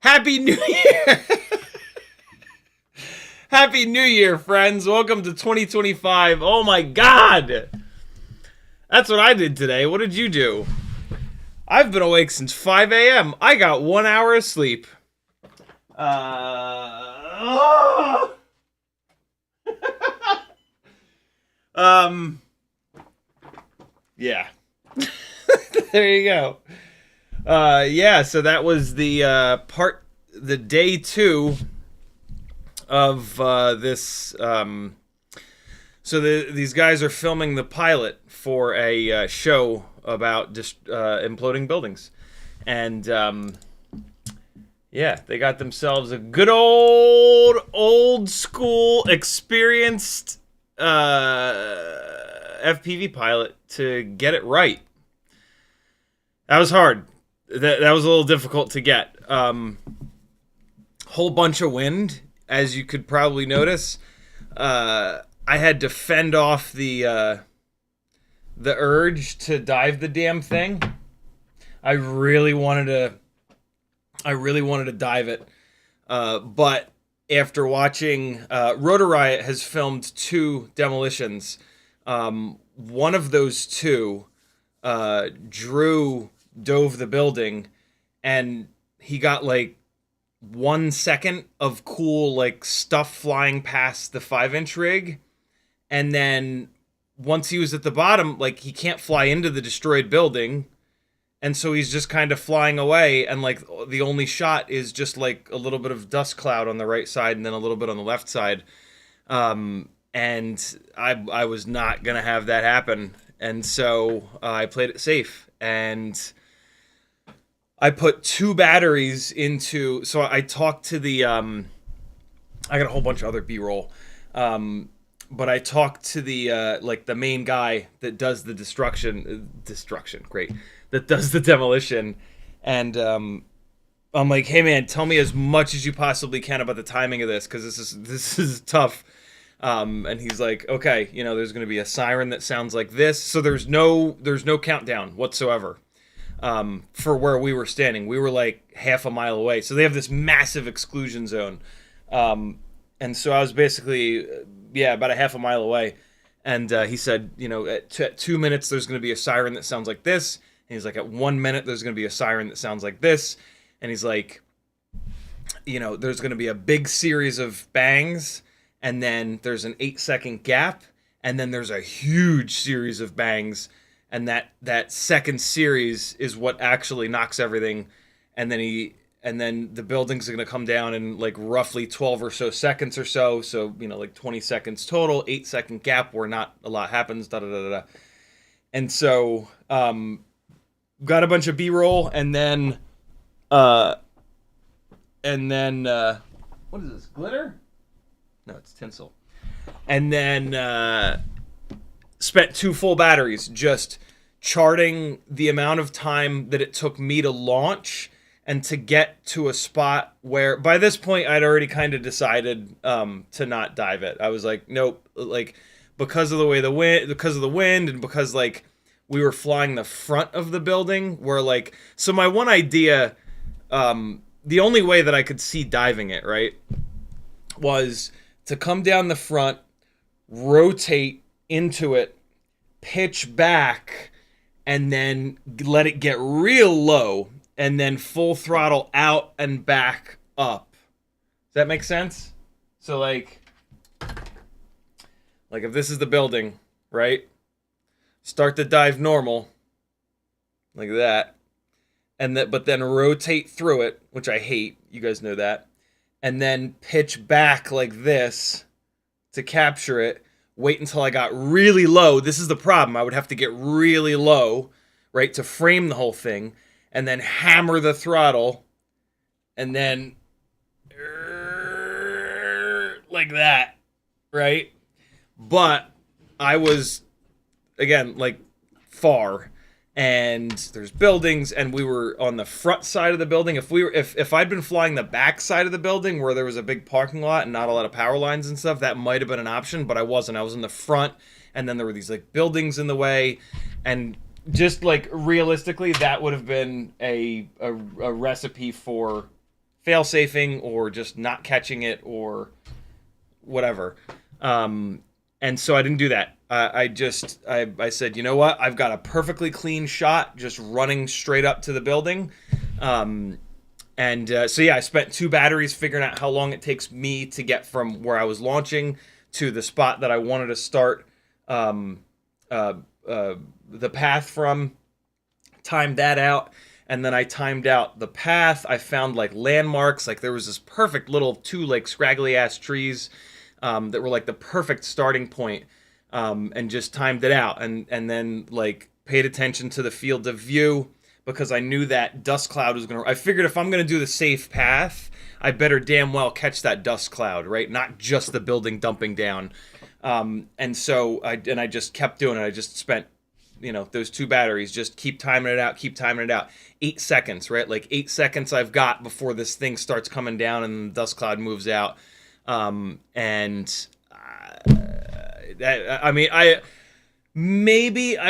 Happy New Year! Happy New Year, friends. Welcome to 2025. Oh my God! That's what I did today. What did you do? I've been awake since 5 a.m. I got 1 hour of sleep. Yeah. There you go. Yeah, so that was the day 2 of this. These guys are filming the pilot for a show about imploding buildings, and yeah, they got themselves a good old school experienced FPV pilot to get it right. That was hard. That was a little difficult to get. Whole bunch of wind, as you could probably notice. I had to fend off the urge to dive the damn thing. I really wanted to dive it, but after watching, Rotor Riot has filmed 2 demolitions. One of those 2, Drew dove the building, and he got like 1 second of cool like stuff flying past the 5-inch rig, and then once he was at the bottom, like, he can't fly into the destroyed building, And so he's just kind of flying away, and like the only shot is just like a little bit of dust cloud on the right side and then a little bit on the left side. And I was not gonna have that happen, and so I played it safe, and I put 2 batteries into. So I talked to the I got a whole bunch of other B-roll, but I talked to the like the main guy that does the destruction, great, that does the demolition, and I'm like, hey man, tell me as much as you possibly can about the timing of this, because this is tough. And he's like, okay, you know, there's going to be a siren that sounds like this. So there's no countdown whatsoever. For where we were standing, we were like half a mile away. So they have this massive exclusion zone. And so I was basically, about a half a mile away. And he said, you know, at 2 minutes, there's going to be a siren that sounds like this. And he's like, at 1 minute, there's going to be a siren that sounds like this. And he's like, you know, there's going to be a big series of bangs. And then there's an 8-second gap. And then there's a huge series of bangs. And that second series is what actually knocks everything. And then the buildings are going to come down in like roughly 12 or so seconds or so. So, you know, like 20 seconds total, 8-second gap where not a lot happens, da-da-da-da-da. And so, got a bunch of B-roll, and then, what is this, glitter? No, it's tinsel. And then, spent 2 full batteries just charting the amount of time that it took me to launch and to get to a spot where, by this point, I'd already kind of decided to not dive it. I was like, nope, like, because of the wind, and because like we were flying the front of the building, where like, so my one idea, the only way that I could see diving it, right, was to come down the front, rotate into it, pitch back, and then let it get real low, and then full throttle out and back up. Does that make sense? So like if this is the building, right? Start the dive normal, like that, but then rotate through it, which I hate. You guys know that. And then pitch back like this to capture it. Wait until I got really low. This is the problem. I would have to get really low, right, to frame the whole thing, and then hammer the throttle, and then like that, right? But I was, again, like far, and there's buildings, and we were on the front side of the building. If I'd been flying the back side of the building where there was a big parking lot and not a lot of power lines and stuff, that might have been an option, but I wasn't. I was in the front, and then there were these like buildings in the way, and just like realistically, that would have been a recipe for fail-safing or just not catching it or whatever. And so I didn't do that. I said, you know what? I've got a perfectly clean shot just running straight up to the building. So yeah, I spent 2 batteries figuring out how long it takes me to get from where I was launching to the spot that I wanted to start the path from. Timed that out. And then I timed out the path. I found like landmarks. Like there was this perfect little 2 like scraggly ass trees that were like the perfect starting point, and just timed it out, and then like paid attention to the field of view, because I knew that dust cloud was I figured if I'm gonna do the safe path, I better damn well catch that dust cloud, right? Not just the building dumping down. And so I just kept doing it. I just spent, you know, those 2 batteries, just keep timing it out. 8 seconds, right? Like 8 seconds I've got before this thing starts coming down and the dust cloud moves out. I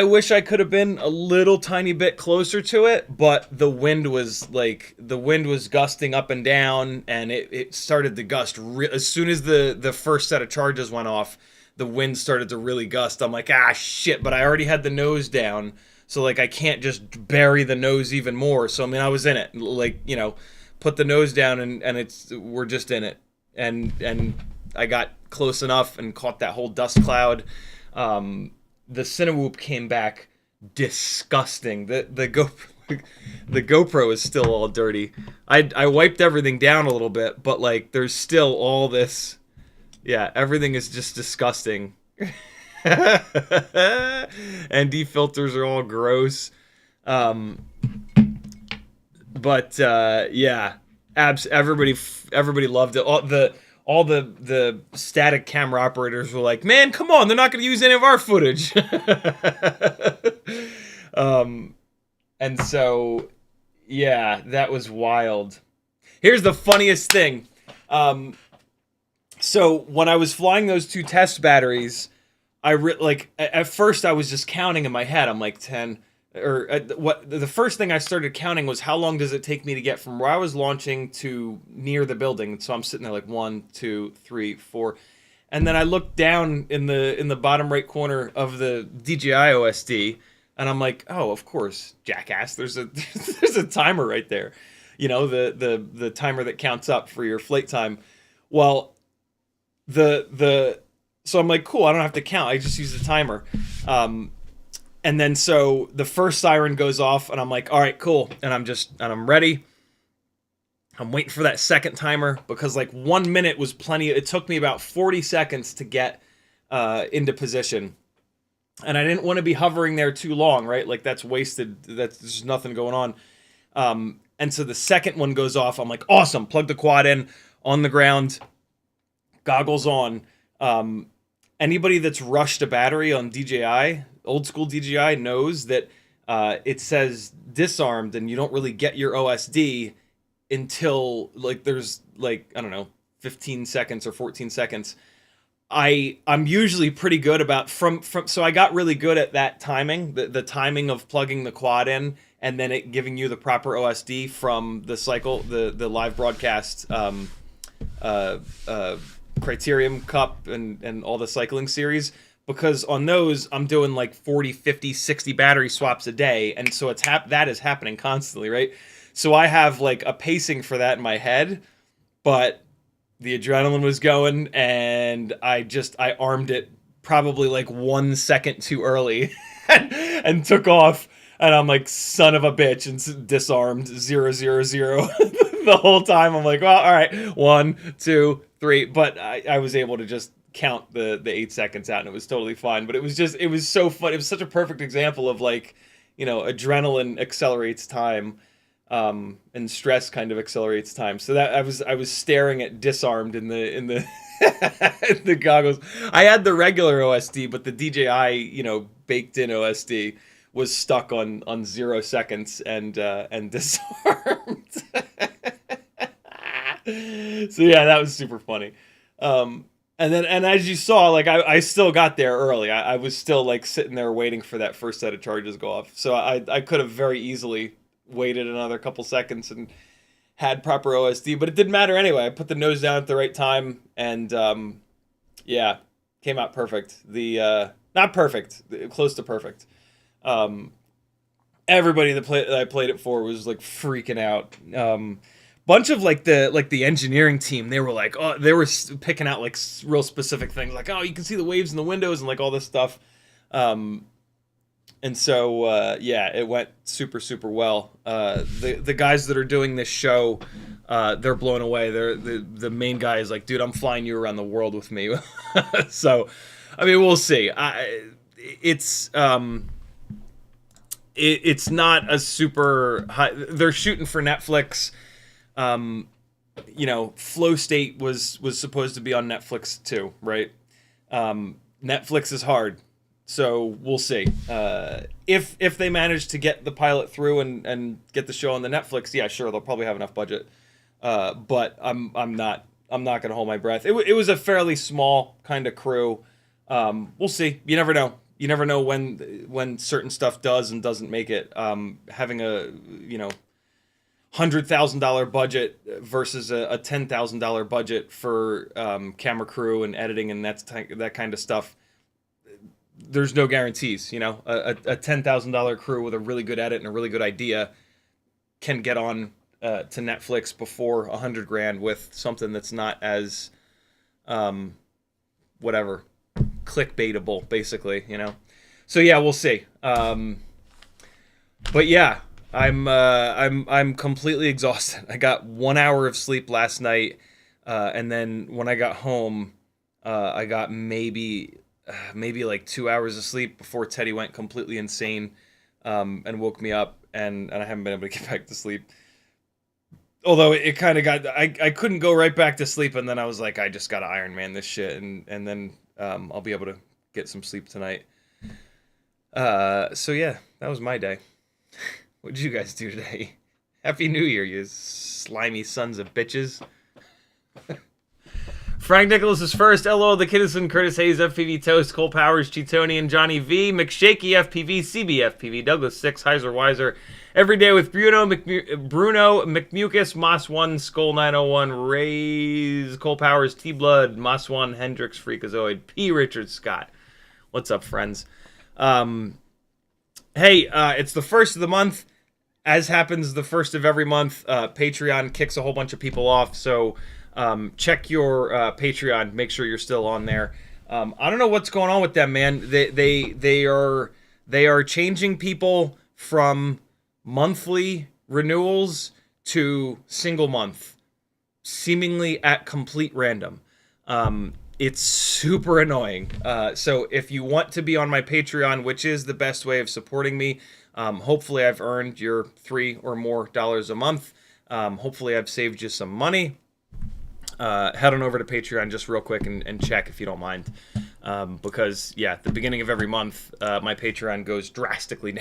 wish I could have been a little tiny bit closer to it, but the wind was gusting up and down, and it started to gust as soon as the first set of charges went off. The wind started to really gust. I'm like, shit, but I already had the nose down, so like I can't just bury the nose even more. So I mean, I was in it, like, you know, put the nose down, and we're just in it. And I got close enough and caught that whole dust cloud. The TinyWhoop came back disgusting. The GoPro, the GoPro is still all dirty. I wiped everything down a little bit, but like there's still all this. Yeah, everything is just disgusting. ND filters are all gross. But yeah, everybody loved it. All the static camera operators were like, "Man, come on, they're not going to use any of our footage." And so yeah, that was wild. Here's the funniest thing. So when I was flying those 2 test batteries, like at first I was just counting in my head. I'm like 10. Or what? The first thing I started counting was how long does it take me to get from where I was launching to near the building. So I'm sitting there like 1, 2, 3, 4, and then I looked down in the bottom right corner of the DJI OSD, and I'm like, oh, of course, jackass. There's a there's a timer right there, you know, the timer that counts up for your flight time. Well, so I'm like, cool. I don't have to count. I just use the timer. And then so the first siren goes off, and I'm like, all right, cool. And I'm ready. I'm waiting for that second timer because like 1 minute was plenty. It took me about 40 seconds to get into position. And I didn't want to be hovering there too long, right? Like that's wasted. There's nothing going on. And so the second one goes off. I'm like, awesome. Plug the quad in on the ground, goggles on. Anybody that's rushed a battery on DJI, old school DJI, knows that it says disarmed, and you don't really get your OSD until like there's like, I don't know, 15 seconds or 14 seconds. I'm usually pretty good about so I got really good at that timing, the timing of plugging the quad in and then it giving you the proper OSD from the cycle, the live broadcast Criterium Cup and all the cycling series, because on those I'm doing like 40, 50, 60 battery swaps a day, and so that is happening constantly, right? So I have like a pacing for that in my head, but the adrenaline was going, and I armed it probably like 1 second too early and took off, and I'm like, son of a bitch, and disarmed 0, 0, 0 the whole time. I'm like, well, all right, 1, 2, 3, but I was able to just count the 8 seconds out, and it was totally fine. But it was so fun. It was such a perfect example of like, you know, adrenaline accelerates time, and stress kind of accelerates time. So that I was staring at disarmed in the the goggles. I had the regular OSD, but the DJI, you know, baked in OSD was stuck on 0 seconds and disarmed. So yeah, that was super funny. And as you saw, like I still got there early. I was still like sitting there waiting for that first set of charges to go off. So I could have very easily waited another couple seconds and had proper OSD, but it didn't matter anyway. I put the nose down at the right time, and yeah, came out perfect. Not perfect, close to perfect. Everybody that I played it for was like freaking out. Bunch of like the engineering team, they were like, oh, they were picking out like real specific things, like, oh, you can see the waves in the windows and like all this stuff. And so yeah, it went super, super well. The guys that are doing this show, they're blown away. The main guy is like, dude, I'm flying you around the world with me. So, I mean, we'll see. It's not a super high. They're shooting for Netflix. You know, Flow State was supposed to be on Netflix too, right? Netflix is hard, so we'll see. If they manage to get the pilot through and get the show on the Netflix, yeah, sure, they'll probably have enough budget. But I'm not gonna hold my breath. It was a fairly small kind of crew. We'll see. You never know. You never know when certain stuff does and doesn't make it. Having a, you know, $100,000 budget versus a $10,000 budget for camera crew and editing and that kind of stuff. There's no guarantees, you know. A $10,000 crew with a really good edit and a really good idea can get on to Netflix before $100,000 with something that's not as whatever, clickbaitable, basically, you know. So yeah, we'll see. But yeah, I'm completely exhausted. I got 1 hour of sleep last night, and then when I got home, I got maybe like 2 hours of sleep before Teddy went completely insane, and woke me up, and I haven't been able to get back to sleep. Although it kind of got, I couldn't go right back to sleep, and then I was like, I just gotta Iron Man this shit, and then I'll be able to get some sleep tonight. So yeah, that was my day. What did you guys do today? Happy New Year, you slimy sons of bitches. Frank Nicholas is first. LO, the Kiddison, Curtis Hayes, FPV Toast, Cole Powers, Cheatonian, Johnny V, McShaky, FPV, CBFPV, Douglas 6, Heiser Weiser, Every Day with Bruno, McMucus, Moss1, Skull 901, Rays, Cole Powers, T-Blood, Moss1, Hendrix, Freakazoid, P. Richard Scott. What's up, friends? Hey, it's the first of the month. As happens the first of every month, Patreon kicks a whole bunch of people off, so check your Patreon. Make sure you're still on there. I don't know what's going on with them, man. They are changing people from monthly renewals to single month, seemingly at complete random. It's super annoying. So if you want to be on my Patreon, which is the best way of supporting me, hopefully I've earned your $3 or more a month. Hopefully I've saved you some money. Head on over to Patreon just real quick and check if you don't mind. Because, yeah, at the beginning of every month, my Patreon goes drastically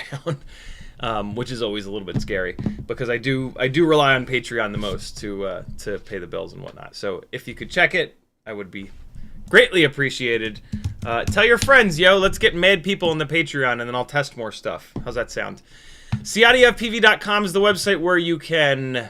down, which is always a little bit scary. Because I do rely on Patreon the most to pay the bills and whatnot. So if you could check it, I would be greatly appreciated. Tell your friends, yo, let's get mad people in the Patreon, and then I'll test more stuff. How's that sound? CiottiFPV.com is the website where you can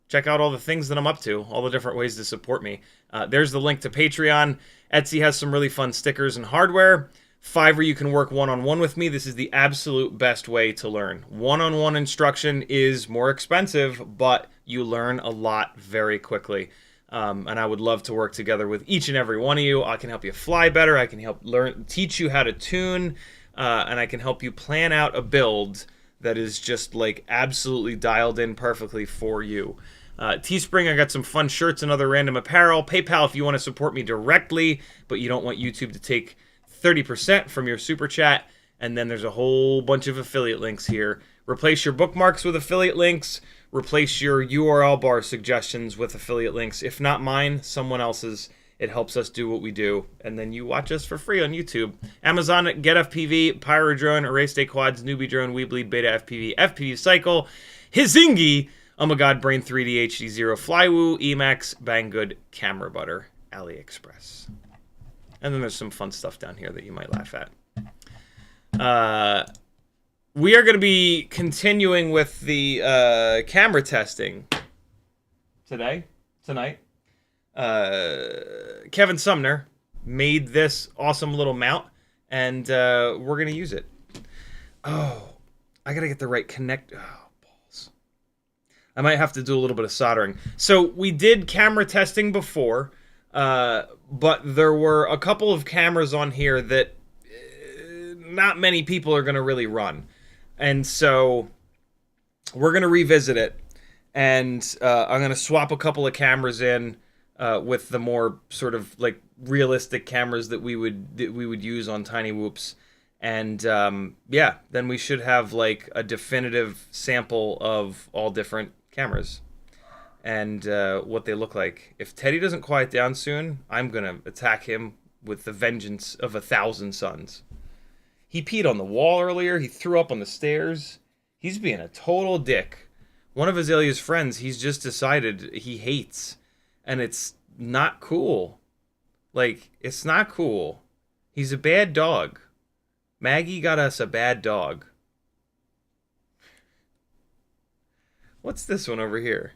check out all the things that I'm up to, all the different ways to support me. There's the link to Patreon. Etsy has some really fun stickers and hardware. Fiverr, you can work one-on-one with me. This is the absolute best way to learn. One-on-one instruction is more expensive, but you learn a lot very quickly. And I would love to work together with each and every one of you. I can help you fly better. I can help teach you how to tune, and I can help you plan out a build that is just like absolutely dialed in perfectly for you. Teespring, I got some fun shirts and other random apparel. PayPal if you want to support me directly, but you don't want YouTube to take 30% from your super chat. And then there's a whole bunch of affiliate links here. Replace your bookmarks with affiliate links. Replace your URL bar suggestions with affiliate links. If not mine, someone else's. It helps us do what we do. And then you watch us for free on YouTube. Amazon, GetFPV, Pyrodrone, Erase Day Quads, Newbie Drone, Weebleed, BetaFPV, FPV Cycle, Hizingi, Oh My God, Brain 3D HD0, Flywoo, Emacs, Banggood, Camera Butter, AliExpress. And then there's some fun stuff down here that you might laugh at. We are going to be continuing with the camera testing tonight. Kevin Sumner made this awesome little mount, and we're going to use it. Oh, I got to get the right connect. Oh, balls. I might have to do a little bit of soldering. So we did camera testing before, but there were a couple of cameras on here that not many people are going to really run. And so we're going to revisit it, and I'm going to swap a couple of cameras in with the more sort of like realistic cameras that we would use on TinyWhoops. And yeah, then we should have like a definitive sample of all different cameras and what they look like. If Teddy doesn't quiet down soon, I'm going to attack him with the vengeance of 1,000 suns. He peed on the wall earlier. He threw up on the stairs. He's being a total dick. One of Azalea's friends, he's just decided he hates. And it's not cool. Like, it's not cool. He's a bad dog. Maggie got us a bad dog. What's this one over here?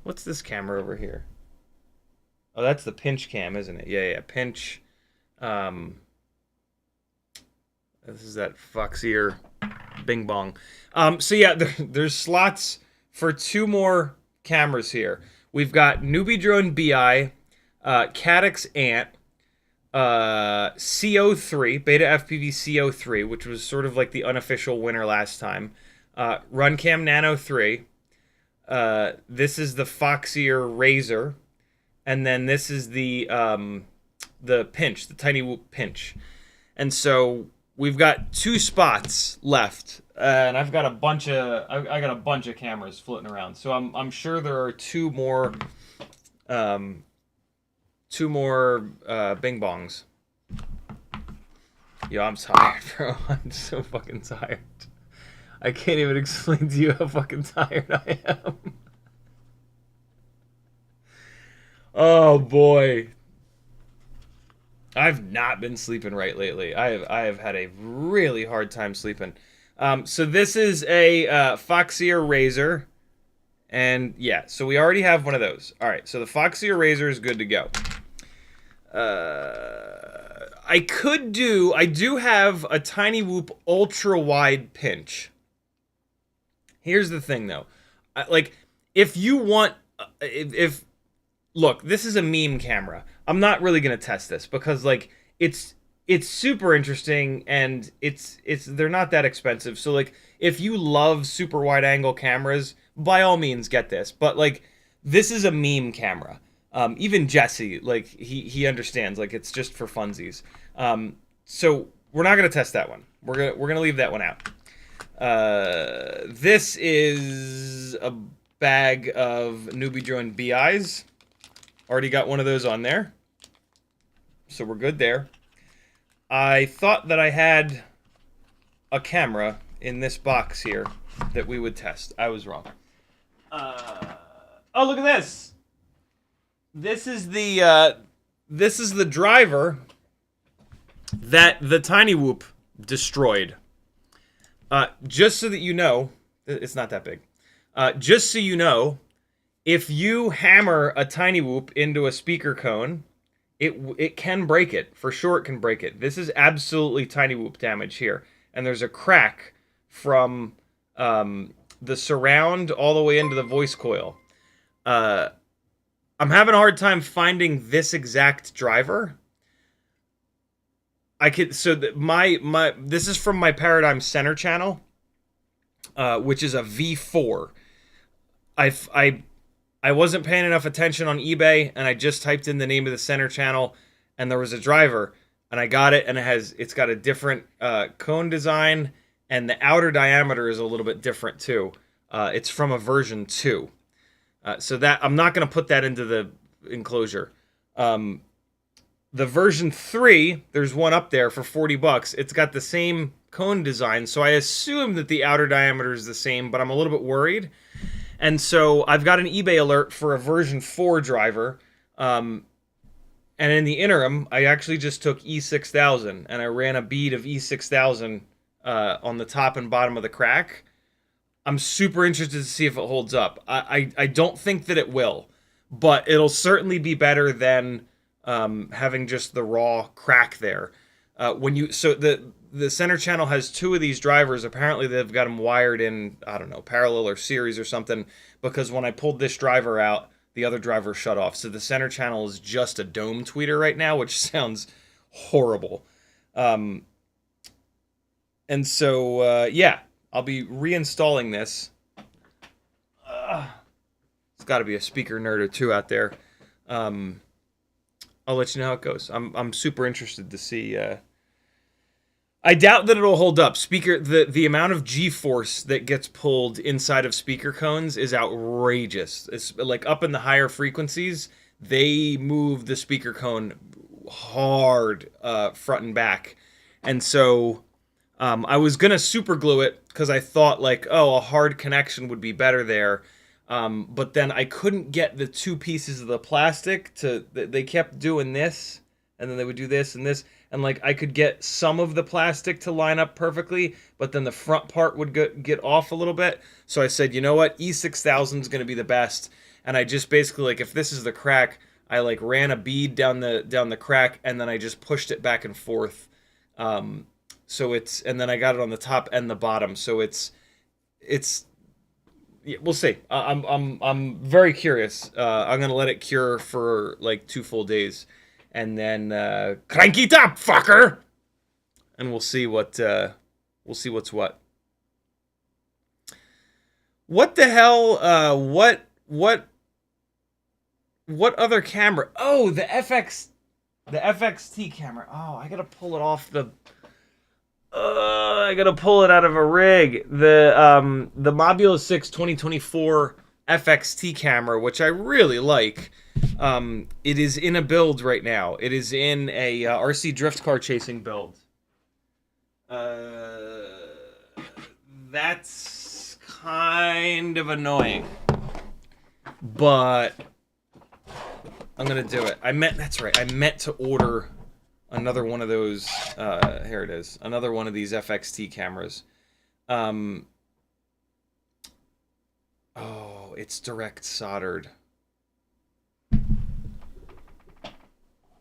What's this camera over here? Oh, that's the pinch cam, isn't it? Yeah, pinch. This is that Foxeer Bing Bong. So yeah, there's slots for 2 more cameras here. We've got NBD Bee Eye, Caddx Ant, C03, BetaFPV C03, which was sort of like the unofficial winner last time. Runcam Nano3. This is the Foxeer Razor, and then this is the Pinch, the TinyWhoop Pinch. And so we've got 2 spots left, and I've got a bunch of I got a bunch of cameras floating around. So I'm sure there are 2 more Bing Bongs. Yo, I'm tired, bro. I'm so fucking tired. I can't even explain to you how fucking tired I am. Oh boy. I've not been sleeping right lately. I have had a really hard time sleeping. So this is a Foxeer Razor. And yeah, so we already have one of those. All right, so the Foxeer Razor is good to go. I do have a TinyWhoop ultra wide pinch. Here's the thing though. If you want, look, this is a meme camera. I'm not really gonna test this because like it's super interesting and they're not that expensive. So like if you love super wide angle cameras, by all means get this. But like this is a meme camera. Even Jesse, like he understands, like it's just for funsies. So we're not gonna test that one. We're gonna leave that one out. This is a bag of NBD Bee Eyes. Already got one of those on there. So we're good there. I thought that I had a camera in this box here that we would test. I was wrong. Oh, look at this. This is the driver that the TinyWhoop destroyed. Just so that you know, it's not that big. Just so you know, if you hammer a TinyWhoop into a speaker cone, it can break it. For sure, it can break it. This is absolutely TinyWhoop damage here, and there's a crack from the surround all the way into the voice coil. I'm having a hard time finding this exact driver. This is from my Paradigm Center channel, which is a V4. I wasn't paying enough attention on eBay, and I just typed in the name of the center channel, and there was a driver, and I got it, and it's got a different cone design, and the outer diameter is a little bit different too. It's from a version 2. So that I'm not going to put that into the enclosure. The version 3, there's one up there for $40. It's got the same cone design, so I assume that the outer diameter is the same, but I'm a little bit worried. And so I've got an eBay alert for a version 4 driver. And in the interim, I actually just took E6000 and I ran a bead of E6000 on the top and bottom of the crack. I'm super interested to see if it holds up. I don't think that it will, but it'll certainly be better than having just the raw crack there. The center channel has 2 of these drivers. Apparently they've got them wired in, I don't know, parallel or series or something, because when I pulled this driver out, the other driver shut off. So the center channel is just a dome tweeter right now, which sounds horrible. And so, yeah, I'll be reinstalling this. It's got to be a speaker nerd or 2 out there. I'll let you know how it goes. I'm super interested to see. I doubt that it'll hold up. The amount of G-force that gets pulled inside of speaker cones is outrageous. It's like up in the higher frequencies, they move the speaker cone hard front and back. And so I was gonna super glue it because I thought like, oh, a hard connection would be better there. But then I couldn't get the 2 pieces of the plastic they kept doing this, and then they would do this and this. And like I could get some of the plastic to line up perfectly, but then the front part would get off a little bit. So I said, you know what, E6000 is going to be the best. And I just basically, like, if this is the crack, I like ran a bead down the crack, and then I just pushed it back and forth. And then I got it on the top and the bottom. So it's yeah, we'll see. I'm very curious. I'm gonna let it cure for like 2 full days. And then crank it up, fucker, and we'll see what's what. What the hell? What other camera? Oh, the FXT camera. Oh, I gotta pull it off the. I gotta pull it out of a rig. The Mobula 6 2024 FXT camera, which I really like. It is in a build right now. It is in a RC drift car chasing build. That's kind of annoying, but I'm gonna do it. That's right. I meant to order another one of those. Here it is. Another one of these FXT cameras. Oh, it's direct soldered.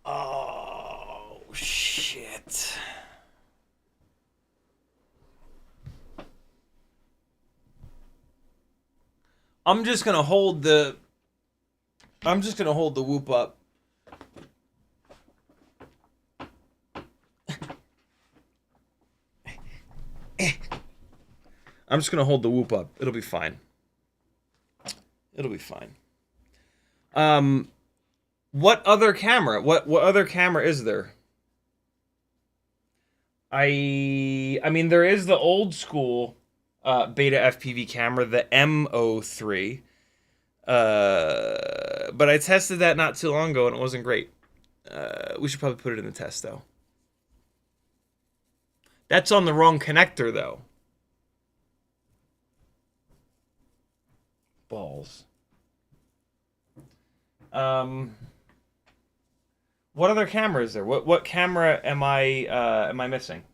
Oh, shit. I'm just gonna hold the whoop up. I'm just gonna hold the whoop up. It'll be fine. It'll be fine. What other camera? What other camera is there? I mean, there is the old school BetaFPV camera, the M03. But I tested that not too long ago and it wasn't great. We should probably put it in the test though. That's on the wrong connector though. Balls. What other camera is there? What camera am I missing?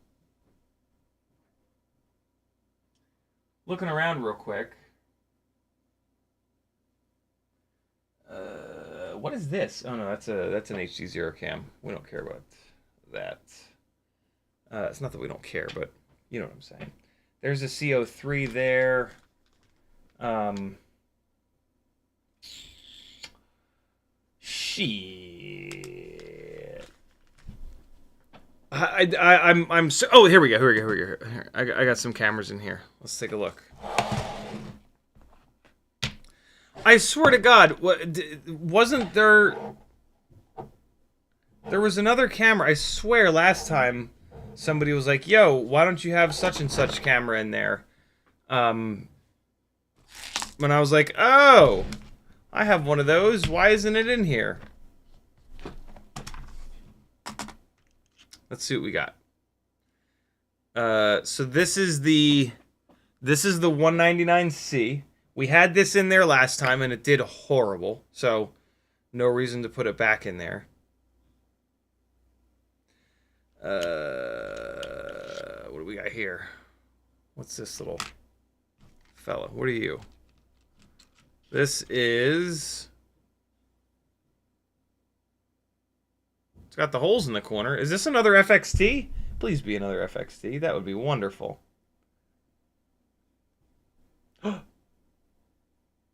Looking around real quick. What is this? Oh no, that's an HD0 cam. We don't care about that. It's not that we don't care, but you know what I'm saying. There's a C03 there. Shit. I'm so. Oh, here we go. Here. I got some cameras in here. Let's take a look. I swear to God, wasn't there? There was another camera. I swear, last time somebody was like, "Yo, why don't you have such and such camera in there?" When I was like, "Oh, I have one of those. Why isn't it in here?" Let's see what we got. So this is the 199C. We had this in there last time and it did horrible, so no reason to put it back in there. What do we got here? What's this little fella? What are you? This is... It's got the holes in the corner. Is this another FXT? Please be another FXT. That would be wonderful.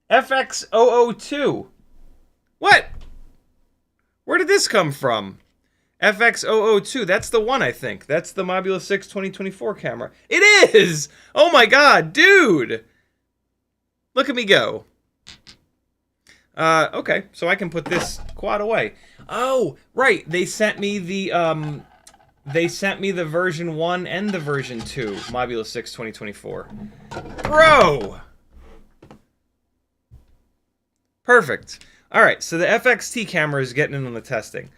FX002. What? Where did this come from? FX002. That's the one, I think. That's the Mobula 6 2024 camera. It is! Oh my god, dude! Look at me go. Okay, so I can put this quad away. Oh, right. They sent me the version 1 and the version 2 Mobula 6 2024. Bro! Perfect. All right, so the FXT camera is getting in on the testing.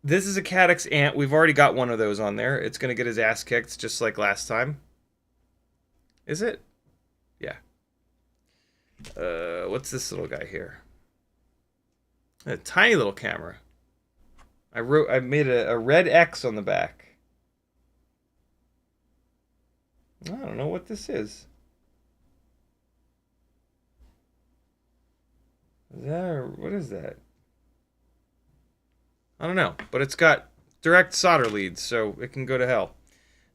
This is a Caddx Ant. We've already got one of those on there. It's going to get his ass kicked just like last time. Is it? Yeah. What's this little guy here? A tiny little camera. I made a red X on the back. I don't know what this is. What is that? I don't know, but it's got direct solder leads, so it can go to hell.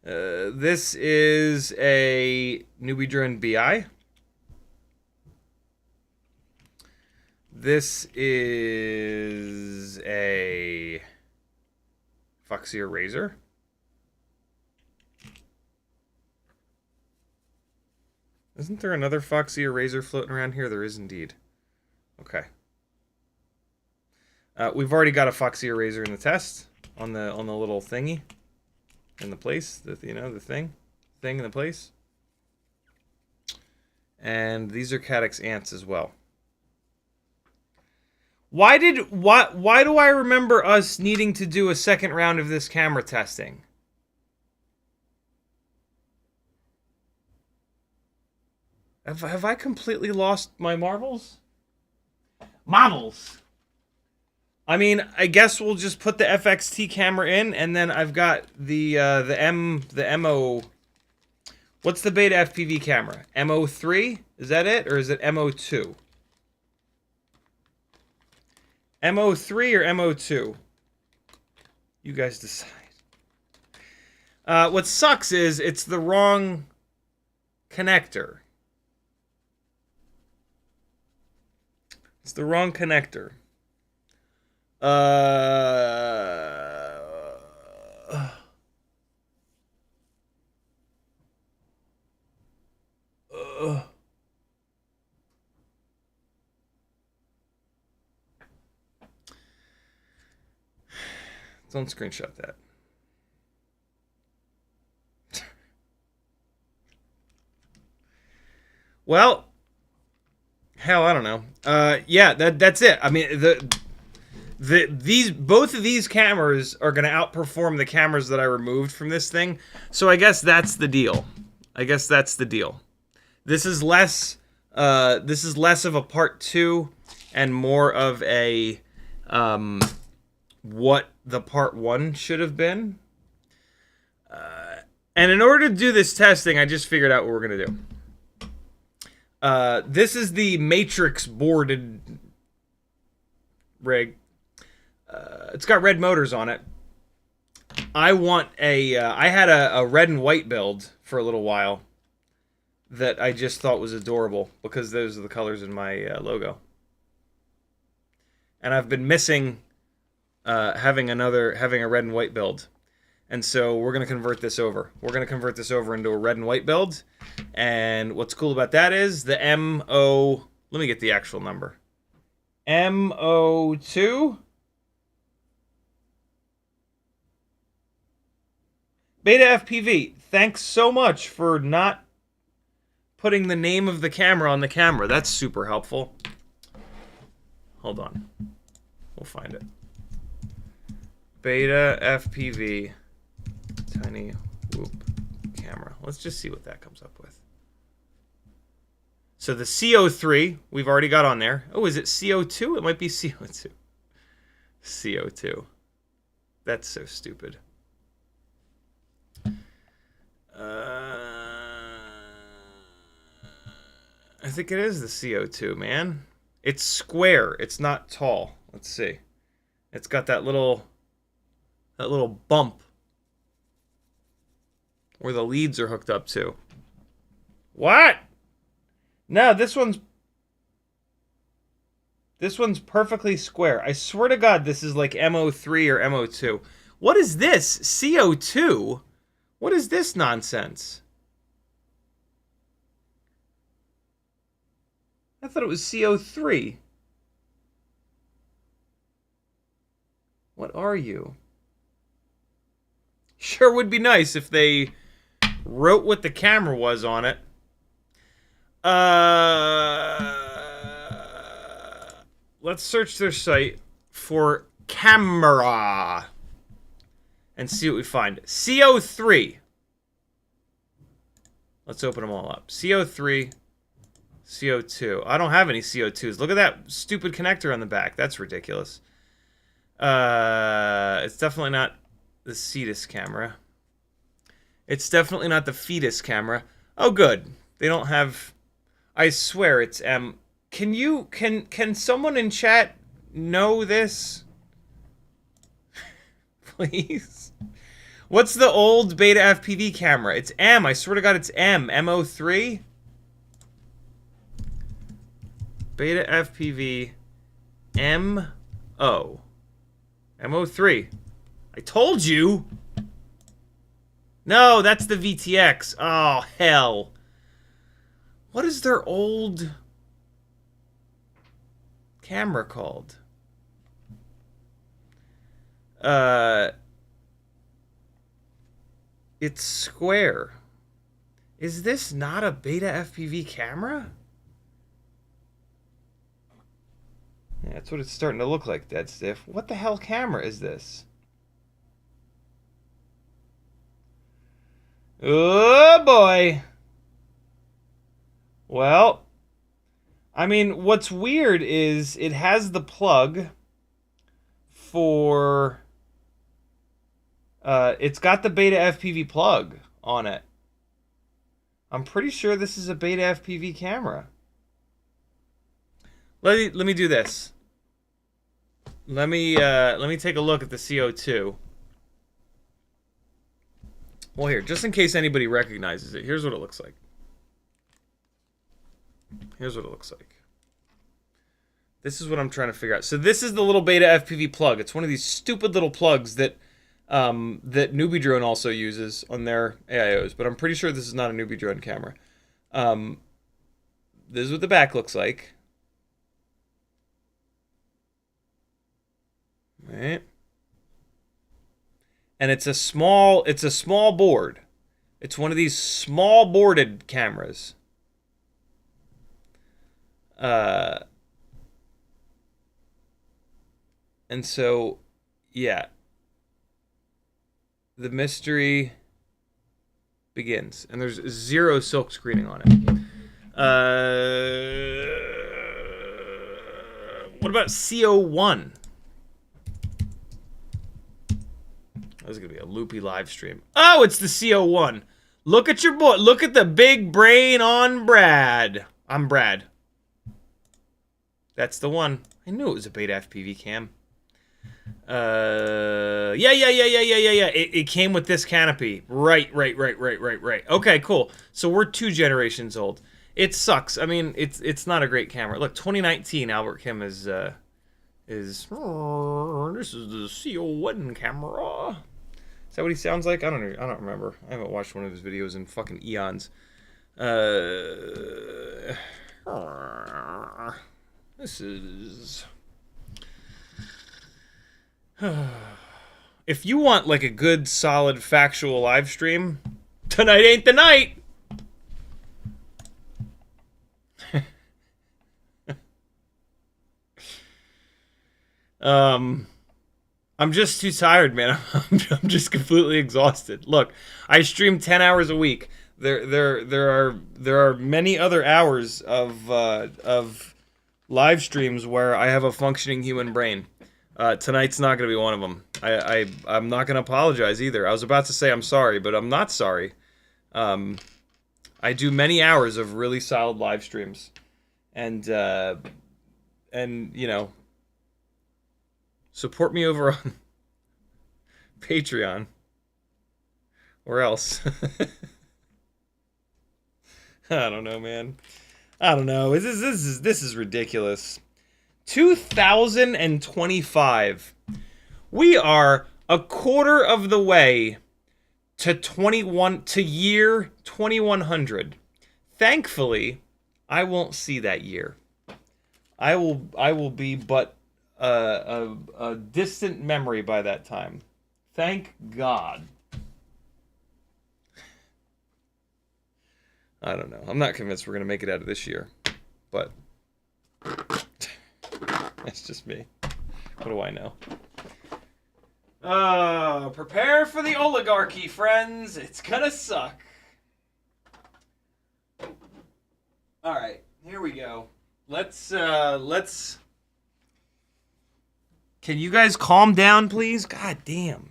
This is a NBD Bee Eye. This is a Foxeer Razor. Isn't there another Foxeer Razor floating around here? There is indeed. Okay. We've already got a Foxeer Razor in the test on the little thingy in the place. The thing in the place. And these are Caddx Ants as well. Why do I remember us needing to do a second round of this camera testing? Have I completely lost my marbles? Marbles. I mean, I guess we'll just put the FXT camera in, and then I've got the MO. What's the BetaFPV camera? MO3? Is that it, or is it MO2? MO3 or MO2? You guys decide. What sucks is it's the wrong connector. It's the wrong connector. Don't screenshot that. Well, hell, I don't know. Yeah, that's it. I mean, both of these cameras are going to outperform the cameras that I removed from this thing. So I guess that's the deal. This is less of a part 2 and more of a what the part 1 should have been. And in order to do this testing, I just figured out what we're going to do. This is the matrix boarded rig. It's got red motors on it. I want I had a red and white build for a little while that I just thought was adorable because those are the colors in my logo. And I've been missing having a red and white build. And so we're going to convert this over. We're going to convert this over into a red and white build. And what's cool about that is the MO... Let me get the actual number. MO2... BetaFPV, thanks so much for not putting the name of the camera on the camera. That's super helpful. Hold on. We'll find it. BetaFPV TinyWhoop camera. Let's just see what that comes up with. So the C03, we've already got on there. Oh, is it CO2? It might be CO2. CO2. That's so stupid. I think it is the CO2, man. It's square. It's not tall. Let's see. It's got that little bump where the leads are hooked up to. What? No, this one's perfectly square. I swear to God, this is like MO3 or MO2. What is this? CO2? What is this nonsense? I thought it was CO3. What are you? Sure would be nice if they wrote what the camera was on it. Let's search their site for camera and see what we find. CO3. Let's open them all up. CO3, CO2. I don't have any CO2s. Look at that stupid connector on the back. That's ridiculous. It's definitely not the Cetus camera. It's definitely not the fetus camera. Oh, good. They don't have... I swear it's M. Can someone in chat know this? Please? What's the old BetaFPV camera? It's M. I swear to God it's M. MO3? BetaFPV MO. MO3. I told you! No, that's the VTX. Oh, hell. What is their old camera called? It's square. Is this not a BetaFPV camera? Yeah, that's what it's starting to look like, Dead Stiff. What the hell camera is this? Oh boy. Well, I mean, what's weird is it has the plug for... it's got the BetaFPV plug on it. I'm pretty sure this is a BetaFPV camera. Let me do this. Let me take a look at the CO2. Well, here, just in case anybody recognizes it, here's what it looks like. Here's what it looks like. This is what I'm trying to figure out. So this is the little BetaFPV plug. It's one of these stupid little plugs that that Newbie Drone also uses on their AIOs, but I'm pretty sure this is not a Newbie Drone camera. This is what the back looks like. Right. And it's a small board. It's one of these small boarded cameras. And so, yeah. The mystery begins. And there's 0 silk screening on it. What about C01? This is going to be a loopy live stream. Oh, it's the C01. Look at your boy. Look at the big brain on Brad. I'm Brad. That's the one. I knew it was a BetaFPV cam. Yeah. It came with this canopy. Right. Okay, cool. So we're 2 generations old. It sucks. I mean, it's not a great camera. Look, 2019 Albert Kim is this is the C01 camera. Is that what he sounds like? I don't remember. I haven't watched one of his videos in fucking eons. This is... If you want like a good, solid, factual live stream, tonight ain't the night. I'm just too tired, man. I'm just completely exhausted. Look, I stream 10 hours a week. There are many other hours of live streams where I have a functioning human brain. Tonight's not going to be one of them. I'm not going to apologize either. I was about to say I'm sorry, but I'm not sorry. I do many hours of really solid live streams, and you know, support me over on Patreon or else. I don't know, man. I don't know. This is ridiculous. 2025. We are a quarter of the way to year 2100. Thankfully, I won't see that year. I will be but a distant memory by that time. Thank God. I don't know. I'm not convinced we're going to make it out of this year. But that's just me. What do I know? Prepare for the oligarchy, friends. It's gonna suck. Alright, here we go. Let's... Can you guys calm down, please? God damn.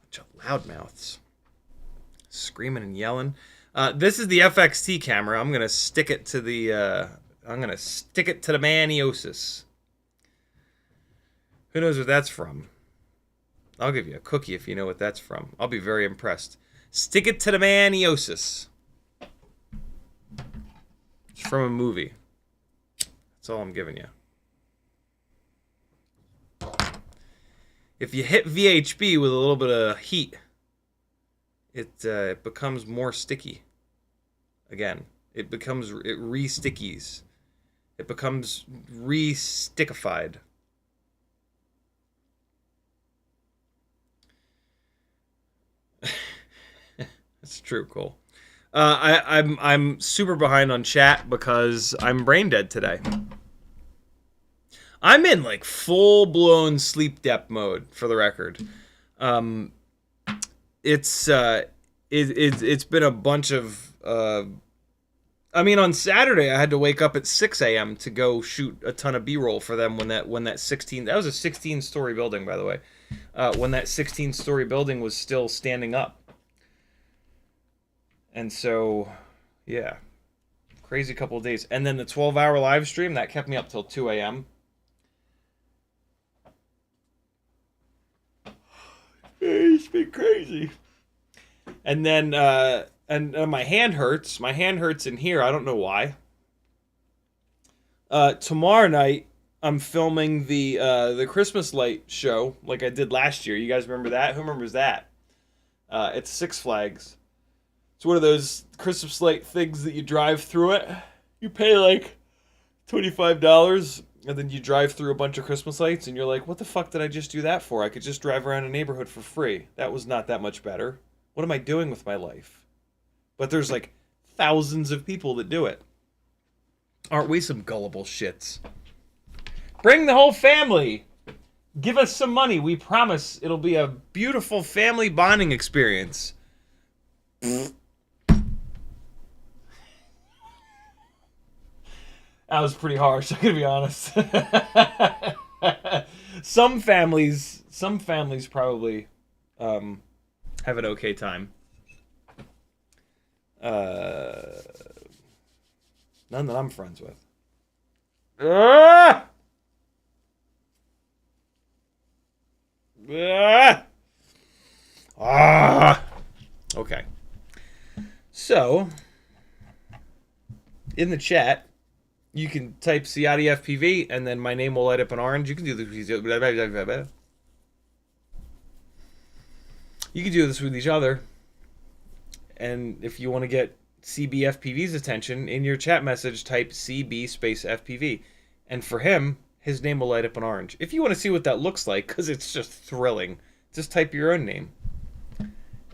Bunch of loudmouths. Screaming and yelling. This is the FXT camera. I'm gonna stick it to the, maniosis. Who knows what that's from? I'll give you a cookie if you know what that's from. I'll be very impressed. Stick it to the maniosis. It's from a movie. That's all I'm giving you. If you hit VHB with a little bit of heat, it becomes more sticky. Again. It re-stickies. It becomes re-stickified. That's true, Cole. I'm super behind on chat because I'm brain dead today. I'm in like full blown sleep depth mode, for the record. It's been a bunch of. I mean, on Saturday I had to wake up at 6 a.m. to go shoot a ton of B-roll for them when that was a 16-story building, by the way. When that 16-story building was still standing up. And so, yeah, crazy couple of days. And then the 12-hour live stream, that kept me up till 2 a.m. It's been crazy. And then, and my hand hurts. My hand hurts in here. I don't know why. Tomorrow night, I'm filming the Christmas light show like I did last year. You guys remember that? Who remembers that? It's Six Flags. It's one of those Christmas light things that you drive through it. You pay like $25, and then you drive through a bunch of Christmas lights, and you're like, what the fuck did I just do that for? I could just drive around a neighborhood for free. That was not that much better. What am I doing with my life? But there's like thousands of people that do it. Aren't we some gullible shits? Bring the whole family. Give us some money. We promise it'll be a beautiful family bonding experience. That was pretty harsh, I'm gonna be honest. Some families probably have an okay time. None that I'm friends with. Okay. So, in the chat, you can type CiottiFPV, and then my name will light up in orange. You can do this. You can do this with each other. And if you want to get CBFPV's attention, in your chat message, type CB space FPV. And for him, his name will light up in orange. If you want to see what that looks like, because it's just thrilling, just type your own name.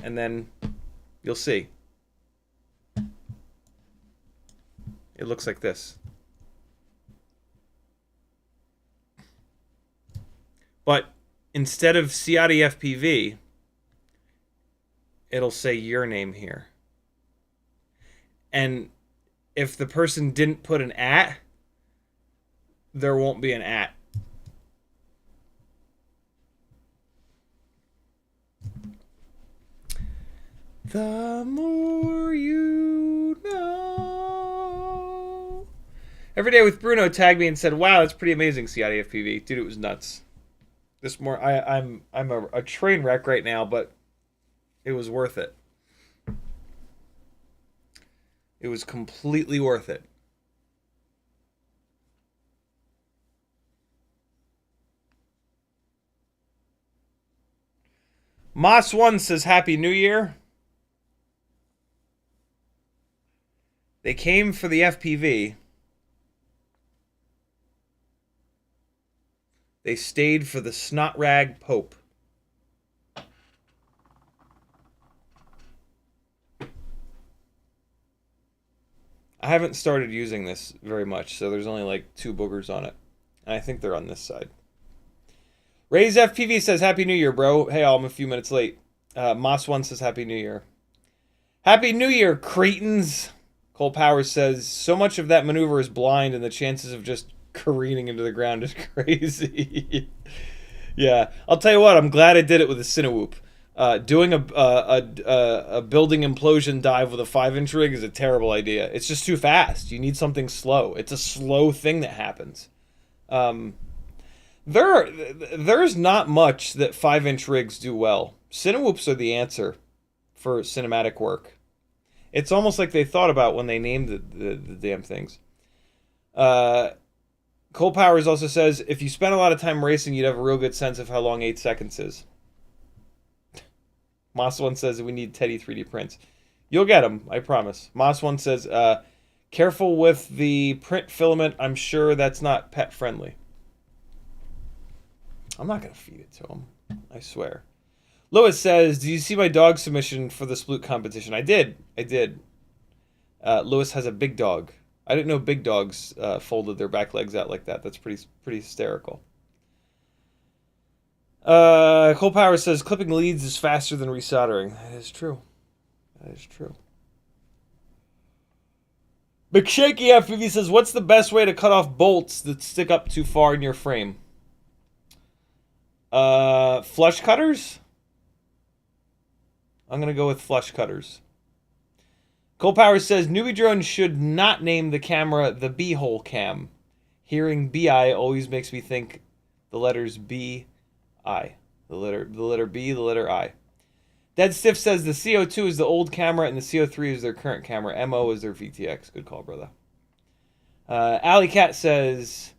And then you'll see. It looks like this. But instead of CiottiFPV, it'll say your name here. And if the person didn't put an @ there won't be an @. The more you know. Every Day with Bruno tagged me and said, "Wow, that's pretty amazing, CiottiFPV." Dude, it was nuts. I'm a train wreck right now, but it was worth it. It was completely worth it. Moss1 says Happy New Year. They came for the FPV. They stayed for the snot rag Pope. I haven't started using this very much, so there's only like 2 boogers on it. And I think they're on this side. Raise FPV says Happy New Year, bro. Hey, I'm a few minutes late. Moss1 says Happy New Year. Happy New Year, cretins. Cole Powers says, so much of that maneuver is blind and the chances of just careening into the ground is crazy. Yeah, I'll tell you what, I'm glad I did it with a TinyWhoop. Doing a building implosion dive with a 5-inch rig is a terrible idea. It's just too fast. You need something slow. It's a slow thing that happens. There's not much that 5-inch rigs do well. TinyWhoops are the answer for cinematic work. It's almost like they thought about when they named the damn things. Cole Powers also says, if you spend a lot of time racing, you'd have a real good sense of how long 8 seconds is. Moss1 says we need Teddy 3D prints. You'll get them, I promise. Moss1 says, Careful with the print filament. I'm sure that's not pet friendly. I'm not going to feed it to him. I swear. Lois says, "Do you see my dog submission for the sploot competition?" I did. I did. Lois has a big dog. I didn't know big dogs folded their back legs out like that. That's pretty hysterical. Cole Power says, "Clipping leads is faster than resoldering." That is true. That is true. McShaky FPV says, "What's the best way to cut off bolts that stick up too far in your frame?" Flush cutters? I'm going to go with flush cutters. Cole Power says, "Newbie Drone should not name the camera the B-hole cam. Hearing BI always makes me think the letters B-I. The letter B, the letter I." Dead Stiff says, "The CO2 is the old camera and the CO3 is their current camera. MO is their VTX." Good call, brother. Alley Cat says,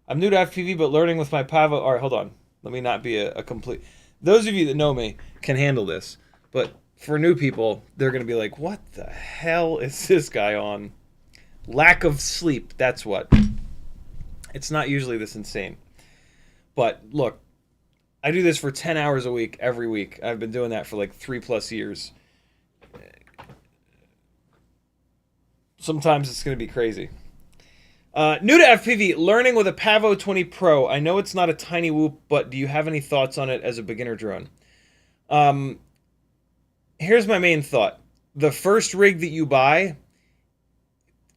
"I'm new to FPV, but learning with my Pavo." All right, hold on. Let me not be a complete... Those of you that know me can handle this. But for new people, they're going to be like, what the hell is this guy on? Lack of sleep, that's what. It's not usually this insane. But look, I do this for 10 hours a week, every week. I've been doing that for like 3+ years. Sometimes it's going to be crazy. New to FPV, learning with a Pavo 20 Pro. I know it's not a TinyWhoop, but do you have any thoughts on it as a beginner drone? Here's my main thought. The first rig that you buy,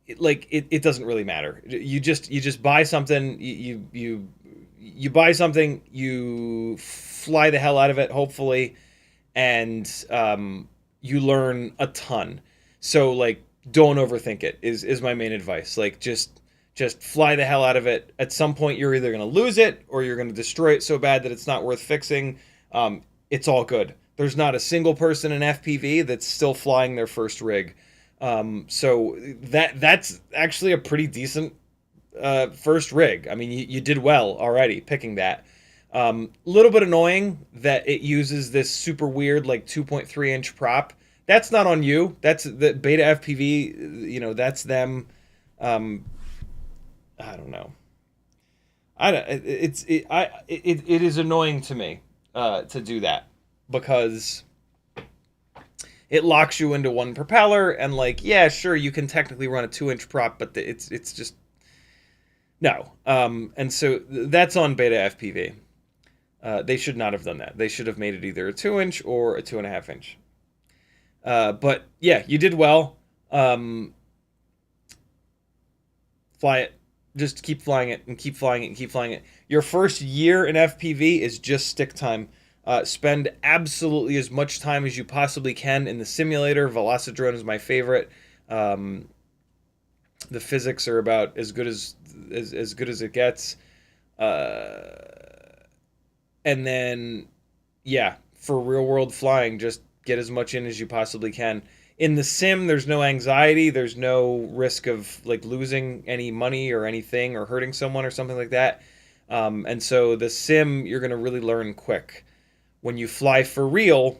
it doesn't really matter. You just buy something, you buy something, you fly the hell out of it, hopefully, and you learn a ton. So like, don't overthink it is my main advice. Like just fly the hell out of it. At some point, you're either going to lose it or you're going to destroy it so bad that it's not worth fixing. It's all good. There's not a single person in FPV that's still flying their first rig. So that's actually a pretty decent first rig. I mean, you did well already picking that. Little bit annoying that it uses this super weird like 2.3-inch prop. That's not on you. That's the BetaFPV. You know, that's them. I don't know. It is annoying to me to do that because it locks you into one propeller and like, yeah, sure, you can technically run a 2-inch prop, but it's just no. And so that's on BetaFPV. They should not have done that. They should have made it either a 2-inch or a 2.5-inch. But yeah, you did well. Fly it. Just keep flying it and keep flying it and keep flying it. Your first year in FPV is just stick time. Spend absolutely as much time as you possibly can in the simulator. Velocidrone is my favorite. The physics are about as good as it gets. And then, yeah, for real world flying, just get as much in as you possibly can. In the sim, there's no anxiety. There's no risk of like losing any money or anything or hurting someone or something like that. And so the sim, you're going to really learn quick. When you fly for real,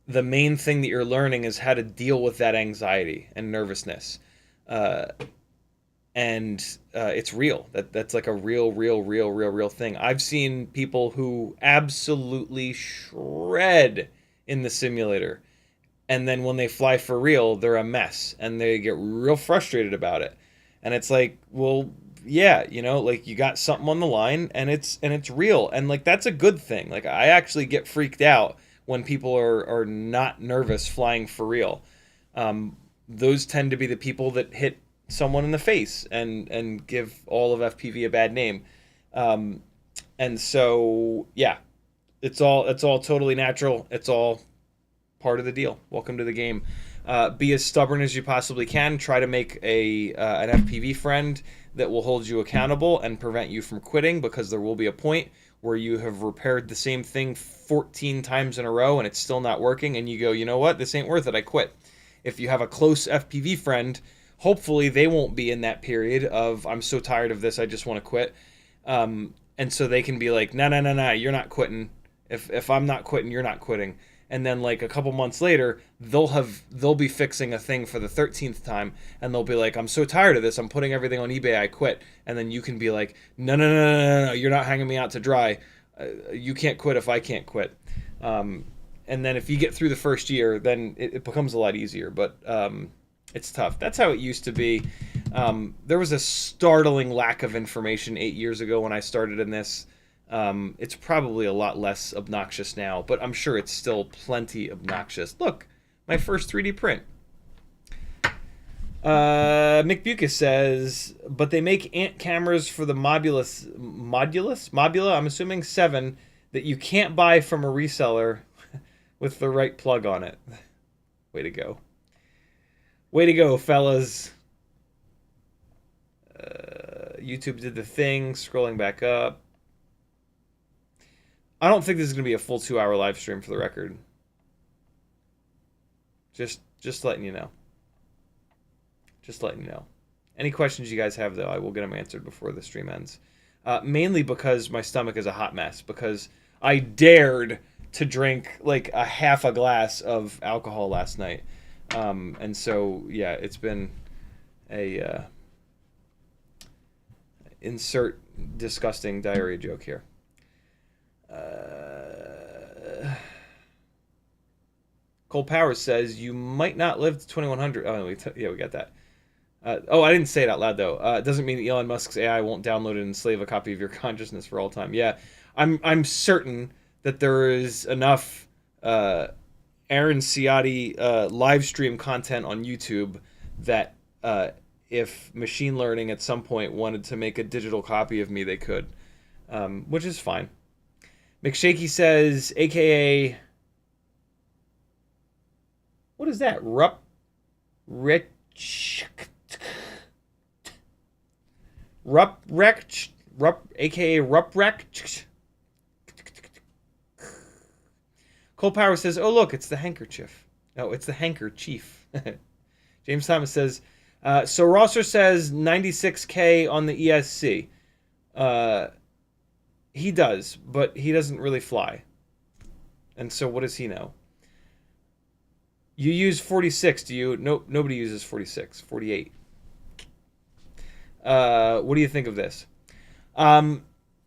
the main thing that you're learning is how to deal with that anxiety and nervousness. And it's real. That's like a real thing. I've seen people who absolutely shred in the simulator. And then when they fly for real, they're a mess and they get real frustrated about it. And it's like, well, yeah, you know, like you got something on the line and it's real. And like, that's a good thing. Like I actually get freaked out when people are not nervous flying for real. Those tend to be the people that hit someone in the face and give all of FPV a bad name. And so, yeah, it's all totally natural. It's all part of the deal. Welcome to the game. Be as stubborn as you possibly can. Try to make an FPV friend that will hold you accountable and prevent you from quitting, because there will be a point where you have repaired the same thing 14 times in a row and it's still not working and you go, you know what, this ain't worth it, I quit. If you have a close FPV friend, hopefully they won't be in that period of I'm so tired of this, I just want to quit. And so they can be like, no, you're not quitting. If I'm not quitting, you're not quitting. and then like a couple months later they'll be fixing a thing for the 13th time, and they'll be like, I'm so tired of this, I'm putting everything on eBay, I quit. And then you can be like, no, you're not hanging me out to dry. You can't quit if I can't quit. And then if you get through the first year, then it becomes a lot easier. But it's tough. That's how it used to be. There was a startling lack of information 8 years ago when I started in this. It's probably a lot less obnoxious now, but I'm sure it's still plenty obnoxious. Look, my first 3D print. Mick Bucas says, but they make Ant cameras for the Mobula, I'm assuming 7, that you can't buy from a reseller with the right plug on it. Way to go. Way to go, fellas. YouTube did the thing, scrolling back up. I don't think this is going to be a full 2-hour live stream, for the record. Just letting you know. Just letting you know. Any questions you guys have, though, I will get them answered before the stream ends. Mainly because my stomach is a hot mess, because I dared to drink like a half a glass of alcohol last night. And so, yeah, it's been a insert disgusting diarrhea joke here. Cole Powers says, you might not live to 2100. Oh, yeah, we got that. Oh, I didn't say it out loud, though. It doesn't mean that Elon Musk's AI won't download and enslave a copy of your consciousness for all time. Yeah, I'm certain that there is enough Aaron Ciotti live stream content on YouTube that if machine learning at some point wanted to make a digital copy of me, they could, which is fine. McShaky says, a.k.a. What is that? A.k.a. Ruprek. Cole Power says, oh, look, it's the handkerchief. No, it's the handkerchief. James Thomas says, so Rosser says 96K on the ESC. He does, but he doesn't really fly. And so what does he know? You use 46, do you? No, nobody uses 46. 48. What do you think of this?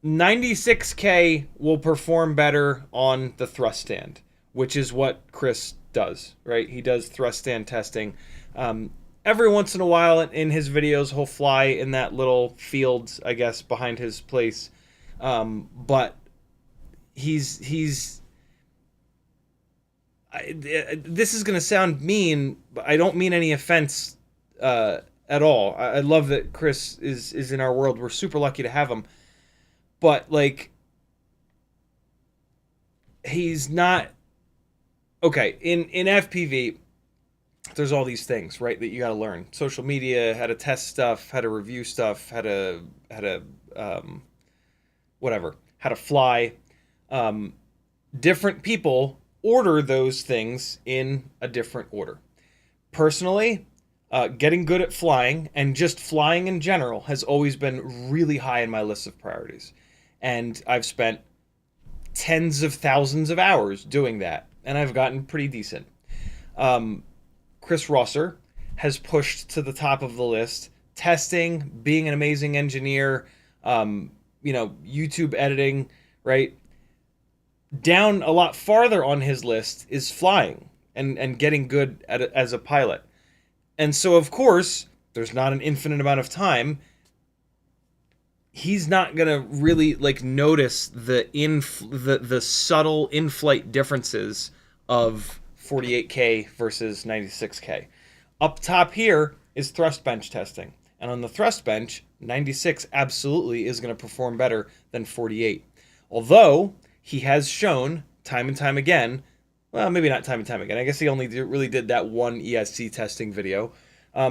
96K will perform better on the thrust stand, which is what Chris does, right? He does thrust stand testing. Every once in a while in his videos, he'll fly in that little field, I guess, behind his place. But this is going to sound mean, but I don't mean any offense at all. I love that Chris is in our world. We're super lucky to have him. But, like, he's not... Okay, in FPV, there's all these things, right, that you got to learn. Social media, how to test stuff, how to review stuff, how to whatever, how to fly. Different people order those things in a different order. Personally, getting good at flying, and just flying in general, has always been really high in my list of priorities. And I've spent tens of thousands of hours doing that, and I've gotten pretty decent. Chris Rosser has pushed to the top of the list, testing, being an amazing engineer, YouTube editing, right? Down a lot farther on his list is flying and getting good at it as a pilot. And so, of course, there's not an infinite amount of time. He's not gonna really notice the subtle in-flight differences of 48K versus 96K. Up top here is thrust bench testing, and on the thrust bench, 96 absolutely is going to perform better than 48. Although he has shown time and time again, well, maybe not time and time again. I guess he only really did that one ESC testing video.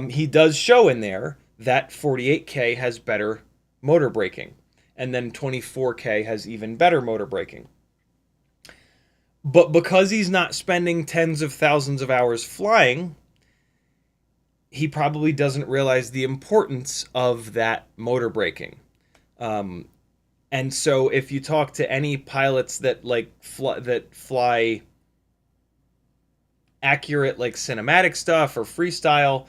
He does show in there that 48K has better motor braking, and then 24K has even better motor braking. But because he's not spending tens of thousands of hours flying, he probably doesn't realize the importance of that motor braking. And so if you talk to any pilots that fly accurate like cinematic stuff or freestyle,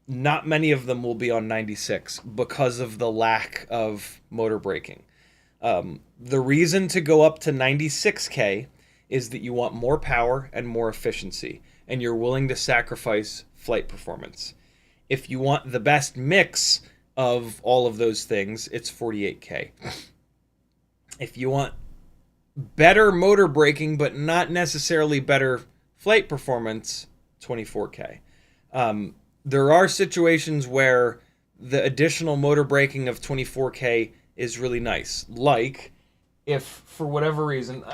not many of them will be on 96 because of the lack of motor braking. The reason to go up to 96K is that you want more power and more efficiency, and you're willing to sacrifice flight performance. If you want the best mix of all of those things, it's 48K. If you want better motor braking, but not necessarily better flight performance, 24K. There are situations where the additional motor braking of 24K is really nice. Like, if for whatever reason,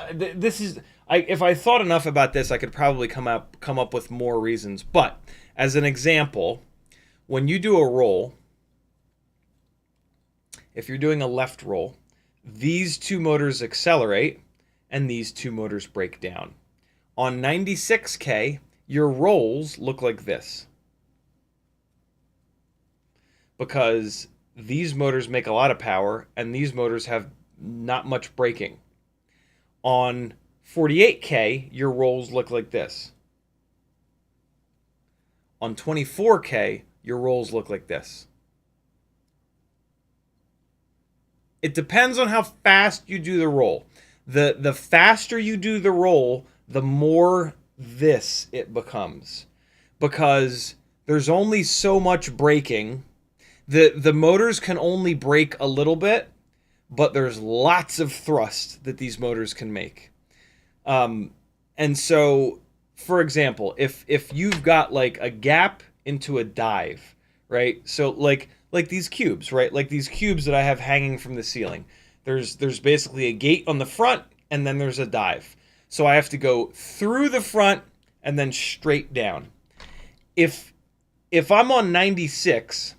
if I thought enough about this, I could probably come up with more reasons. But as an example, when you do a roll, if you're doing a left roll, these two motors accelerate and these two motors break down. On 96K, your rolls look like this, because these motors make a lot of power and these motors have not much braking. On 48K, your rolls look like this. On 24K, your rolls look like this. It depends on how fast you do the roll. The faster you do the roll, the more this it becomes, because there's only so much braking. The motors can only brake a little bit, but there's lots of thrust that these motors can make. And so, for example, if you've got like a gap into a dive, right? So like these cubes, right? Like these cubes that I have hanging from the ceiling. There's basically a gate on the front, and then there's a dive. So I have to go through the front and then straight down. If I'm on 96,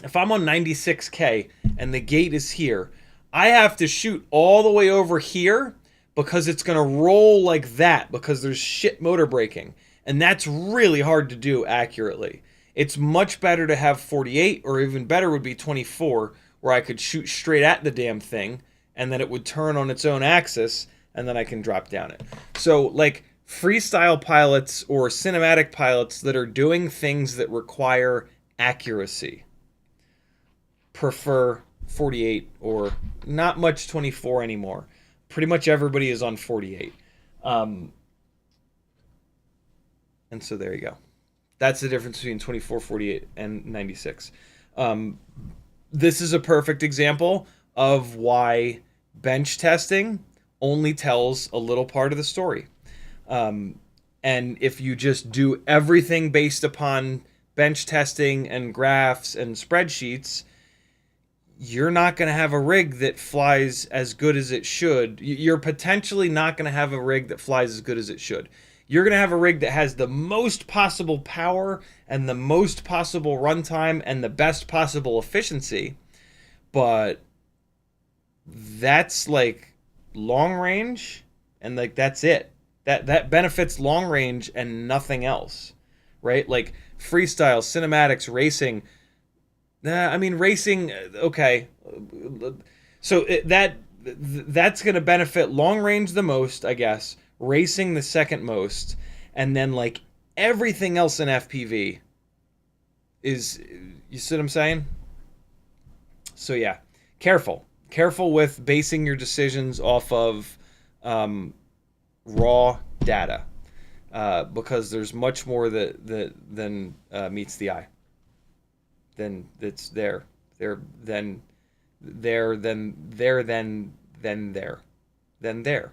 if I'm on 96K and the gate is here, I have to shoot all the way over here because it's going to roll like that because there's shit motor braking. And that's really hard to do accurately. It's much better to have 48, or even better would be 24, where I could shoot straight at the damn thing and then it would turn on its own axis and then I can drop down it. So like freestyle pilots or cinematic pilots that are doing things that require accuracy prefer 48 or not much 24 anymore. Pretty much everybody is on 48. And so there you go. That's the difference between 24, 48, and 96. This is a perfect example of why bench testing only tells a little part of the story. And if you just do everything based upon bench testing and graphs and spreadsheets, you're not going to have a rig that flies as good as it should. You're potentially not going to have a rig that flies as good as it should. You're going to have a rig that has the most possible power and the most possible runtime and the best possible efficiency, but that's like long range, and like that's it. That benefits long range and nothing else, right? Like freestyle, cinematics, racing. I mean, racing, okay. So that's going to benefit long range the most, I guess. Racing the second most, and then like everything else in FPV is, you see what I'm saying? So yeah, careful with basing your decisions off of raw data, because there's much more than meets the eye. Then that's there then there.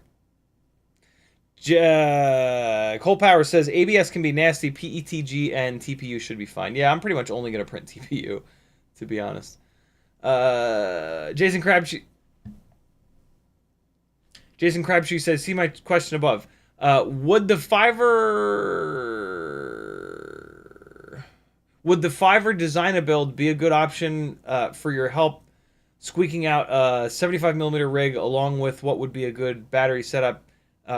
Cold Power says ABS can be nasty. PETG and TPU should be fine. Yeah, I'm pretty much only gonna print TPU, to be honest. Jason Crabtree says, see my question above. Would the Fiverr design a build be a good option for your help squeaking out a 75mm rig, along with what would be a good battery setup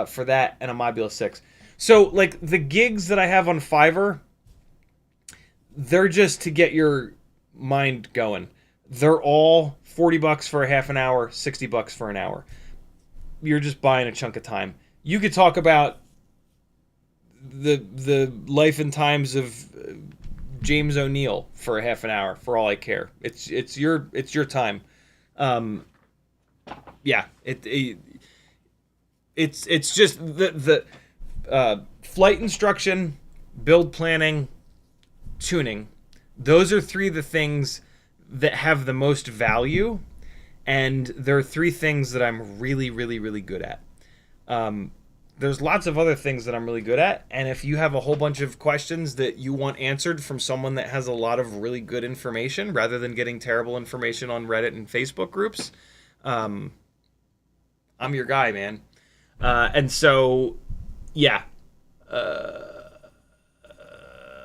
for that and a Mobula 6? So like the gigs that I have on Fiverr, they're just to get your mind going. They're all $40 for a half an hour, $60 for an hour. You're just buying a chunk of time. You could talk about the life and times of James O'Neill for a half an hour for all I care. It's your time. Yeah, it's just the flight instruction, build planning, tuning. Those are three of the things that have the most value, and there are three things that I'm really, really, really good at. There's lots of other things that I'm really good at, and if you have a whole bunch of questions that you want answered from someone that has a lot of really good information, rather than getting terrible information on Reddit and Facebook groups, I'm your guy, man. And so, yeah,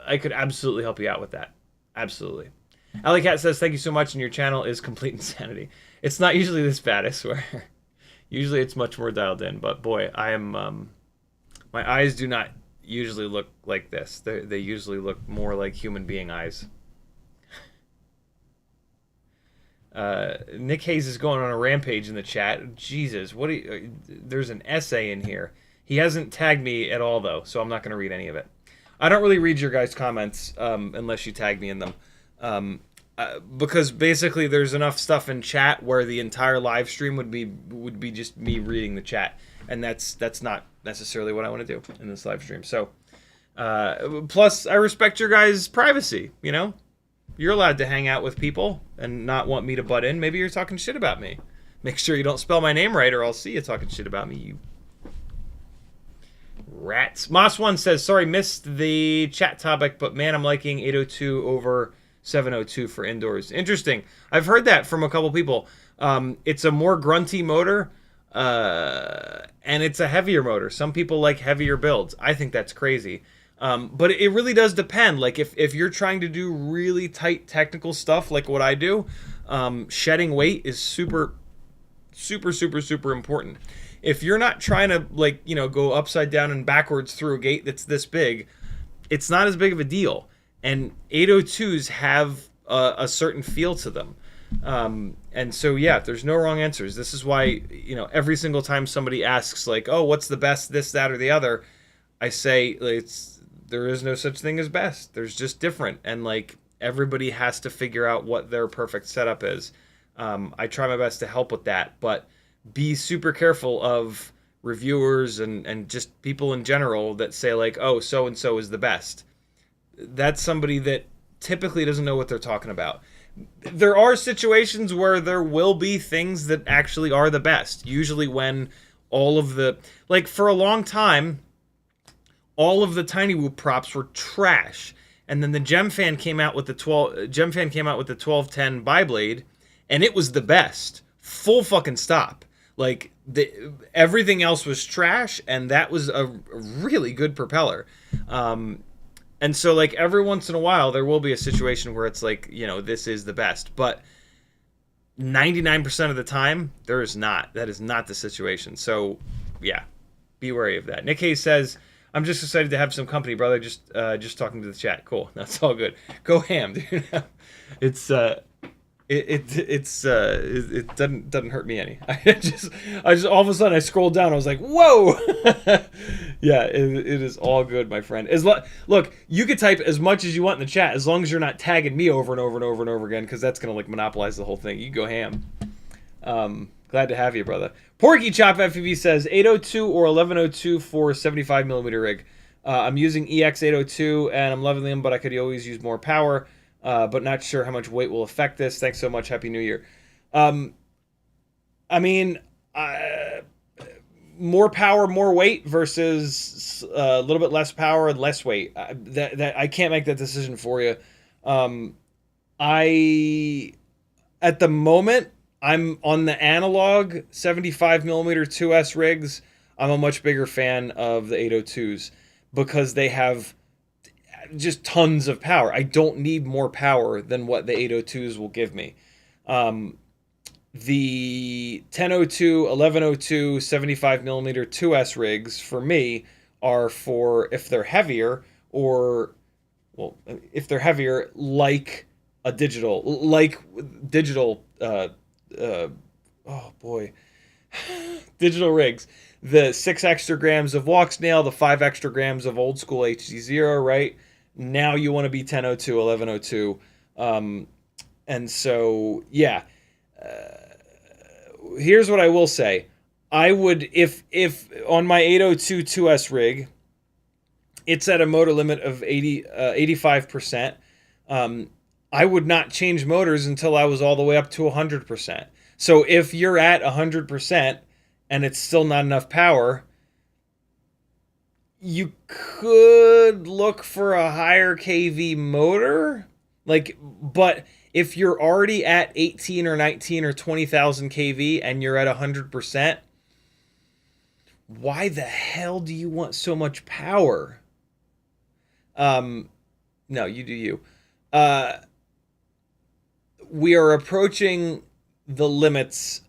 I could absolutely help you out with that. Absolutely. Alley Cat says, thank you so much, and your channel is complete insanity. It's not usually this bad, I swear. Usually it's much more dialed in, but boy, I am, my eyes do not usually look like this. They usually look more like human being eyes. Nick Hayes is going on a rampage in the chat. Jesus, what? There's an essay in here. He hasn't tagged me at all, though, so I'm not going to read any of it. I don't really read your guys' comments unless you tag me in them, because basically there's enough stuff in chat where the entire live stream would be just me reading the chat, and that's not necessarily what I want to do in this live stream. So, plus I respect your guys' privacy. You know, you're allowed to hang out with people and not want me to butt in. Maybe you're talking shit about me. Make sure you don't spell my name right, or I'll see you talking shit about me, you rats. Moss1 says, sorry, missed the chat topic, but man, I'm liking 802 over 702 for indoors. Interesting. I've heard that from a couple people. It's a more grunty motor, and it's a heavier motor. Some people like heavier builds. I think that's crazy. But it really does depend. Like if you're trying to do really tight technical stuff like what I do, shedding weight is super important. If you're not trying to, like, you know, go upside down and backwards through a gate that's this big, it's not as big of a deal. And 802s have a certain feel to them. And so, yeah, there's no wrong answers. This is why, you know, every single time somebody asks, like, oh, what's the best, this, that, or the other, I say, there is no such thing as best. There's just different. And, like, everybody has to figure out what their perfect setup is. I try my best to help with that, but be super careful of reviewers and just people in general that say, like, oh, so-and-so is the best. That's somebody that typically doesn't know what they're talking about. There are situations where there will be things that actually are the best. Usually when all of the, like, for a long time, all of the TinyWhoop props were trash. And then the GemFan came out with the 1210 biblade, and it was the best. Full fucking stop. Like, everything else was trash, and that was a really good propeller. And so, like, every once in a while, there will be a situation where it's like, you know, this is the best. But 99% of the time, there is not. That is not the situation. So, yeah, be wary of that. Nick Hayes says, I'm just excited to have some company, brother. Just talking to the chat. Cool. That's all good. Go ham, dude. It doesn't hurt me any. I just all of a sudden I scrolled down. I was like, whoa. Yeah, it is all good, my friend. Look, you could type as much as you want in the chat as long as you're not tagging me over and over and over and over again, because that's gonna, like, monopolize the whole thing. You go ham. Glad to have you, brother. Porky Chop FPV says 802 or 1102 for 75mm rig. I'm using EX802 and I'm loving them, but I could always use more power. But not sure how much weight will affect this. Thanks so much. Happy New Year. I mean, more power, more weight versus a little bit less power and less weight. That I can't make that decision for you. At the moment, I'm on the analog 75mm 2S rigs. I'm a much bigger fan of the 802s because they have just tons of power. I don't need more power than what the 802s will give me. The 1002, 1102, 75mm 2S rigs for me are for if they're heavier, or, well, if they're heavier, like digital, oh boy, Digital rigs. The 6 extra grams of walk snail, the 5 extra grams of old school HD0, right? Now you want to be 1002, 1102. And so, yeah. Here's what I will say. I would, if on my 802 2S rig, it's at a motor limit of 85%. I would not change motors until I was all the way up to 100%. So if you're at 100% and it's still not enough power, you could look for a higher kV motor. But if you're already at 18 or 19 or 20,000 kV and you're at 100%, why the hell do you want so much power? No, you do you. We are approaching the limits.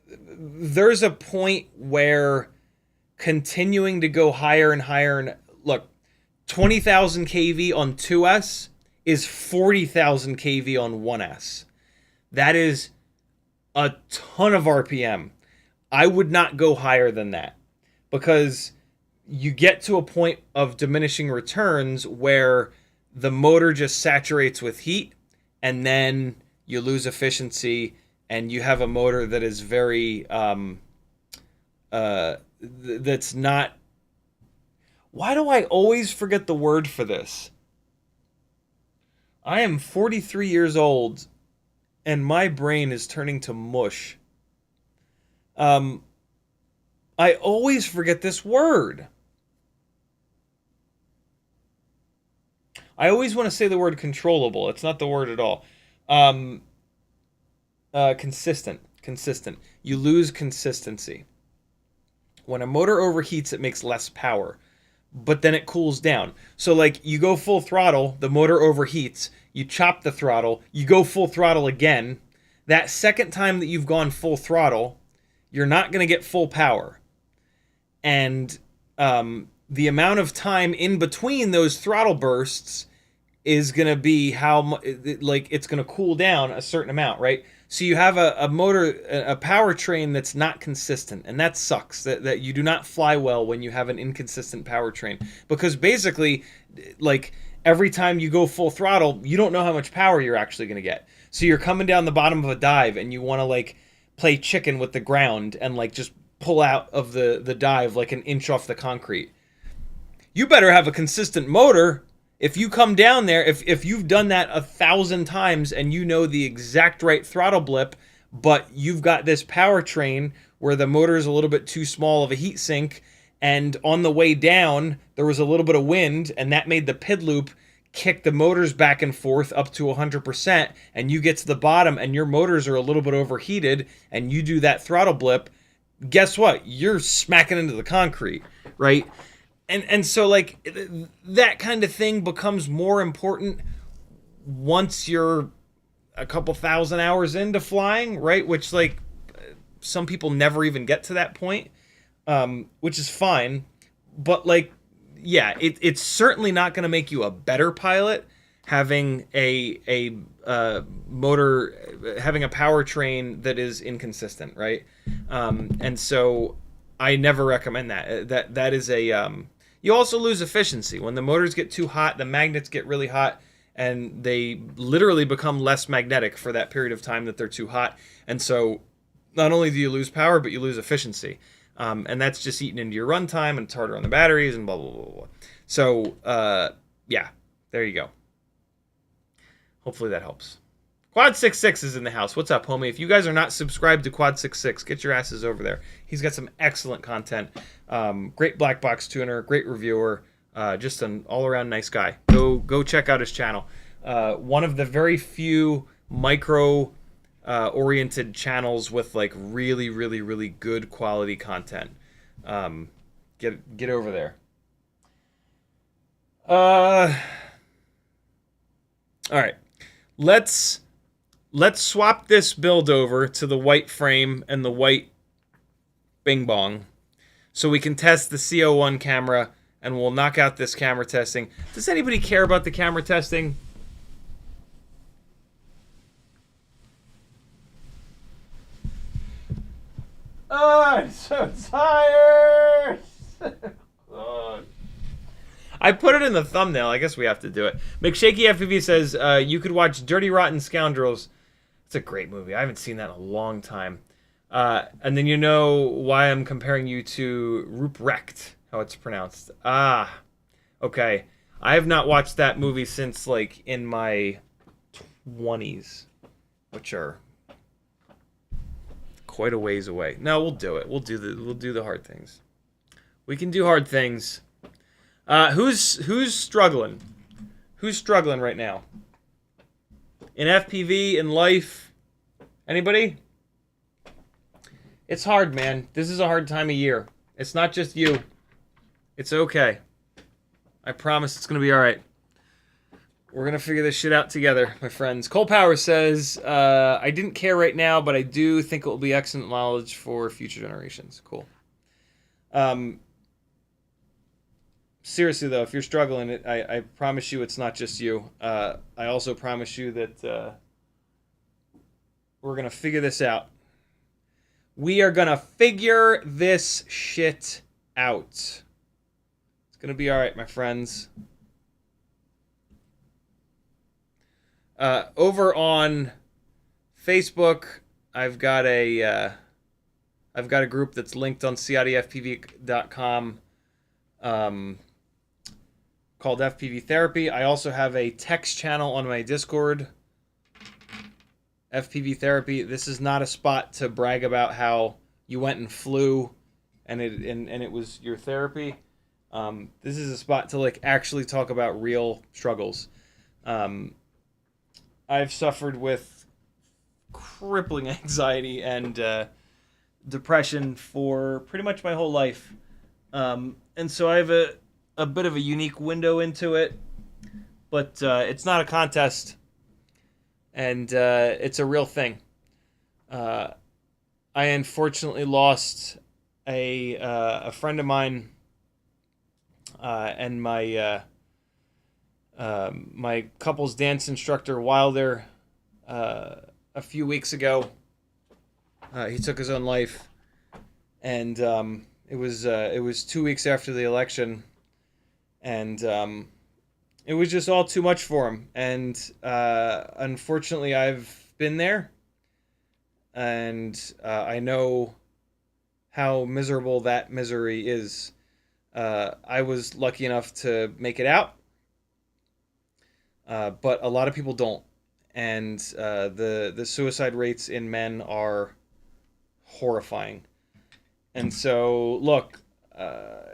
There's a point where continuing to go higher and higher, and look, 20,000 kV on 2S is 40,000 kV on 1S. That is a ton of RPM. I would not go higher than that, because you get to a point of diminishing returns where the motor just saturates with heat, and then you lose efficiency, and you have a motor that is very that's not. Why do I always forget the word for this? I am 43 years old, and my brain is turning to mush. I always forget this word. I always want to say the word controllable. It's not the word at all. Consistent. You lose consistency. When a motor overheats, it makes less power, but then it cools down. So like you go full throttle, the motor overheats, you chop the throttle, you go full throttle again. That second time that you've gone full throttle, you're not going to get full power. And the amount of time in between those throttle bursts is going to be how it's going to cool down a certain amount, right? So you have a motor, a powertrain that's not consistent, and that sucks. That you do not fly well when you have an inconsistent powertrain, because basically, like every time you go full throttle, you don't know how much power you're actually going to get. So you're coming down the bottom of a dive, and you want to like play chicken with the ground and like just pull out of the dive like an inch off the concrete. You better have a consistent motor. If you come down there, if you've done that 1,000 times and you know the exact right throttle blip, but you've got this powertrain where the motor is a little bit too small of a heat sink, and on the way down there was a little bit of wind, and that made the PID loop kick the motors back and forth up to 100%, and you get to the bottom and your motors are a little bit overheated, and you do that throttle blip, guess what? You're smacking into the concrete, right? And so, like, that kind of thing becomes more important once you're a couple thousand hours into flying, right? Which, like, some people never even get to that point, which is fine. But, like, yeah, it's certainly not going to make you a better pilot having a motor, having a powertrain that is inconsistent, right? And so I never recommend that. That is a... You also lose efficiency. When the motors get too hot, the magnets get really hot, and they literally become less magnetic for that period of time that they're too hot. And so not only do you lose power, but you lose efficiency. And that's just eating into your runtime, and it's harder on the batteries, and blah, blah, blah, blah. So, yeah, there you go. Hopefully that helps. Quad66 is in the house. What's up, homie? If you guys are not subscribed to Quad66, get your asses over there. He's got some excellent content. Great black box tuner, great reviewer, just an all-around nice guy. Go check out his channel. One of the very few micro oriented channels with like really, really, really good quality content. Get over there. All right. Let's swap this build over to the white frame and the white bing bong so we can test the C01 camera, and we'll knock out this camera testing. Does anybody care about the camera testing? Oh, I'm so tired. Oh. I put it in the thumbnail. I guess we have to do it. McShakyFPV says, you could watch Dirty Rotten Scoundrels. It's a great movie. I haven't seen that in a long time. And then you know why I'm comparing you to Ruprecht, how it's pronounced. Ah, okay. I have not watched that movie since, like, in my 20s, which are quite a ways away. No, we'll do it. We'll do the hard things. We can do hard things. Who's struggling? Who's struggling right now? In FPV, in life? Anybody? It's hard, man. This is a hard time of year. It's not just you. It's okay. I promise it's going to be all right. We're going to figure this shit out together, my friends. Cole Power says, I didn't care right now, but I do think it will be excellent knowledge for future generations. Cool. Seriously, though, if you're struggling, I promise you it's not just you. I also promise you that we're going to figure this out. We are going to figure this shit out. It's going to be all right, my friends. Over on Facebook, I've got a group that's linked on CiottiFPV.com called FPV Therapy. I also have a text channel on my Discord, FPV Therapy. This is not a spot to brag about how you went and flew and it was your therapy. This is a spot to like actually talk about real struggles. I've suffered with crippling anxiety and depression for pretty much my whole life. And so I have a bit of a unique window into it, but it's not a contest, and it's a real thing. I unfortunately lost a friend of mine and my my couples dance instructor Wilder a few weeks ago. He took his own life, and it was 2 weeks after the election, and it was just all too much for him. And unfortunately, I've been there, and I know how miserable that misery is. I was lucky enough to make it out, but a lot of people don't. And the suicide rates in men are horrifying. And so, look,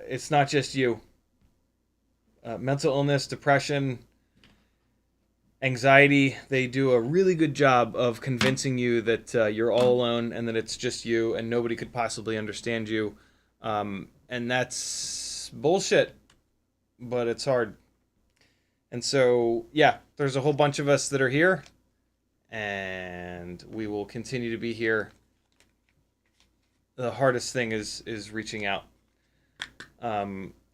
it's not just you. Mental illness, depression, anxiety, they do a really good job of convincing you that you're all alone and that it's just you and nobody could possibly understand you. And that's bullshit, but it's hard. And so, yeah, there's a whole bunch of us that are here, and we will continue to be here. The hardest thing is reaching out.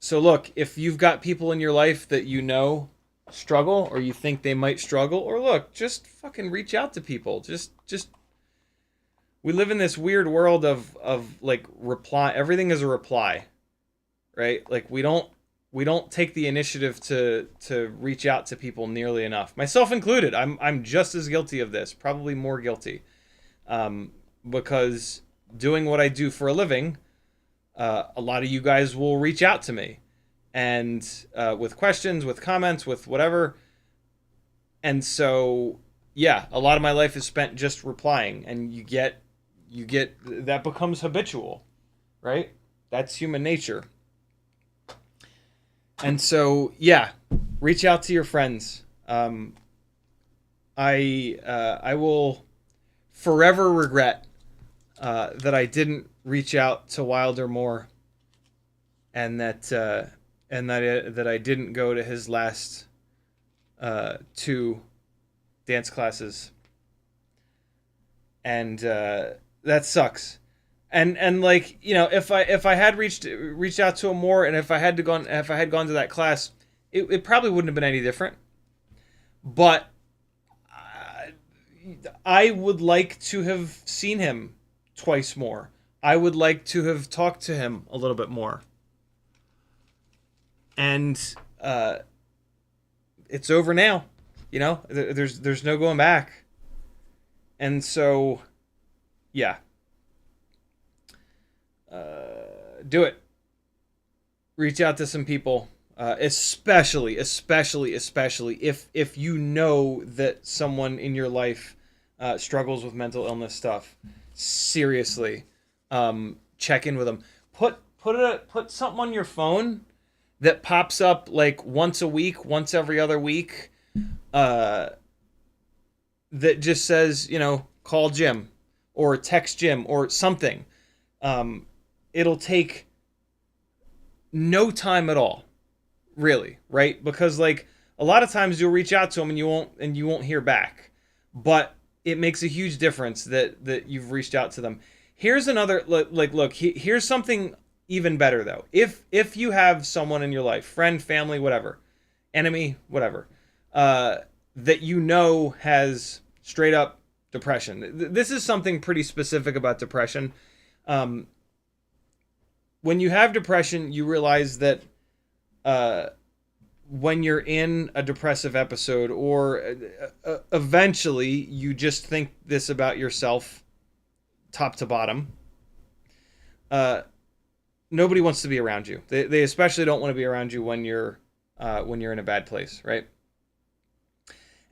So look, if you've got people in your life that you know struggle, or you think they might struggle, or look, just fucking reach out to people. Just we live in this weird world of like reply. Everything is a reply, right? Like we don't take the initiative to reach out to people nearly enough, myself included. I'm just as guilty of this, probably more guilty, because doing what I do for a living, a lot of you guys will reach out to me, and with questions, with comments, with whatever. And so, yeah, a lot of my life is spent just replying, and you get that becomes habitual, right? That's human nature. And so, yeah, reach out to your friends. I will forever regret that I didn't reach out to Wilder more, and that I didn't go to his last 2 dance classes, and that sucks. And like, you know, if I had reached out to him more, and if I had gone to that class, it probably wouldn't have been any different. But I would like to have seen him twice more. I would like to have talked to him a little bit more. And it's over now. You know, there's no going back. And so, yeah. Do it. Reach out to some people. Especially if you know that someone in your life struggles with mental illness stuff. Seriously, check in with them. Put something on your phone that pops up like once a week, once every other week, that just says, you know, call Jim or text Jim or something. It'll take no time at all. Really, right? Because like a lot of times you'll reach out to them and you won't hear back, but it makes a huge difference that you've reached out to them. Here's another look. Here's something even better though. If you have someone in your life, friend, family, whatever, enemy, whatever, that you know has straight up depression. This is something pretty specific about depression. When you have depression, you realize that when you're in a depressive episode, or eventually you just think this about yourself, top to bottom, nobody wants to be around you. They especially don't want to be around you when you're in a bad place, right?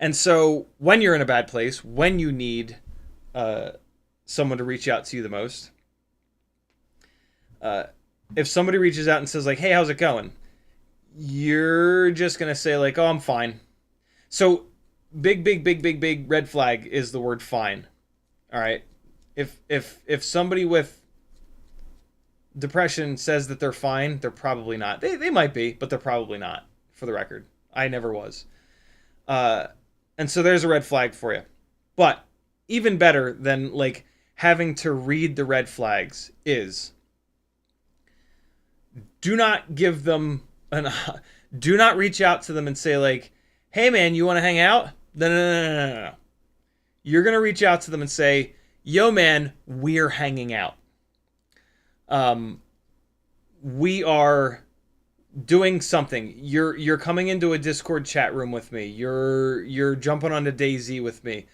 And so when you're in a bad place, when you need someone to reach out to you the most, if somebody reaches out and says like, "Hey, how's it going?" You're just going to say like, "Oh, I'm fine." So big red flag is the word fine. All right. If somebody with depression says that they're fine, they're probably not. They might be, but they're probably not, for the record. I never was. And so there's a red flag for you. But even better than like having to read the red flags is, do not give them do not reach out to them and say like, "Hey man, you want to hang out?" No. You're going to reach out to them and say, "Yo man, we're hanging out. We are doing something. You're coming into a Discord chat room with me. You're jumping onto DayZ with me.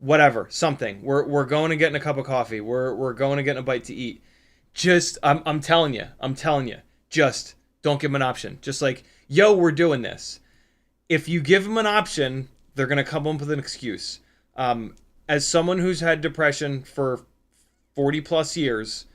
Whatever, something. We're going and getting a cup of coffee. We're going and getting a bite to eat." Just I'm telling you. Just don't give them an option. Just like, "Yo, we're doing this." If you give them an option, they're going to come up with an excuse. As someone who's had depression for 40 plus years,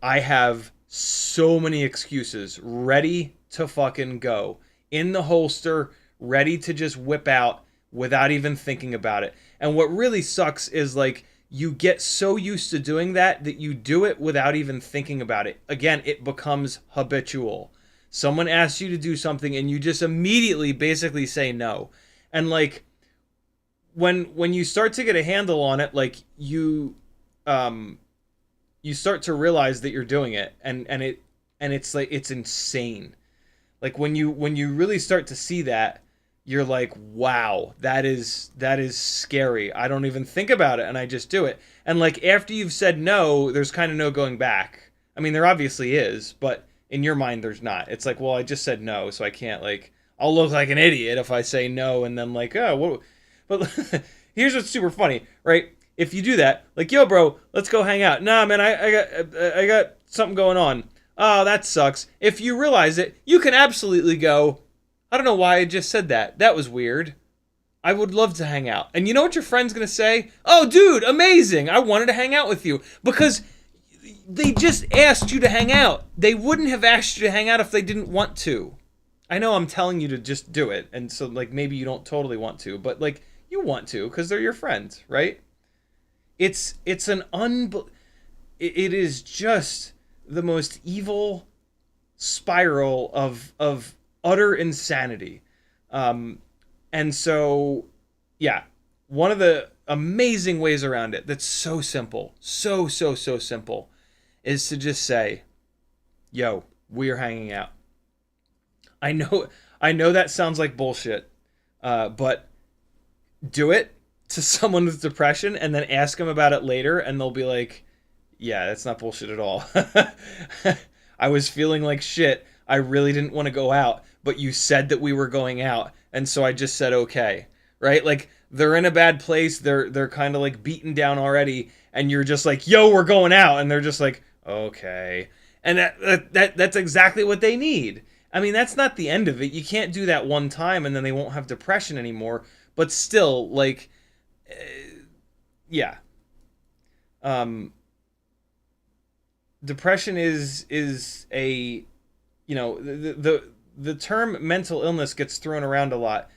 I have so many excuses ready to fucking go. In the holster, ready to just whip out without even thinking about it. And what really sucks is like, you get so used to doing that you do it without even thinking about it. Again, it becomes habitual. Someone asks you to do something and you just immediately basically say no. And like, when you start to get a handle on it, like you start to realize that you're doing it, and it's like, it's insane. Like when you really start to see that, you're like, wow, that is scary. I don't even think about it and I just do it. And like, after you've said no, there's kind of no going back. I mean, there obviously is, but in your mind there's not. It's like, well, I just said no, so I can't, like, I'll look like an idiot if I say no and then like, oh, what? But here's what's super funny, right? If you do that, like, "Yo bro, let's go hang out." "Nah man, I got something going on." "Oh, that sucks." If you realize it, you can absolutely go, "I don't know why I just said that. That was weird. I would love to hang out." And you know what your friend's going to say? "Oh, dude, amazing. I wanted to hang out with you." Because they just asked you to hang out. They wouldn't have asked you to hang out if they didn't want to. I know I'm telling you to just do it. And so like, maybe you don't totally want to, but like, you want to because they're your friends, right? It's an it is just the most evil spiral of utter insanity. And so, yeah, one of the amazing ways around it that's so simple, so simple, is to just say, "Yo, we're hanging out." I know that sounds like bullshit, but do it to someone with depression and then ask them about it later, and they'll be like, Yeah, that's not bullshit at all. I was feeling like shit. I really didn't want to go out, but you said that we were going out, and so I just said okay. Right? Like they're in a bad place. They're kind of like beaten down already, and you're just like, "Yo, we're going out." And they're just like, "Okay." And that's exactly what they need. I mean, that's not the end of it. You can't do that one time and then they won't have depression anymore, but still like yeah. Um Depression is a, you know, the term mental illness gets thrown around a lot,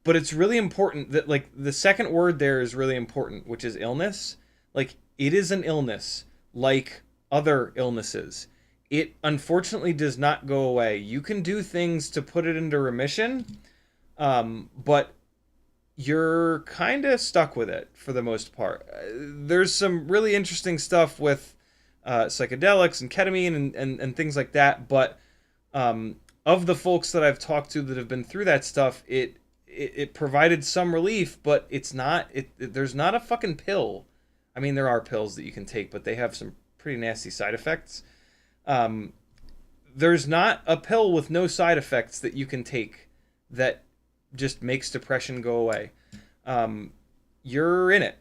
but it's really important that like the second word there is really important, which is illness. Like it is an illness like other illnesses. It unfortunately does not go away. You can do things to put it into remission, but you're kind of stuck with it for the most part. There's some really interesting stuff with psychedelics and ketamine and things like that, but of the folks that I've talked to that have been through that stuff, it provided some relief, but it's not there's not a fucking pill. I mean, there are pills that you can take, but they have some pretty nasty side effects. There's not a pill with no side effects that you can take that just makes depression go away. You're in it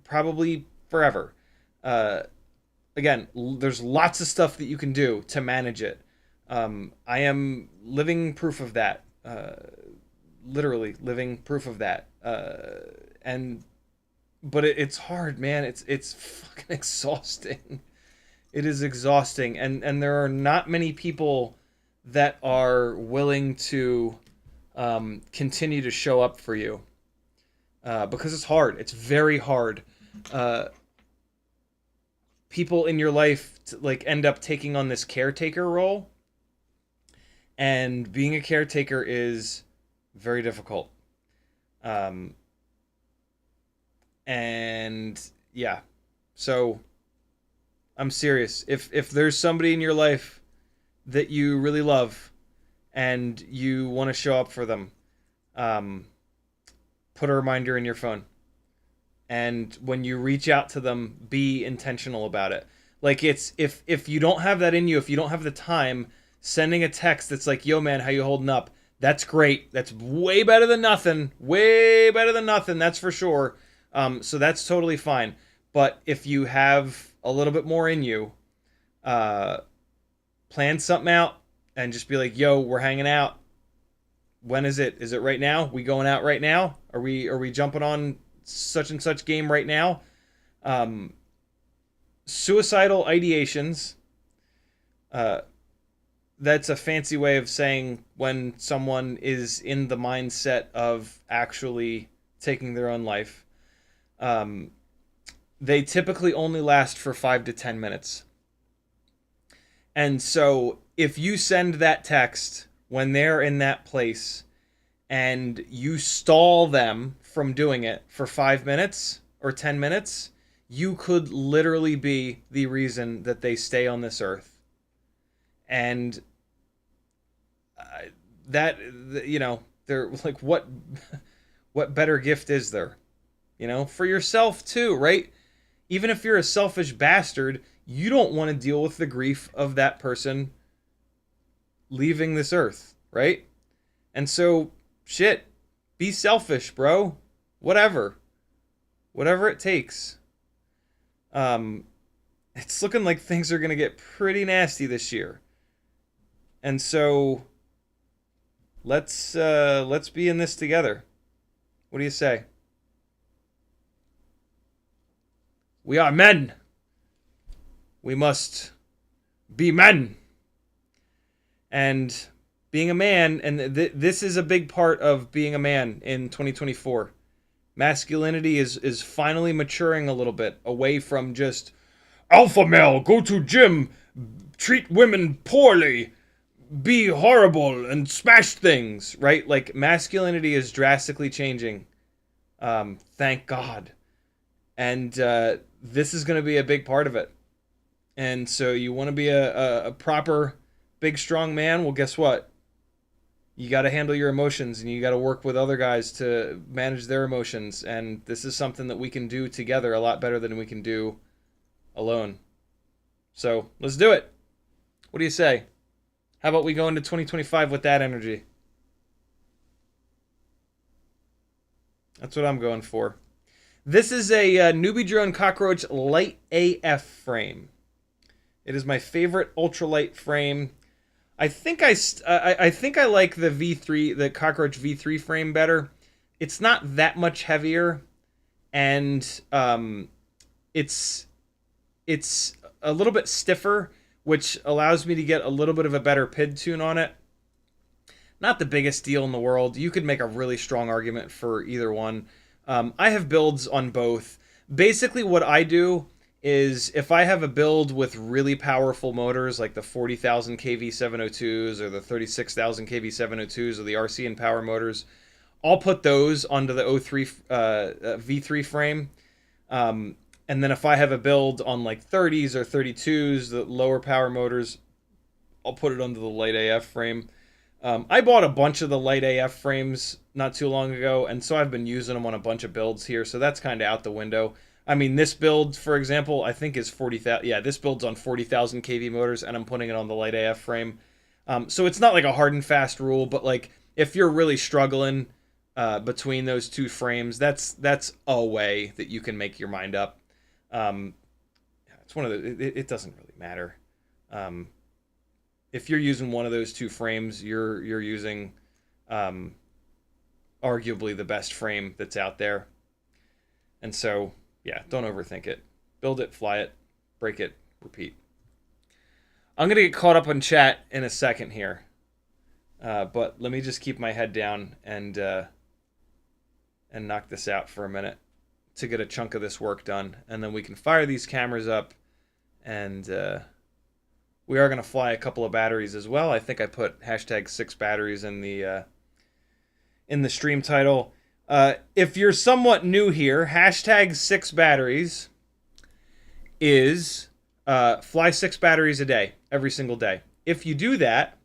probably forever. Again, there's lots of stuff that you can do to manage it. I am living proof of that. Literally living proof of that. But it's hard, man. It's fucking exhausting. It is exhausting, and there are not many people that are willing to continue to show up for you because it's hard. It's very hard. People in your life like end up taking on this caretaker role, and being a caretaker is very difficult. And yeah, so I'm serious. If there's somebody in your life that you really love and you want to show up for them, put a reminder in your phone. And when you reach out to them, be intentional about it. Like it's if you don't have that in you, if you don't have the time, sending a text that's like, "Yo man, how you holding up?" That's great. That's way better than nothing. Way better than nothing, that's for sure. So that's totally fine. But if you have a little bit more in you, plan something out and just be like, "Yo, we're hanging out. When is it? Is it right now? We going out right now? Are we jumping on such and such game right now?" Suicidal ideations. That's a fancy way of saying when someone is in the mindset of actually taking their own life. They typically only last for 5 to 10 minutes. And so if you send that text when they're in that place and you stall them from doing it for 5 minutes or 10 minutes, you could literally be the reason that they stay on this earth. And that, you know, they're like, what better gift is there? You know, for yourself too, right? Even if you're a selfish bastard, you don't want to deal with the grief of that person leaving this earth, right? And so, shit, be selfish, bro. Whatever it takes. It's looking like things are gonna get pretty nasty this year, and so let's be in this together. What do you say? We are men. We must be men. And being a man, and this is a big part of being a man in 2024. Masculinity is finally maturing a little bit away from just alpha male, go to gym, treat women poorly, be horrible, and smash things, right? Like, masculinity is drastically changing. Thank God. And this is going to be a big part of it. And so you want to be a proper, big, strong man? Well, guess what? You got to handle your emotions, and you got to work with other guys to manage their emotions. And this is something that we can do together a lot better than we can do alone. So let's do it. What do you say? How about we go into 2025 with that energy? That's what I'm going for. This is a Newbie Drone Cockroach Light AF frame. It is my favorite ultralight frame. I think I like the V3, the Cockroach V3 frame better. It's not that much heavier, and it's a little bit stiffer, which allows me to get a little bit of a better PID tune on it. Not the biggest deal in the world. You could make a really strong argument for either one. I have builds on both. Basically, what I do is if I have a build with really powerful motors, like the 40,000 kV 702s or the 36,000 kV 702s or the RC and power motors, I'll put those onto the V3 frame. And then if I have a build on like 30s or 32s, the lower power motors, I'll put it onto the Light AF frame. I bought a bunch of the Light AF frames not too long ago, and so I've been using them on a bunch of builds here, so that's kind of out the window. I mean, this build, for example, I think is 40,000. Yeah, this build's on 40,000 kV motors, and I'm putting it on the Light AF frame. So it's not like a hard and fast rule, but like if you're really struggling between those two frames, that's a way that you can make your mind up. It's one of the. It doesn't really matter. If you're using one of those two frames, you're using arguably the best frame that's out there. And so, yeah, don't overthink it. Build it, fly it, break it, repeat. I'm going to get caught up on chat in a second here. But let me just keep my head down and knock this out for a minute to get a chunk of this work done. And then we can fire these cameras up, and we are going to fly a couple of batteries as well. I think I put hashtag 6 batteries in the stream title. If you're somewhat new here, hashtag 6 batteries is fly 6 batteries a day, every single day. If you do that,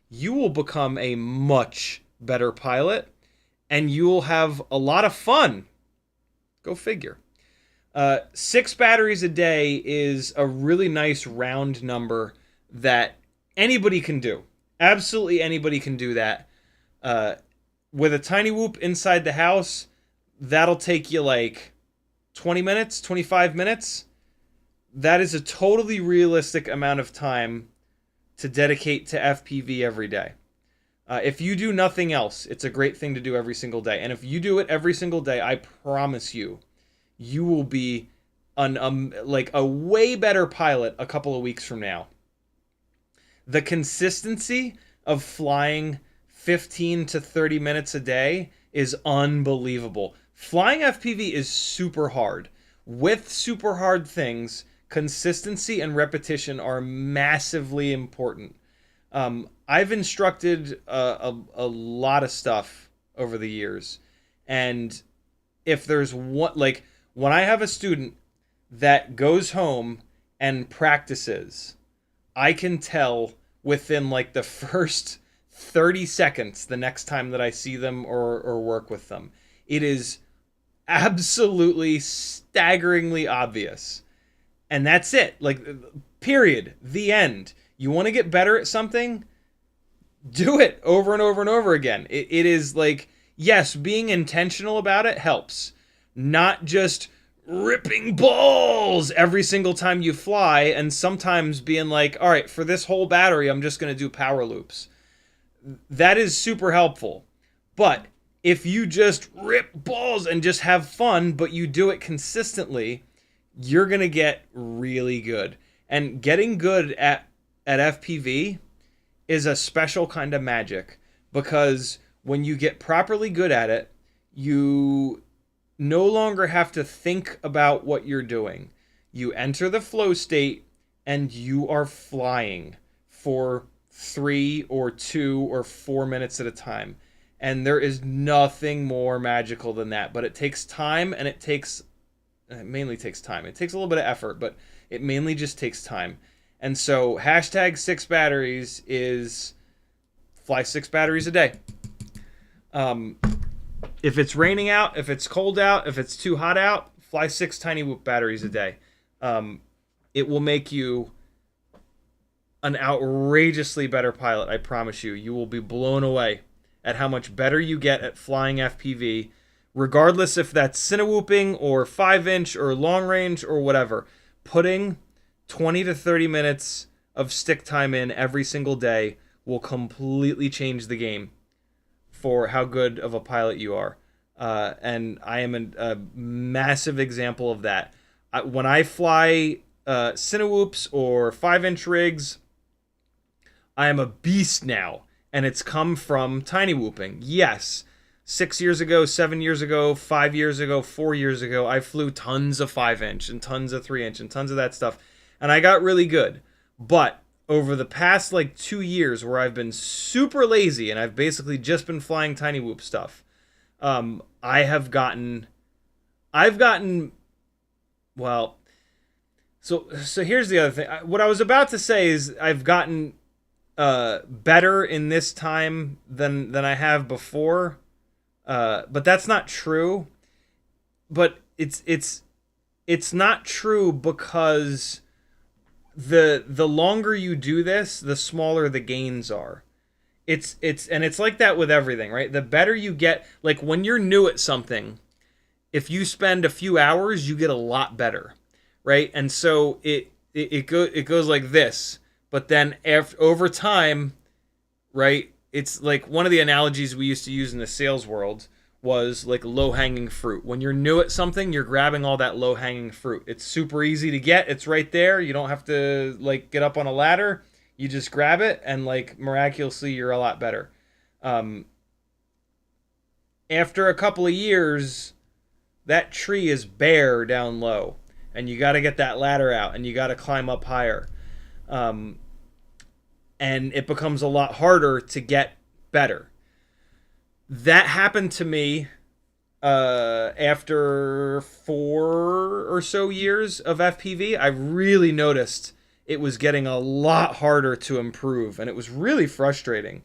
you will become a much better pilot, and you will have a lot of fun. Go figure. 6 batteries a day is a really nice round number that anybody can do. Absolutely anybody can do that. With a TinyWhoop inside the house, that'll take you like 20 minutes, 25 minutes. That is a totally realistic amount of time to dedicate to FPV every day. If you do nothing else, it's a great thing to do every single day. And if you do it every single day, I promise you, you will be like a way better pilot a couple of weeks from now. The consistency of flying 15 to 30 minutes a day is unbelievable. Flying FPV is super hard. With super hard things, consistency and repetition are massively important. I've instructed a lot of stuff over the years, and if there's one, like when I have a student that goes home and practices, I can tell within like the first 30 seconds the next time that I see them or work with them. It is absolutely staggeringly obvious. And that's it. Like, period. The end. You want to get better at something? Do it over and over and over again. It is like, yes, being intentional about it helps. Not just ripping balls every single time you fly, and sometimes being like, all right, for this whole battery, I'm just going to do power loops. That is super helpful. But if you just rip balls and just have fun, but you do it consistently, you're going to get really good. And getting good at FPV is a special kind of magic, because when you get properly good at it, you no longer have to think about what you're doing. You enter the flow state and you are flying for 3 or 2 or 4 minutes at a time. And there is nothing more magical than that. But it takes time, and it mainly takes time. It takes a little bit of effort, but it mainly just takes time. And so hashtag 6 batteries is fly 6 batteries a day. If it's raining out, if it's cold out, if it's too hot out, fly 6 TinyWhoop batteries a day. it will make you an outrageously better pilot. I promise you. You will be blown away at how much better you get at flying FPV, regardless if that's CineWhooping or 5-inch or long range or whatever. Putting 20 to 30 minutes of stick time in every single day will completely change the game for how good of a pilot you are. And I am a massive example of that. When I fly CineWhoops or 5-inch rigs, I am a beast now. And it's come from TinyWhooping. Yes, 6 years ago, 7 years ago, 5 years ago, 4 years ago, I flew tons of 5-inch and tons of 3-inch and tons of that stuff. And I got really good. But over the past like 2 years where I've been super lazy and I've basically just been flying TinyWhoop stuff, I've gotten, well, so here's the other thing. What I was about to say is I've gotten better in this time than I have before. But that's not true. But it's not true because the longer you do this, the smaller the gains are. It's like that with everything, right? The better you get, like when you're new at something, if you spend a few hours, you get a lot better, right? And so it goes like this, but then over time, right? It's like one of the analogies we used to use in the sales world was like low-hanging fruit. When you're new at something, you're grabbing all that low-hanging fruit. It's super easy to get. It's right there. You don't have to like get up on a ladder. You just grab it and like miraculously you're a lot better. After a couple of years, that tree is bare down low and you got to get that ladder out and you got to climb up higher. And it becomes a lot harder to get better. That happened to me after 4 or so years of FPV. I really noticed it was getting a lot harder to improve, and it was really frustrating.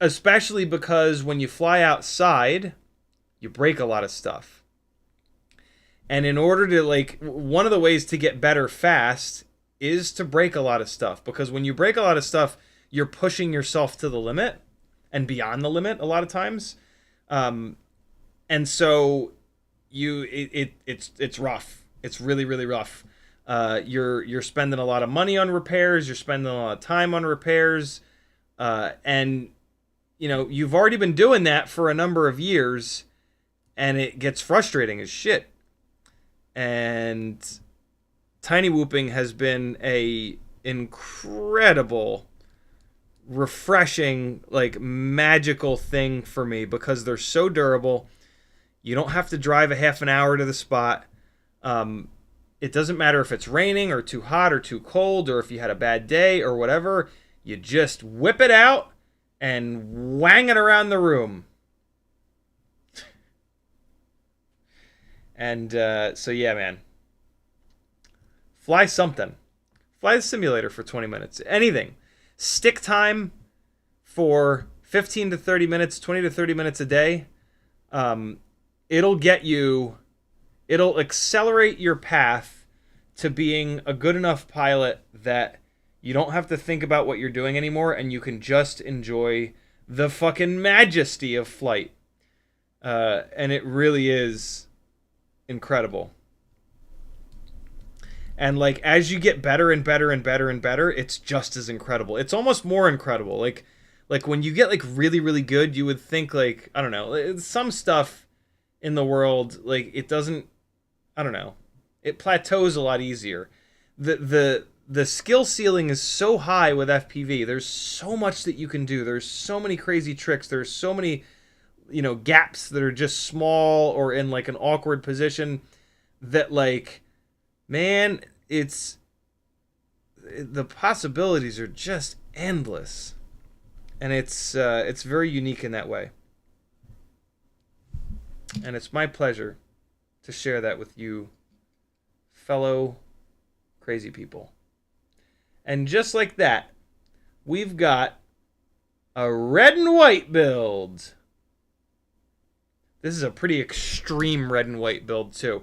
Especially because when you fly outside, you break a lot of stuff. And in order to, like, one of the ways to get better fast is to break a lot of stuff, because when you break a lot of stuff, you're pushing yourself to the limit and beyond the limit a lot of times. And so it's rough. It's really, really rough. You're spending a lot of money on repairs. You're spending a lot of time on repairs. And, you know, you've already been doing that for a number of years, and it gets frustrating as shit. And TinyWhooping has been a incredible, refreshing, like magical thing for me because they're so durable. You don't have to drive a half an hour to the spot. It doesn't matter if it's raining or too hot or too cold or if you had a bad day or whatever. You just whip it out and wang it around the room. And so yeah, man. Fly something. Fly the simulator for 20 minutes. Anything. Stick time for 15 to 30 minutes, 20 to 30 minutes a day. It'll get you... It'll accelerate your path to being a good enough pilot that you don't have to think about what you're doing anymore and you can just enjoy the fucking majesty of flight. And it really is incredible. And like as you get better and better and better and better, it's just as incredible. It's almost more incredible. Like when you get like really, really good, you would think like, I don't know, some stuff in the world, like it doesn't, I don't know, it plateaus a lot easier. The skill ceiling is so high with FPV. There's so much that you can do. There's so many crazy tricks. There's so many, you know, gaps that are just small or in like an awkward position that like, man, the possibilities are just endless. And it's very unique in that way. And it's my pleasure to share that with you, fellow crazy people. And just like that, we've got a red and white build. This is a pretty extreme red and white build too.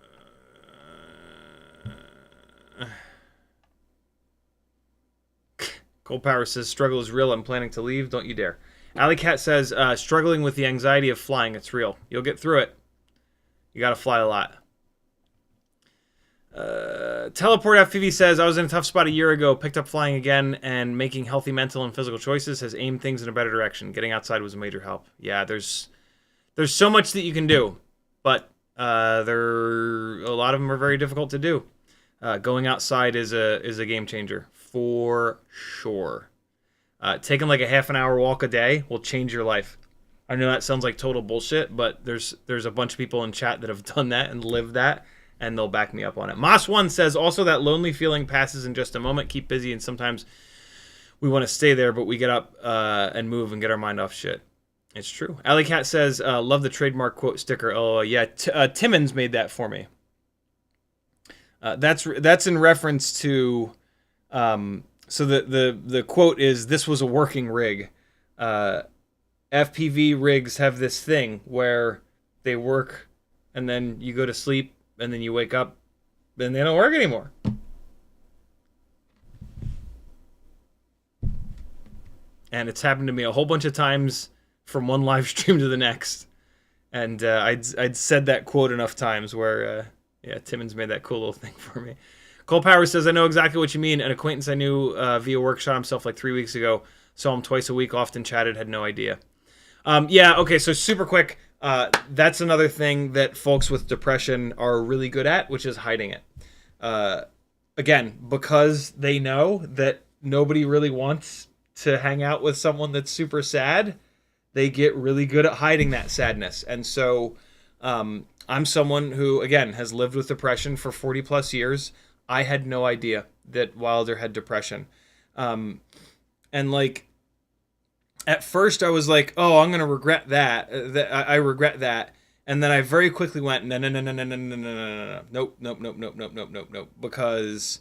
Cold Power says, struggle is real. I'm planning to leave. Don't you dare. Alley Cat says, struggling with the anxiety of flying. It's real. You'll get through it. You got to fly a lot. Teleport FPV says, I was in a tough spot a year ago, picked up flying again, and making healthy mental and physical choices has aimed things in a better direction. Getting outside was a major help. Yeah, there's so much that you can do, but a lot of them are very difficult to do. Going outside is a game changer for sure. Taking like a half an hour walk a day will change your life. I know that sounds like total bullshit, but there's a bunch of people in chat that have done that and lived that, and they'll back me up on it. Moss1 says, also that lonely feeling passes in just a moment. Keep busy, and sometimes we want to stay there, but we get up and move and get our mind off shit. It's true. Alley Cat says, love the trademark quote sticker. Oh, yeah. Timmons made that for me. That's in reference to... so the quote is, this was a working rig. FPV rigs have this thing where they work and then you go to sleep and then you wake up, then they don't work anymore. And it's happened to me a whole bunch of times from one live stream to the next. And I'd said that quote enough times where, yeah, Timmons made that cool little thing for me. Cole Power says, I know exactly what you mean. An acquaintance I knew via work shot himself like 3 weeks ago. Saw him twice a week, often chatted, had no idea. Yeah, okay, so super quick. That's another thing that folks with depression are really good at, which is hiding it. Again, because they know that nobody really wants to hang out with someone that's super sad, they get really good at hiding that sadness. And so I'm someone who, again, has lived with depression for 40 plus years. I had no idea that Wilder had depression. And like, at first I was like, oh, I'm going to regret that. I regret that. And then I very quickly went, no, nope. Because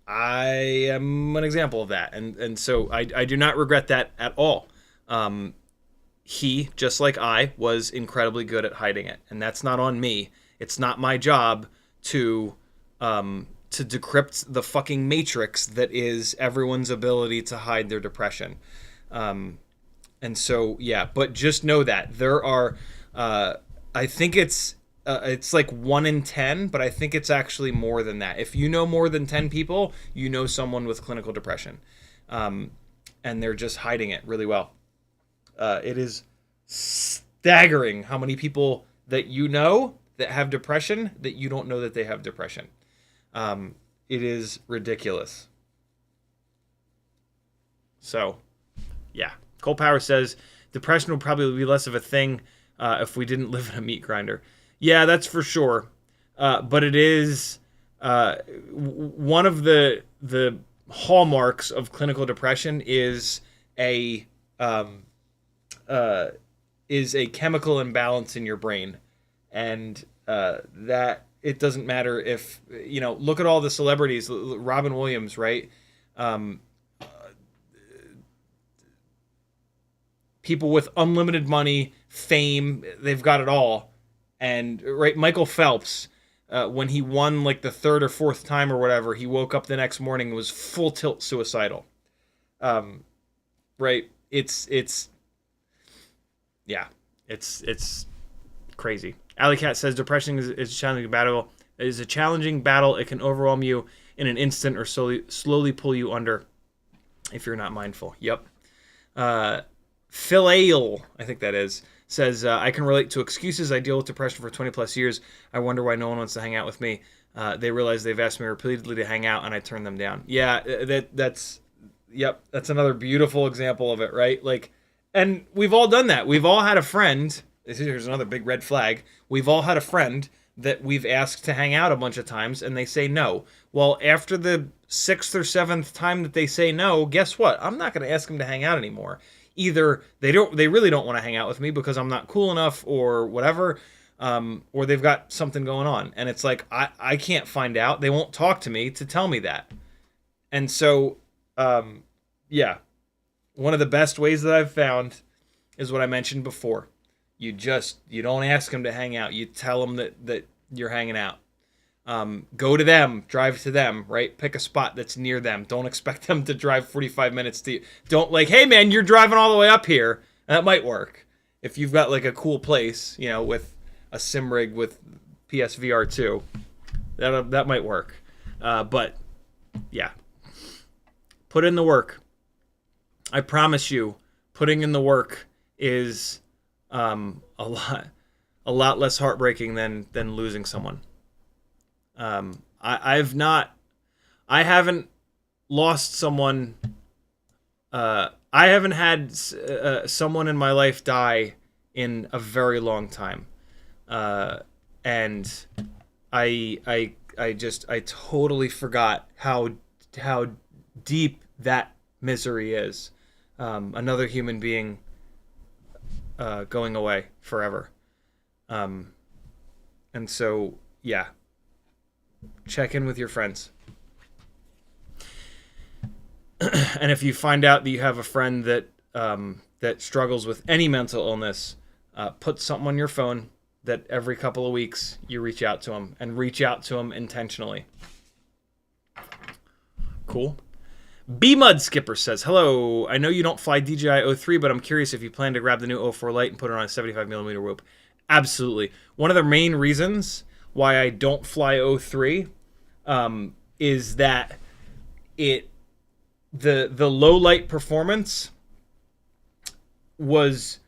I am an example of that. And so I do not regret that at all. He, just like I, was incredibly good at hiding it. And that's not on me. It's not my job to decrypt the fucking matrix that is everyone's ability to hide their depression. And so, yeah, but just know that there are, I think it's like 1 in 10, but I think it's actually more than that. If you know more than 10 people, you know someone with clinical depression. And they're just hiding it really well. It is staggering how many people that you know that have depression that you don't know that they have depression. It is ridiculous. So, yeah. Cole Power says, depression would probably be less of a thing if we didn't live in a meat grinder. Yeah, that's for sure. But it is one of the hallmarks of clinical depression is a chemical imbalance in your brain. And that it doesn't matter if, you know, look at all the celebrities, Robin Williams, right? People with unlimited money, fame, they've got it all. And, right, Michael Phelps, when he won like the 3rd or 4th time or whatever, he woke up the next morning and was full tilt suicidal. Right? It's crazy. Alley Cat says depression is a challenging battle. It is a challenging battle. It can overwhelm you in an instant or slowly pull you under if you're not mindful. Yep. Phil Ale, I think that is, says, I can relate to excuses. I deal with depression for 20 plus years. I wonder why no one wants to hang out with me. They realize they've asked me repeatedly to hang out and I turn them down. Yeah, that's another beautiful example of it, right? Like, and we've all done that. We've all had a friend. Here's another big red flag. We've all had a friend that we've asked to hang out a bunch of times and they say no. Well, after the 6th or 7th time that they say no, guess what? I'm not going to ask them to hang out anymore. Either they really don't want to hang out with me because I'm not cool enough or whatever, or they've got something going on. And it's like, I can't find out. They won't talk to me to tell me that. And so, yeah, one of the best ways that I've found is what I mentioned before. You don't ask them to hang out. You tell them that you're hanging out. Go to them, drive to them, right? Pick a spot that's near them. Don't expect them to drive 45 minutes to you. Don't like, hey man, you're driving all the way up here. And that might work. If you've got like a cool place, you know, with a sim rig with PSVR 2, that might work. But yeah, put in the work. I promise you, putting in the work is a lot less heartbreaking than losing someone. I haven't lost someone. I haven't had someone in my life die in a very long time, and I totally forgot how deep that misery is. Another human being going away forever, and so yeah. Check in with your friends. And if you find out that you have a friend that that struggles with any mental illness, put something on your phone that every couple of weeks you reach out to them, and reach out to them intentionally. Cool. B-Mud Skipper says, hello, I know you don't fly DJI 03, but I'm curious if you plan to grab the new 04 Lite and put it on a 75mm whoop. Absolutely. One of the main reasons why I don't fly 03 is that the low light performance was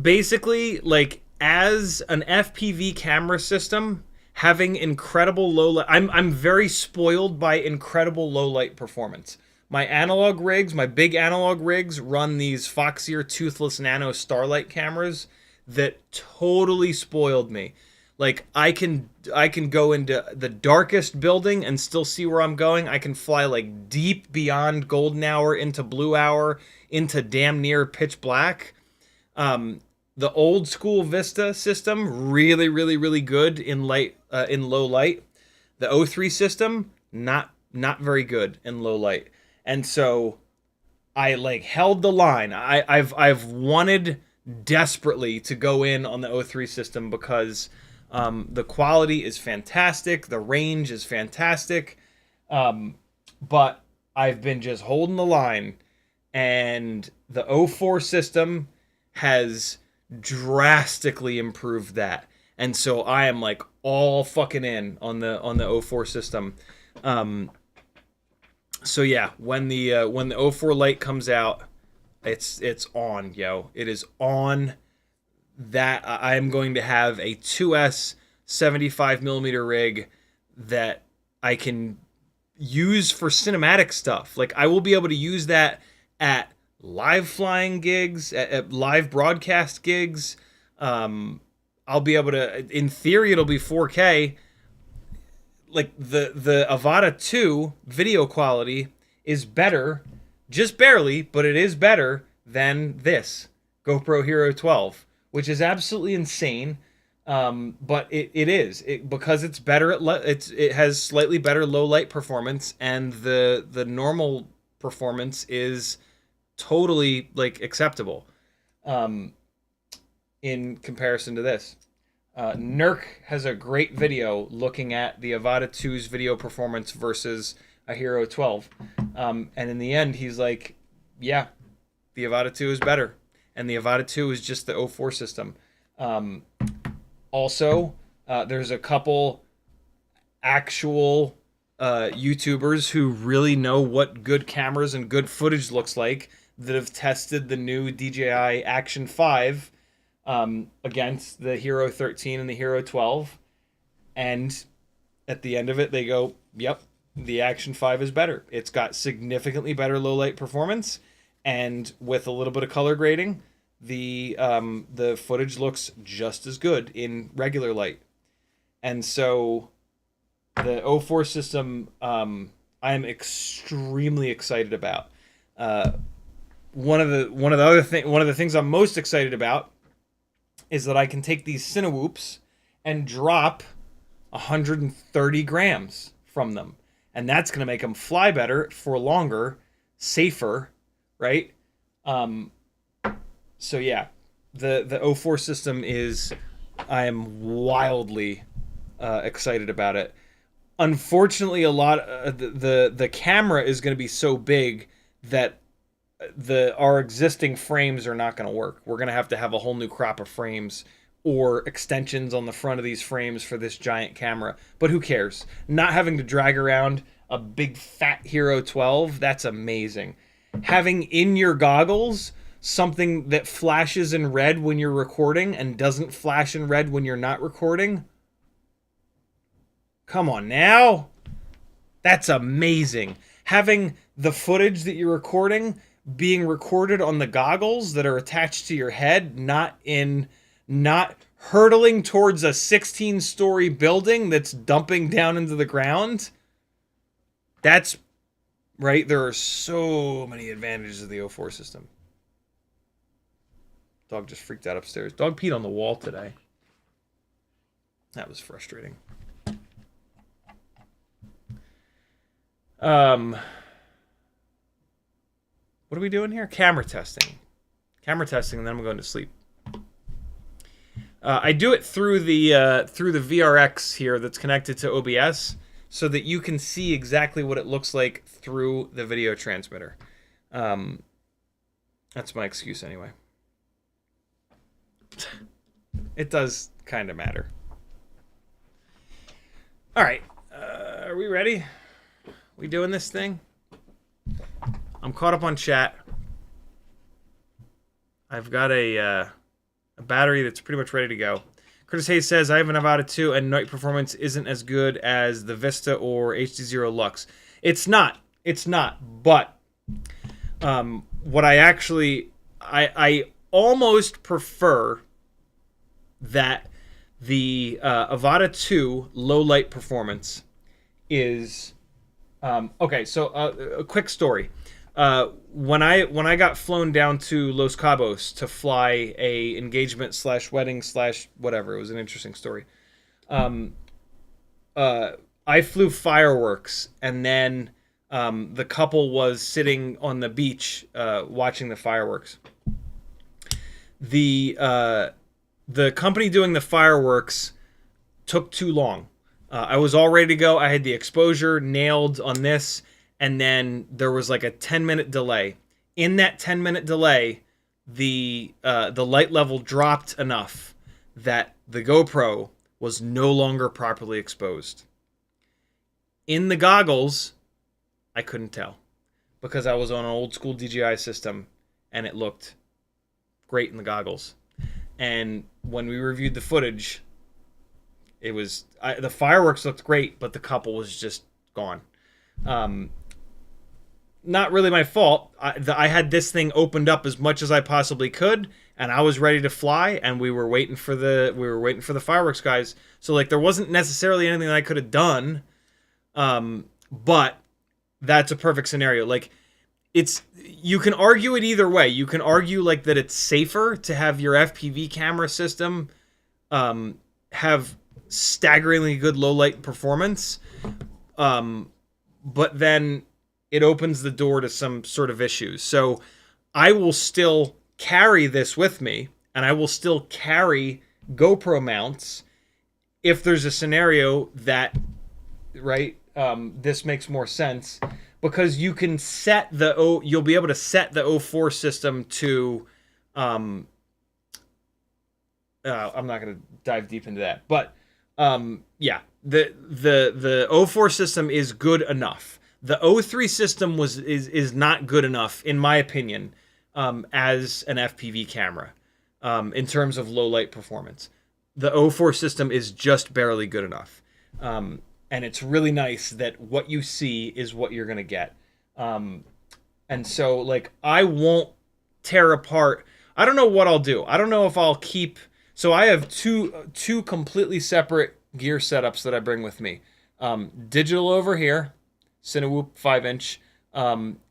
basically like, as an FPV camera system, having incredible low light. I'm very spoiled by incredible low light performance. My analog rigs, my big analog rigs, run these Foxeer toothless nano starlight cameras that totally spoiled me. Like, I can go into the darkest building and still see where I'm going. I can fly like deep beyond golden hour into blue hour into damn near pitch black. The old school Vista system, really, really, really good in low light. The 03 system, not very good in low light. And so I like held the line. I've wanted desperately to go in on the 03 system because the quality is fantastic, the range is fantastic, but I've been just holding the line, and the 04 system has drastically improved that, and so I am like all fucking in on the 04 system. So yeah, when the 04 Lite comes out, it's on, yo. It is on. That I am going to have a 2S 75mm rig that I can use for cinematic stuff. Like, I will be able to use that at live flying gigs, at live broadcast gigs. I'll be able to, in theory, it'll be 4K. Like, the Avata 2 video quality is better, just barely, but it is better than this GoPro Hero 12. Which is absolutely insane, but it is because it's better at it has slightly better low light performance, and the normal performance is totally like acceptable in comparison to this. Nurk has a great video looking at the Avata 2's video performance versus a Hero 12, and in the end he's like, yeah, the Avata 2 is better. And the Avata 2 is just the 04 system. Also, there's a couple actual YouTubers who really know what good cameras and good footage looks like that have tested the new DJI Action 5 against the Hero 13 and the Hero 12. And at the end of it, they go, yep, the Action 5 is better. It's got significantly better low light performance. And with a little bit of color grading, the footage looks just as good in regular light. And so the 04 system, I am extremely excited about. One of the things I'm most excited about is that I can take these CineWhoops and drop 130 grams from them, and that's going to make them fly better for longer, safer. Right? So yeah, the 04 system is, I am wildly excited about it. Unfortunately, a lot the camera is going to be so big that our existing frames are not going to work. We're going to have a whole new crop of frames or extensions on the front of these frames for this giant camera. But who cares? Not having to drag around a big fat Hero 12, that's amazing. Having in your goggles something that flashes in red when you're recording and doesn't flash in red when you're not recording. Come on now. That's amazing. Having the footage that you're recording being recorded on the goggles that are attached to your head, not hurtling towards a 16-story building that's dumping down into the ground. That's right. There are so many advantages of the O4 system. Dog just freaked out upstairs. Dog peed on the wall today. That was frustrating. What are we doing here? Camera testing. Camera testing, and then I'm going to sleep. I do it through the VRX here that's connected to OBS, so that you can see exactly what it looks like through the video transmitter. That's my excuse anyway. It does kind of matter. All right, are we ready? We doing this thing? I'm caught up on chat. I've got a battery that's pretty much ready to go. Curtis Hayes says, I have an Avata 2 and night performance isn't as good as the Vista or HD0 Lux. It's not. It's not. But what I actually... I almost prefer that the Avata 2 low light performance is... okay, so a quick story. When I got flown down to Los Cabos to fly a engagement / wedding / whatever, it was an interesting story. I flew fireworks, and then the couple was sitting on the beach watching the fireworks. The company doing the fireworks took too long. I was all ready to go. I had the exposure nailed on this. And then there was like a 10-minute delay. In that 10-minute delay, the light level dropped enough that the GoPro was no longer properly exposed. In the goggles, I couldn't tell because I was on an old school DJI system and it looked great in the goggles. And when we reviewed the footage, it was the fireworks looked great, but the couple was just gone. Not really my fault. I had this thing opened up as much as I possibly could, and I was ready to fly, and we were waiting for the fireworks guys. So like there wasn't necessarily anything that I could have done, but that's a perfect scenario. Like you can argue it either way. You can argue like that it's safer to have your FPV camera system have staggeringly good low light performance, but then it opens the door to some sort of issues. So I will still carry this with me, and I will still carry GoPro mounts if there's a scenario that, right, this makes more sense, because you can set you'll be able to set the O4 system to, I'm not going to dive deep into that, but yeah, the O4 system is good enough. The O3 system is not good enough, in my opinion, as an FPV camera, in terms of low light performance. The O4 system is just barely good enough. And it's really nice that what you see is what you're going to get. And so, like, I won't tear apart. I don't know what I'll do. I don't know if I'll keep... So I have two completely separate gear setups that I bring with me. Digital over here. CiottiFPV 5-inch,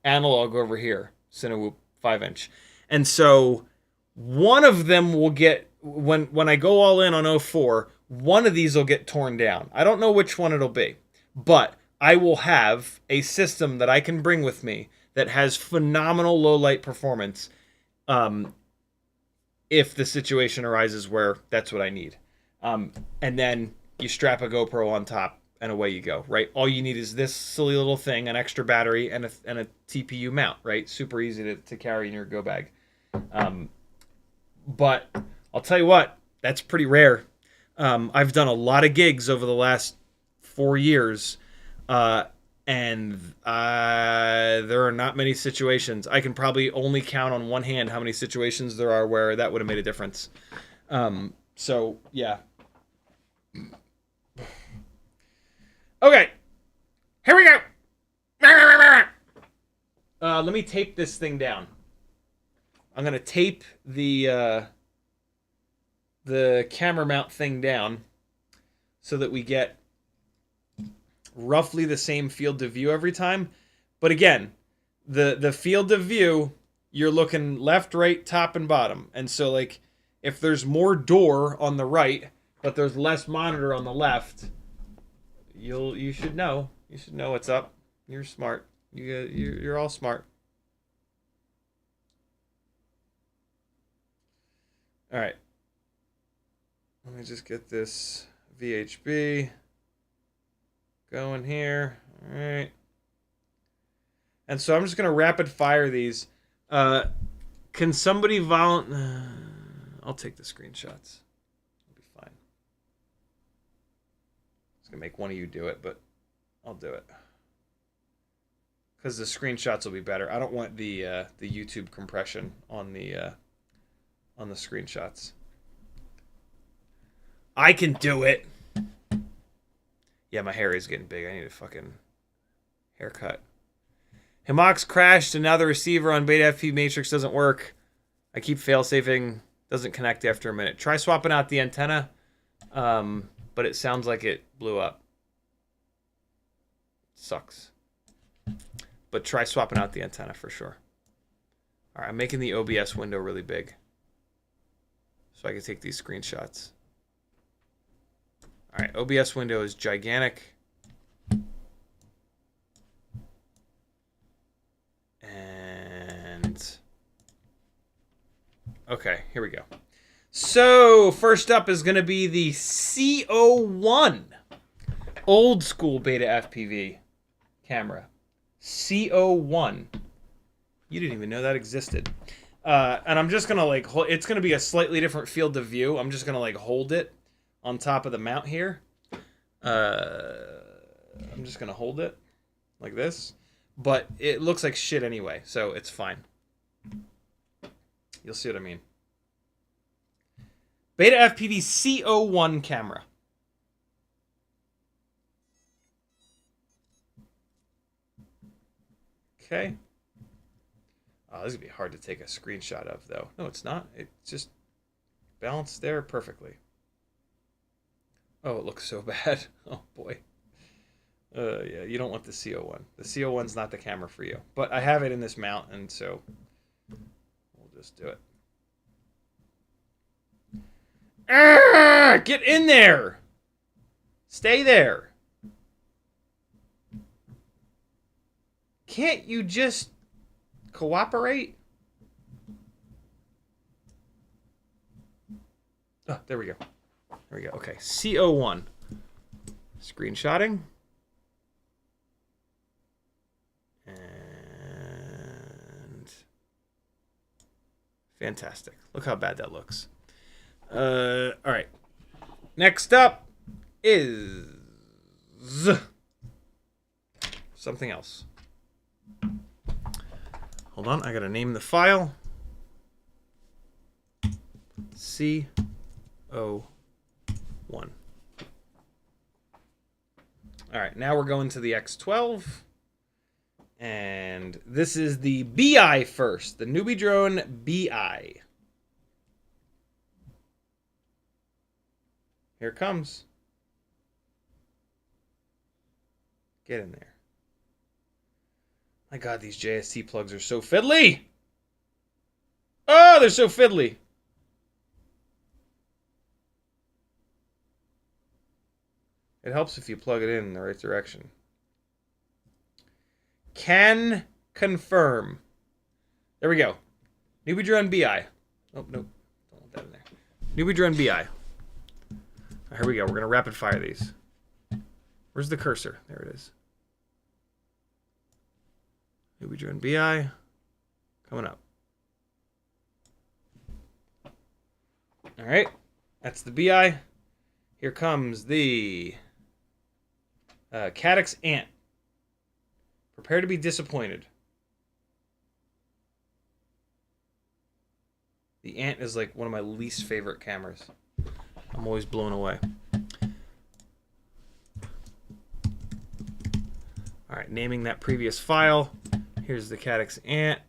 analog over here, CiottiFPV 5-inch. And so one of them will get, when I go all in on 04, one of these will get torn down. I don't know which one it'll be, but I will have a system that I can bring with me that has phenomenal low light performance if the situation arises where that's what I need. And then you strap a GoPro on top, and away you go, right? All you need is this silly little thing, an extra battery, and a TPU mount, right? Super easy to carry in your go bag. But I'll tell you what, that's pretty rare. I've done a lot of gigs over the last 4 years, and there are not many situations. I can probably only count on one hand how many situations there are where that would have made a difference. So, yeah. Okay, here we go. Let me tape this thing down. I'm gonna tape the camera mount thing down so that we get roughly the same field of view every time. But again, the field of view, you're looking left, right, top, and bottom. And so, like, if there's more door on the right, but there's less monitor on the left, you should know. You should know what's up. You're smart. You're all smart. All right. Let me just get this VHB going here. All right. And so I'm just going to rapid fire these. Can somebody I'll take the screenshots. It'll be fine. I was going to make one of you do it, but I'll do it. Because the screenshots will be better. I don't want the YouTube compression on the screenshots. I can do it. Yeah, my hair is getting big. I need a fucking haircut. Himox crashed and now the receiver on BetaFPV Matrix doesn't work. I keep fail-safing. Doesn't connect after a minute. Try swapping out the antenna. But it sounds like it blew up. Sucks. But try swapping out the antenna for sure. All right, I'm making the OBS window really big so I can take these screenshots. All right, OBS window is gigantic. And okay, here we go. So first up is going to be the C01, old school BetaFPV camera. C01. You didn't even know that existed. And I'm just gonna like it's gonna be a slightly different field of view. I'm just gonna like hold it on top of the mount here. I'm just gonna hold it like this, but it looks like shit anyway, so it's fine. You'll see what I mean. BetaFPV C01 camera. Okay. Oh, this is going to be hard to take a screenshot of, though. No, it's not. It's just balanced there perfectly. Oh, it looks so bad. Oh, boy. Yeah, you don't want the C01. The C01's not the camera for you. But I have it in this mount, and so we'll just do it. Ah, get in there! Stay there. Can't you just cooperate? Oh, there we go. There we go. Okay, C01. Screenshotting. And fantastic. Look how bad that looks. All right. Next up is something else. Hold on, I gotta name the file. C01. All right, now we're going to the X12. And this is the Bee Eye first, the Newbie Drone Bee Eye. Here it comes. Get in there. My God, these JST plugs are so fiddly. Oh, they're so fiddly. It helps if you plug it in the right direction. Can confirm. There we go. Newbie Drone Bee Eye. Oh, nope. Don't want that in there. Newbie Drone Bee Eye. Here we go. We're going to rapid fire these. Where's the cursor? There it is. NBD Bee Eye. Coming up. All right. That's the Bee Eye. Here comes the Caddx Ant. Prepare to be disappointed. The Ant is like one of my least favorite cameras. I'm always blown away. All right, naming that previous file. Here's the Caddx Ant.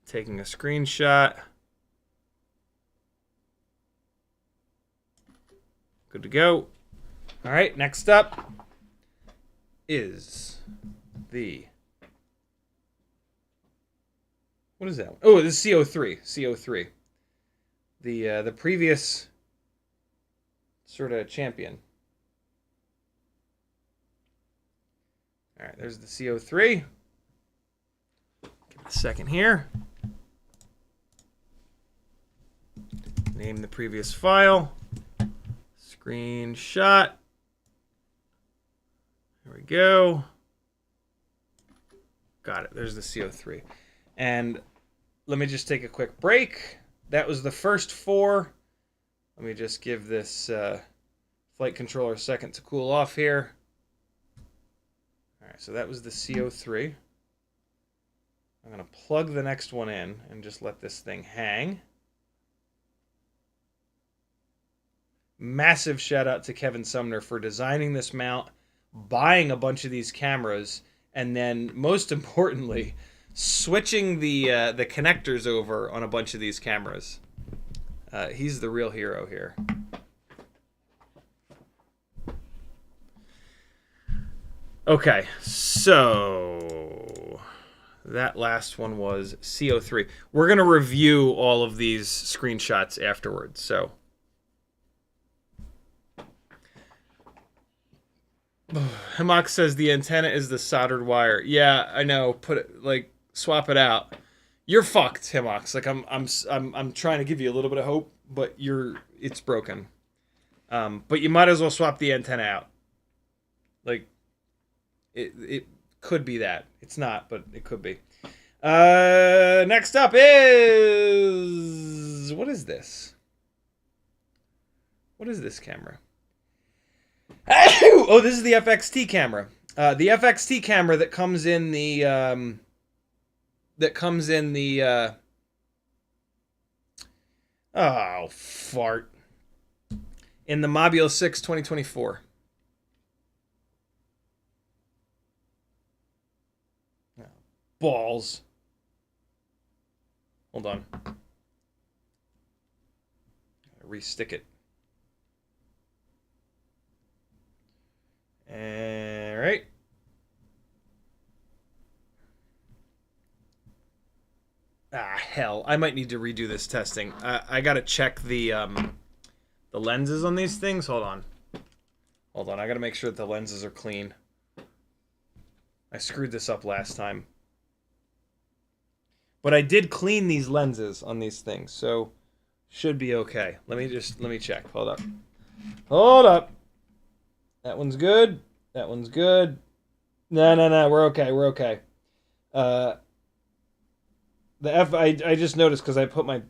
Taking a screenshot. Good to go. All right, next up is the... What is that? Oh, this is C03. C03. The previous sort of champion. All right, there's the C03. Give it a second here. Name the previous file. Screenshot. There we go. Got it. There's the C03. And let me just take a quick break. That was the first 4. Let me just give this flight controller a second to cool off here. All right, so that was the C03. I'm going to plug the next one in and just let this thing hang. Massive shout out to Kevin Sumner for designing this mount, buying a bunch of these cameras, and then most importantly, switching the connectors over on a bunch of these cameras. He's the real hero here. Okay, so that last one was C03. We're going to review all of these screenshots afterwards, so... Hamak says the antenna is the soldered wire. Yeah, I know. Put it like swap it out. You're fucked, Himox. Like I'm trying to give you a little bit of hope, but it's broken. But you might as well swap the antenna out. Like it could be that. It's not, but it could be. Next up is what is this? What is this camera? Oh, this is the FXT camera. The FXT camera that comes in the oh fart in the Mobile 6 2024. Balls. Hold on. Restick it. All right. Hell, I might need to redo this testing. I gotta check the lenses on these things. Hold on. I gotta make sure that the lenses are clean. I screwed this up last time. But I did clean these lenses on these things, so should be okay. Let me check. Hold up. That one's good. That one's good. No. We're okay. I just noticed because I put my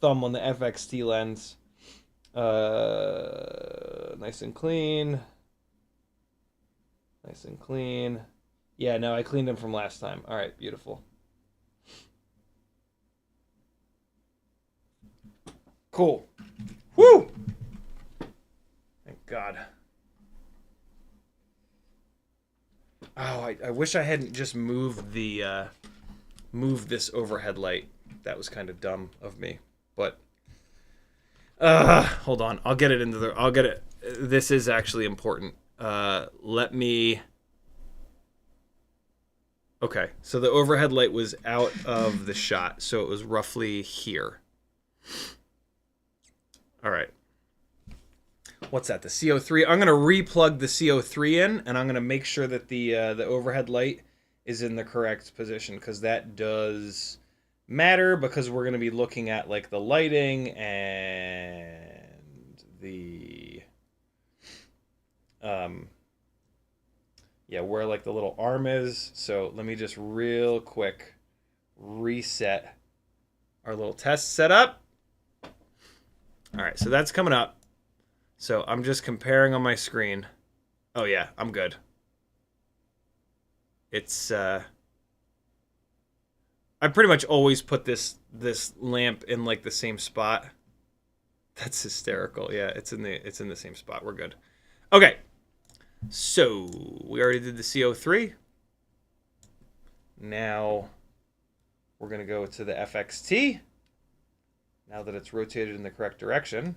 thumb on the FXT lens. Nice and clean. Yeah, no, I cleaned them from last time. All right, beautiful. Cool. Woo! Thank God. Oh, I wish I hadn't just moved the moved this overhead light. That was kind of dumb of me. But hold on. I'll get it. This is actually important. Let me. Okay, so the overhead light was out of the shot, so it was roughly here. All right. What's that? The C03. I'm going to replug the C03 in, and I'm going to make sure that the overhead light is in the correct position, because that does matter, because we're going to be looking at like the lighting and the yeah, where like the little arm is. So let me just real quick reset our little test setup. All right, so that's coming up. So I'm just comparing on my screen. Oh yeah, I'm good. It's I pretty much always put this lamp in like the same spot. That's hysterical. Yeah, it's in the same spot. We're good. Okay. So, we already did the C03. Now we're going to go to the FXT. Now that it's rotated in the correct direction.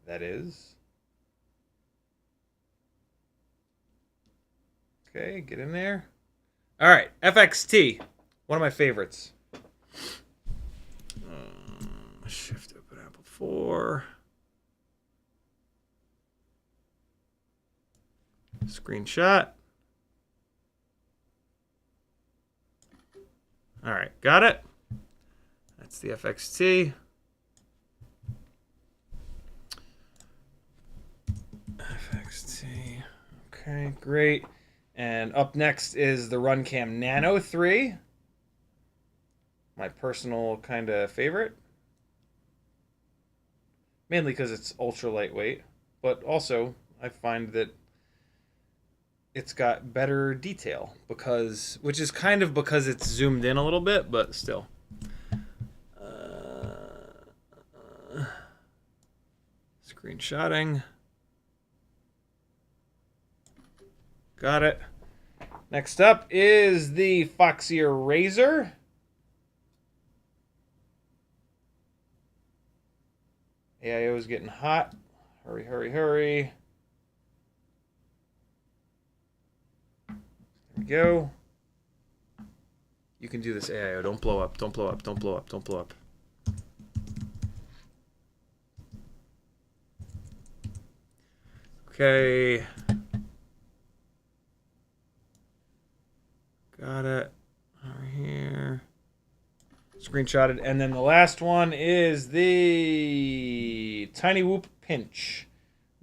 That is. Okay, get in there. All right, FXT. One of my favorites. Shift open Apple 4. Screenshot. All right, got it. That's the FXT. FXT. Okay, great. And up next is the Runcam Nano3. My personal kind of favorite. Mainly because it's ultra lightweight, but also I find that it's got better detail which is kind of because it's zoomed in a little bit, but still. Screenshotting. Got it. Next up is the Foxeer Razor. AIO is getting hot. Hurry, hurry, hurry. There we go. You can do this, AIO. Don't blow up. Don't blow up. Don't blow up. Don't blow up. Okay. Got it. Over here. Screenshotted. And then the last one is the TinyWhoop Pinch.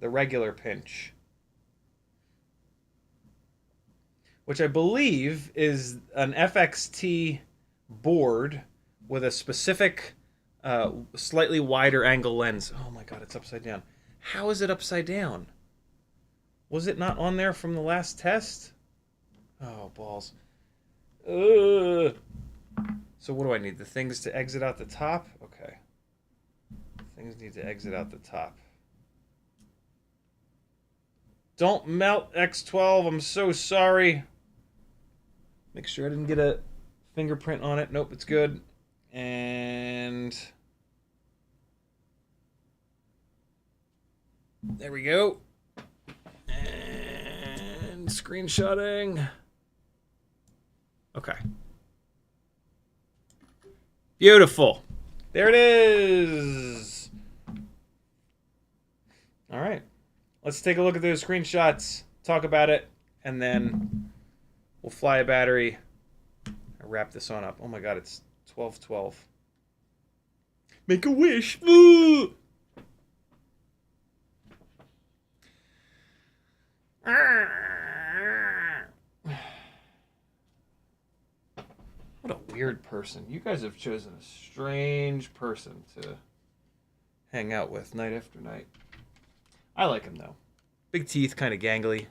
The regular pinch. Which I believe is an FXT board with a specific slightly wider angle lens. Oh my god, it's upside down. How is it upside down? Was it not on there from the last test? Oh, balls. Ugh. So what do I need? The things to exit out the top? Okay. Things need to exit out the top. Don't melt, X12. I'm so sorry. Make sure I didn't get a fingerprint on it. Nope, it's good. And there we go. And screenshotting. Okay. Beautiful. There it is. All right. Let's take a look at those screenshots, talk about it, and then we'll fly a battery and wrap this on up. Oh my god, it's 12:12. Make a wish. Ooh! What a weird person. You guys have chosen a strange person to hang out with night after night. I like him, though. Big teeth, kind of gangly.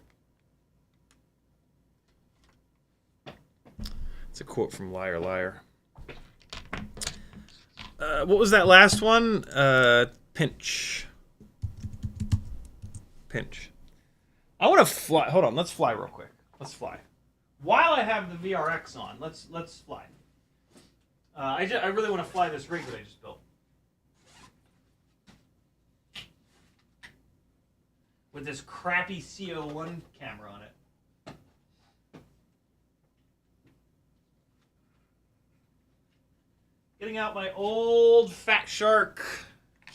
It's a quote from Liar Liar. What was that last one? Pinch. Pinch. I want to fly. Hold on, let's fly real quick. Let's fly. While I have the VRX on, let's fly. I really want to fly this rig that I just built. With this crappy C01 camera on it. Getting out my old Fat Shark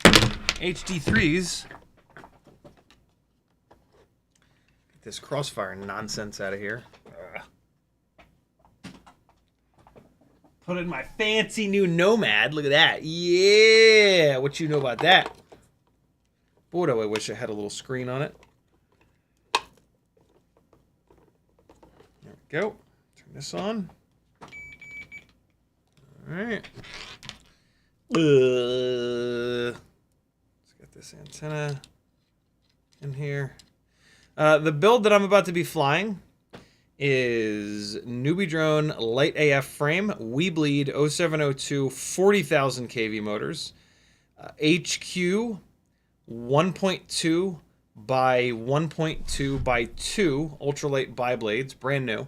HD3s. Get this crossfire nonsense out of here. Put in my fancy new Nomad. Look at that. Yeah! What you know about that? Boy, do I wish I had a little screen on it. go. Turn this on. All right. Let's get this antenna in here. The build that I'm about to be flying is Newbie Drone Light AF frame, Weebleed 0702 40,000 kV motors, HQ 1.2 by 1.2 by 2 ultralight biblades, brand new.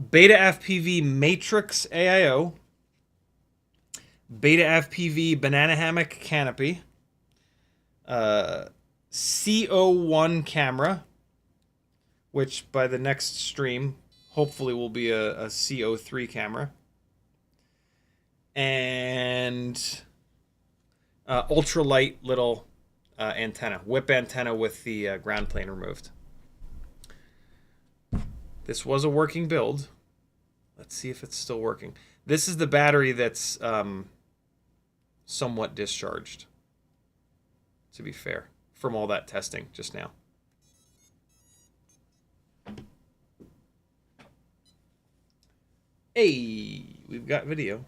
BetaFPV Matrix AIO, BetaFPV Banana Hammock Canopy, C01 camera, which by the next stream hopefully will be a C03 camera, and ultralight little antenna, whip antenna with the ground plane removed. This was a working build. Let's see if it's still working. This is the battery that's somewhat discharged, to be fair, from all that testing just now. Hey, we've got video.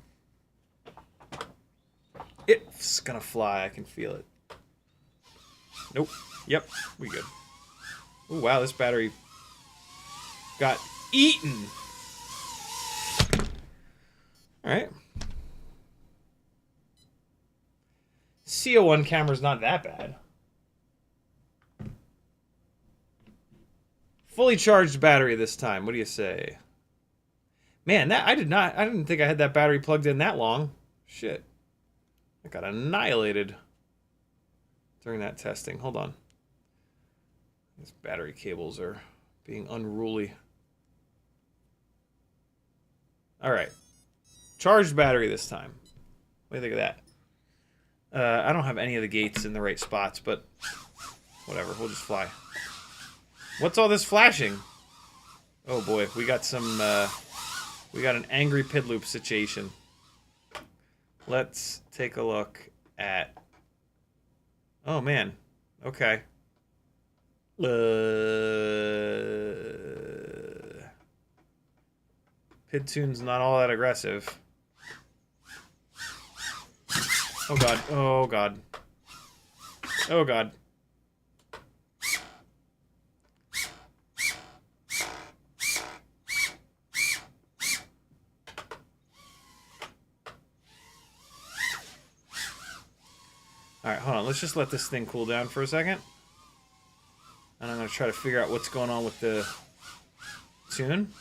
It's gonna fly, I can feel it. Nope. Yep, we good. Oh wow, this battery got eaten. Alright. C01 camera's not that bad. Fully charged battery this time. What do you say? Man, that I didn't think I had that battery plugged in that long. Shit. I got annihilated during that testing. Hold on. These battery cables are being unruly. Alright. Charged battery this time. What do you think of that? I don't have any of the gates in the right spots, but whatever. We'll just fly. What's all this flashing? Oh boy, we got some... we got an angry pidloop situation. Let's take a look at... Oh, man. Okay. Pidtoon's not all that aggressive. Oh, God. Oh, God. Oh, God. Alright, hold on. Let's just let this thing cool down for a second. And I'm going to try to figure out what's going on with the tune.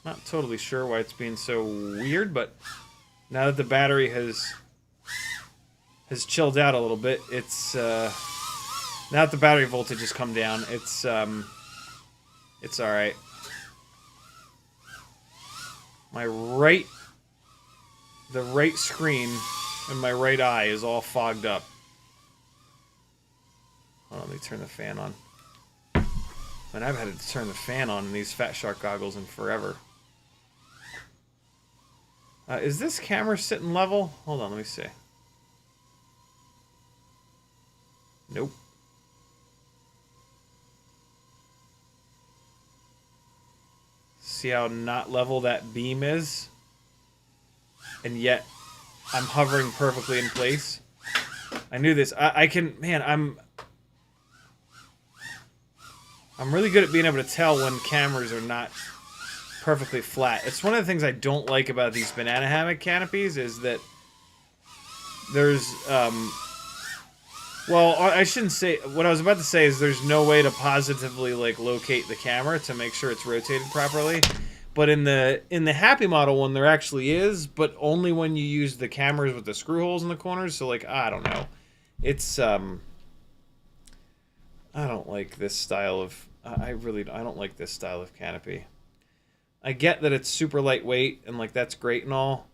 Not totally sure why it's being so weird, but now that the battery has chilled out a little bit, it's now that the battery voltage has come down, it's all right. The right screen and my right eye is all fogged up. Hold on, let me turn the fan on. Man, I've had to turn the fan on in these Fat Shark goggles in forever. Is this camera sitting level? Hold on, let me see. Nope. See how not level that beam is? And yet, I'm hovering perfectly in place. I knew this. I can... Man, I'm really good at being able to tell when cameras are not perfectly flat. It's one of the things I don't like about these banana hammock canopies is that there's... well, I shouldn't say... What I was about to say is there's no way to positively, like, locate the camera to make sure it's rotated properly. But in the Happy Model one, there actually is, but only when you use the cameras with the screw holes in the corners. So, like, I don't know. It's, I don't like this style of... I don't like this style of canopy. I get that it's super lightweight, and, like, that's great and all.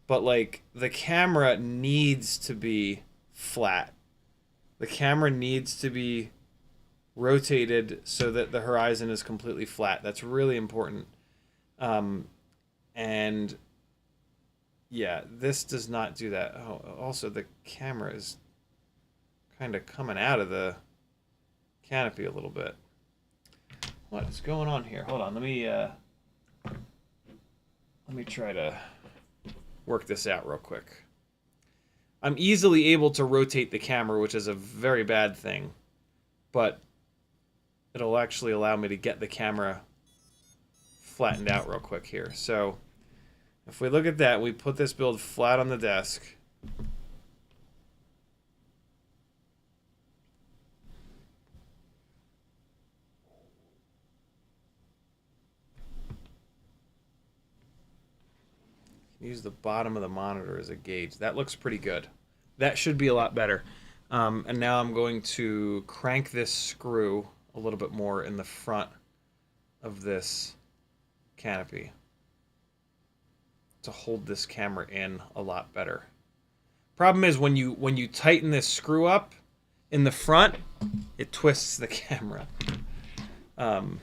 But, like, the camera needs to be flat. The camera needs to be rotated so that the horizon is completely flat. That's really important. And Yeah, this does not do that. Oh, also the camera is kind of coming out of the canopy a little bit. What is going on here? Hold on, let me try to work this out real quick. I'm easily able to rotate the camera, which is a very bad thing, but it'll actually allow me to get the camera flattened out real quick here. So if we look at that, we put this build flat on the desk. Use the bottom of the monitor as a gauge. That looks pretty good. That should be a lot better. And now I'm going to crank this screw a little bit more in the front of this canopy to hold this camera in a lot better. Problem is when you tighten this screw up in the front, it twists the camera. That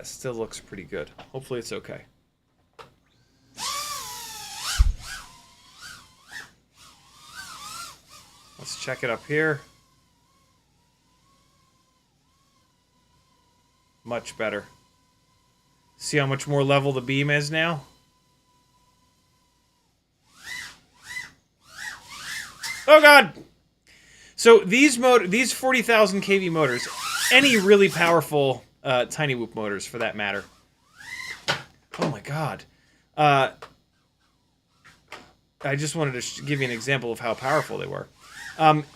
still looks pretty good. Hopefully it's okay. Let's check it up here. Much better. See how much more level the beam is now? Oh god! So these 40,000 kV motors, any really powerful TinyWhoop motors for that matter. Oh my god. I just wanted to give you an example of how powerful they were.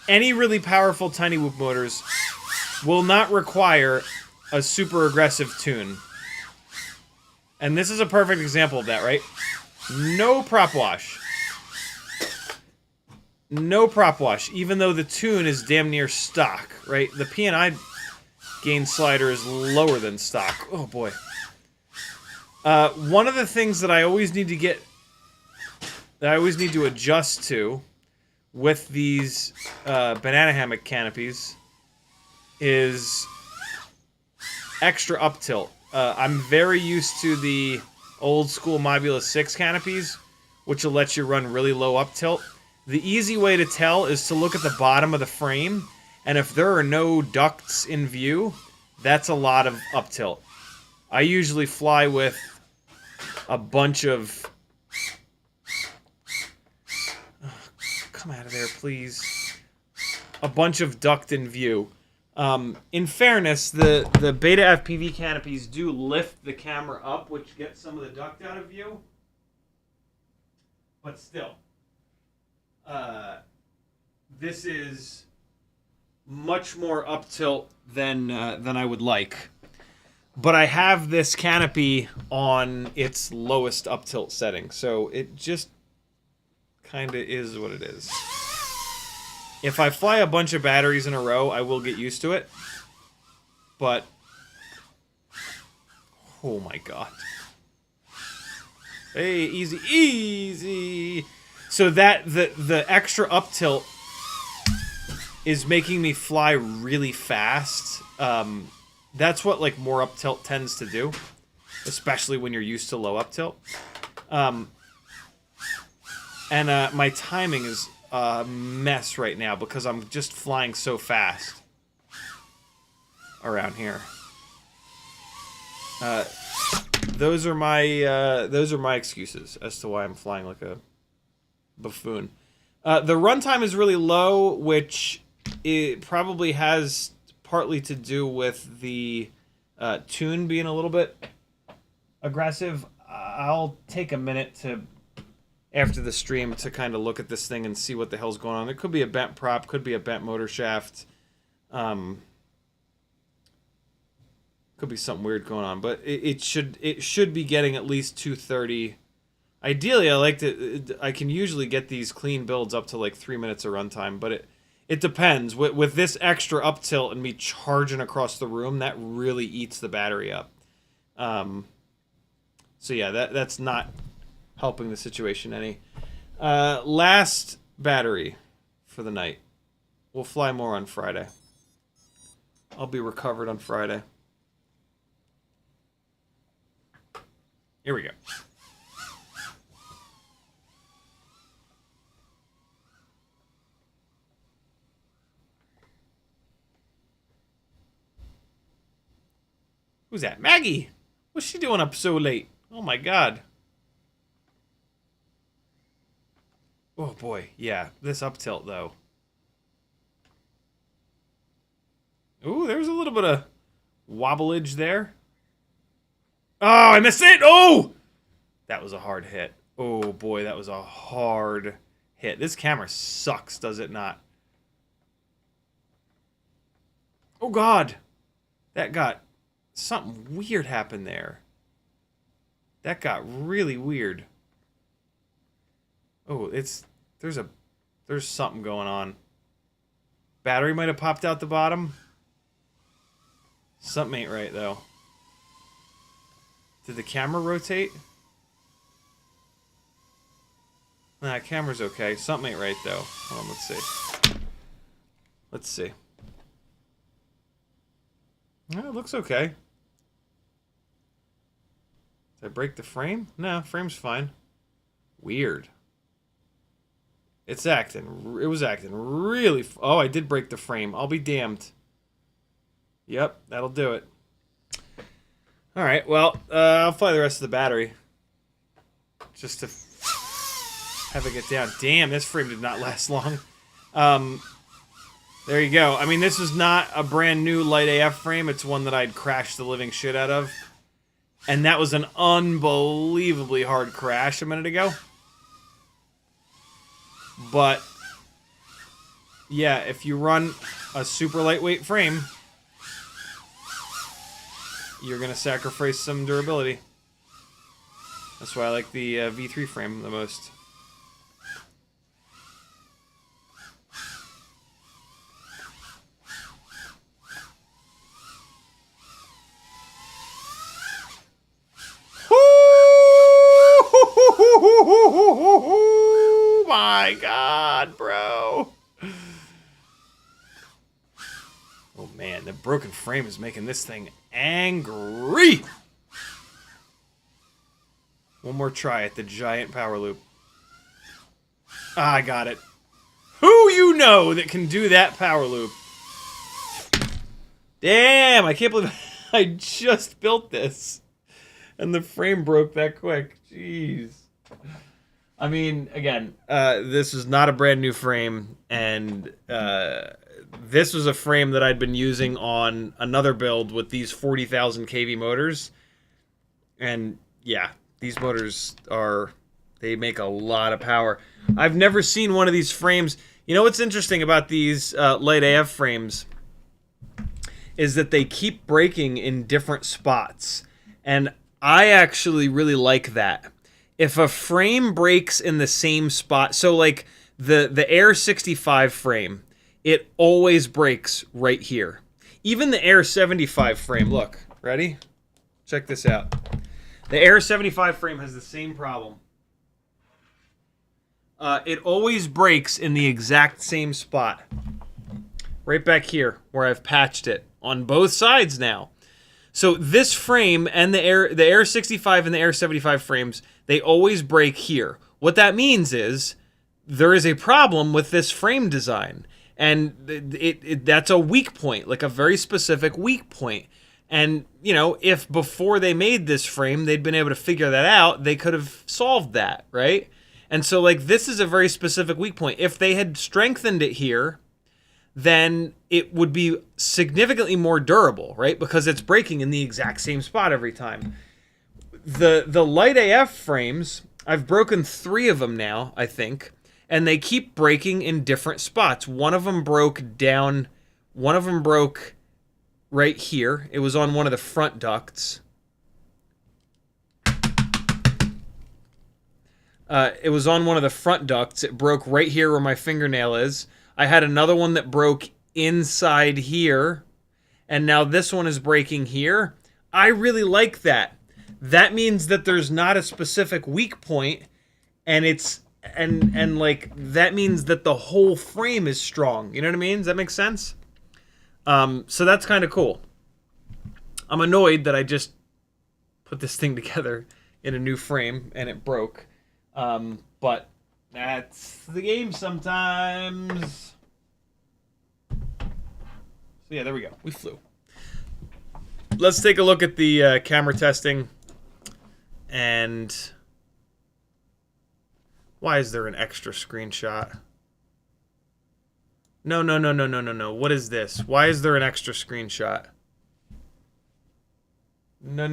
Any really powerful TinyWhoop motors will not require a super aggressive tune. And this is a perfect example of that, right? No prop wash. No prop wash, even though the tune is damn near stock, right? The P&I gain slider is lower than stock. Oh boy. One of the things that I always need to adjust to with these banana hammock canopies is extra up tilt. I'm very used to the old school Mobula 6 canopies, which will let you run really low up tilt. The easy way to tell is to look at the bottom of the frame, and if there are no ducts in view, that's a lot of up tilt. I usually fly with a bunch of... Come out of there, please. A bunch of duct in view. In fairness, the BetaFPV canopies do lift the camera up, which gets some of the duct out of view. But still, this is much more up tilt than I would like. But I have this canopy on its lowest up tilt setting, so it just kind of is what it is. If I fly a bunch of batteries in a row, I will get used to it. But oh my god. Hey, easy, easy. So that the extra up tilt is making me fly really fast. That's what like more up tilt tends to do, especially when you're used to low up tilt. And my timing is a mess right now because I'm just flying so fast around here. Those are my excuses as to why I'm flying like a buffoon. The runtime is really low, which it probably has partly to do with the tune being a little bit aggressive. I'll take a minute to after the stream to kind of look at this thing and see what the hell's going on. It could be a bent prop, could be a bent motor shaft. Could be something weird going on, but it should be getting at least 230. Ideally, I can usually get these clean builds up to like 3 minutes of runtime, but it depends. With this extra up tilt and me charging across the room, that really eats the battery up. So yeah, that's not helping the situation any. Last battery for the night. We'll fly more on Friday. I'll be recovered on Friday. Here we go. Who's that? Maggie! What's she doing up so late? Oh my god. Oh boy, yeah. This up tilt though. Ooh, there's a little bit of wobblage there. Oh, I missed it! Oh! That was a hard hit. Oh boy, that was a hard hit. This camera sucks, does it not? Oh god! That got... Something weird happened there. That got really weird. Oh, there's something going on. Battery might have popped out the bottom. Something ain't right though. Did the camera rotate? Nah, camera's okay. Something ain't right though. Hold on, let's see. Let's see. Oh, it looks okay. Did I break the frame? No, frame's fine. Weird. It was acting really... Oh, I did break the frame. I'll be damned. Yep, that'll do it. Alright, well, I'll fly the rest of the battery. Just to have it get down. Damn, this frame did not last long. There you go. I mean, this is not a brand new Lite AF frame. It's one that I'd crashed the living shit out of. And that was an unbelievably hard crash a minute ago. But, yeah, if you run a super lightweight frame, you're going to sacrifice some durability. That's why I like the V3 frame the most. Oh my god, bro. Oh man, the broken frame is making this thing angry. One more try at the giant power loop. Ah, I got it. Who you know that can do that power loop? Damn, I can't believe I just built this. And the frame broke that quick. Jeez. I mean, again, this is not a brand new frame, and this was a frame that I'd been using on another build with these 40,000 kV motors. And yeah, these motors they make a lot of power. I've never seen one of these frames. You know what's interesting about these Lite AF frames is that they keep breaking in different spots. And I actually really like that. If a frame breaks in the same spot, so like the Air 65 frame, it always breaks right here. Even the Air 75 frame, look, ready? Check this out. The Air 75 frame has the same problem. It always breaks in the exact same spot. Right back here, where I've patched it on both sides now. So this frame and the Air 65 and the Air 75 frames, they always break here. What that means is there is a problem with this frame design. And that's a weak point, like a very specific weak point. And, you know, if before they made this frame, they'd been able to figure that out, they could have solved that, right? And so, like, this is a very specific weak point. If they had strengthened it here, then it would be significantly more durable, right? Because it's breaking in the exact same spot every time. The Lite AF frames, I've broken 3 of them now, I think, and they keep breaking in different spots. One of them broke down, one of them broke right here. It was on one of the front ducts. It was on one of the front ducts. It broke right here where my fingernail is. I had another one that broke inside here, and now this one is breaking here. I really like that. That means that there's not a specific weak point, and it's and like that means that the whole frame is strong. You know what I mean? Does that make sense? So that's kind of cool. I'm annoyed that I just put this thing together in a new frame and it broke. But that's the game sometimes. So yeah, there we go. We flew. let's take a look at the camera testing. And why is there an extra screenshot? No. What is this? Why is there an extra screenshot? No.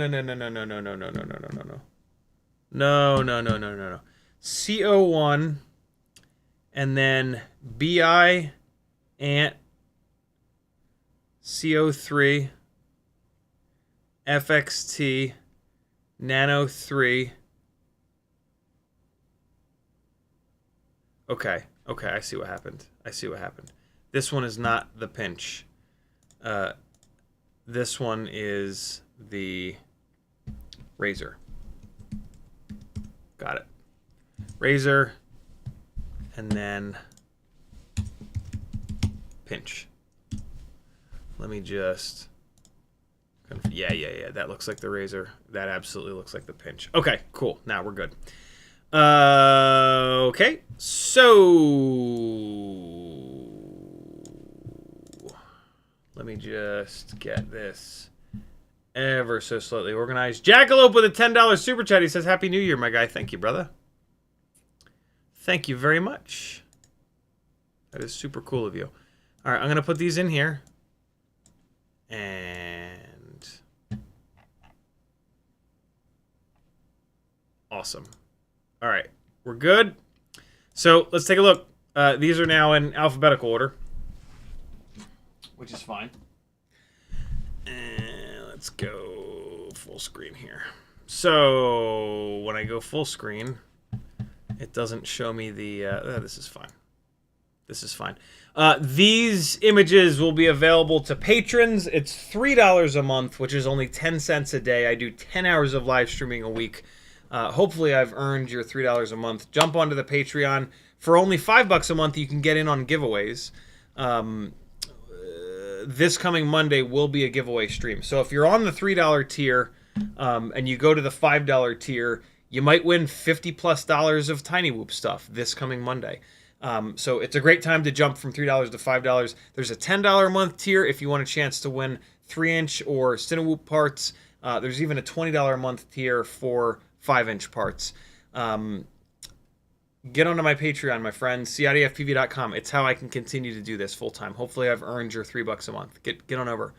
C01 and then BI Ant C03 FXT Nano3. Okay, I see what happened. This one is not the Pinch. This one is the Razor. Got it. Razor, and then Pinch. Let me just... Yeah. That looks like the Razor. That absolutely looks like the Pinch. Okay, cool. Now we're good. Okay, so let me just get this ever so slightly organized. Jackalope with a $10 super chat. He says, Happy New Year, my guy. Thank you, brother. Thank you very much. That is super cool of you. All right, I'm going to put these in here. And awesome. All right, we're good. So let's take a look. These are now in alphabetical order, which is fine. And let's go full screen here. So when I go full screen, it doesn't show me the... this is fine. This is fine. These images will be available to patrons. It's $3 a month, which is only 10 cents a day. I do 10 hours of live streaming a week. Hopefully I've earned your $3 a month. Jump onto the Patreon. For only $5 a month, you can get in on giveaways. This coming Monday will be a giveaway stream. So if you're on the $3 tier and you go to the $5 tier, you might win $50+ of TinyWhoop stuff this coming Monday. So it's a great time to jump from $3 to $5. There's a $10 a month tier if you want a chance to win 3-inch or CiottiFPV parts. There's even a $20 a month tier for 5-inch parts. Get onto my Patreon, my friends. CiottiFPV.com. It's how I can continue to do this full time. Hopefully I've earned your $3 a month. Get on over.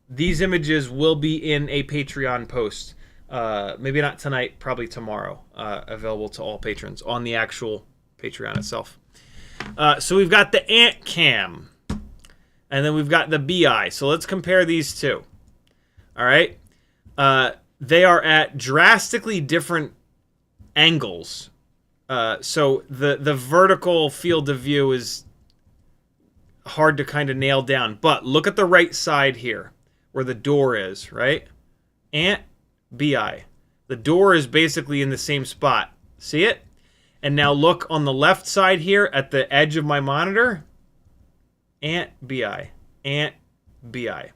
These images will be in a Patreon post. Maybe not tonight, probably tomorrow. Available to all patrons on the actual Patreon itself. So we've got the Ant Cam. And then we've got the Bee Eye. So let's compare these two. All right. They are at drastically different angles. So the vertical field of view is hard to kind of nail down. But look at the right side here where the door is, right? Ant, Bee Eye. The door is basically in the same spot. See it? And now look on the left side here at the edge of my monitor. Ant, Bee Eye. Ant, Bee Eye.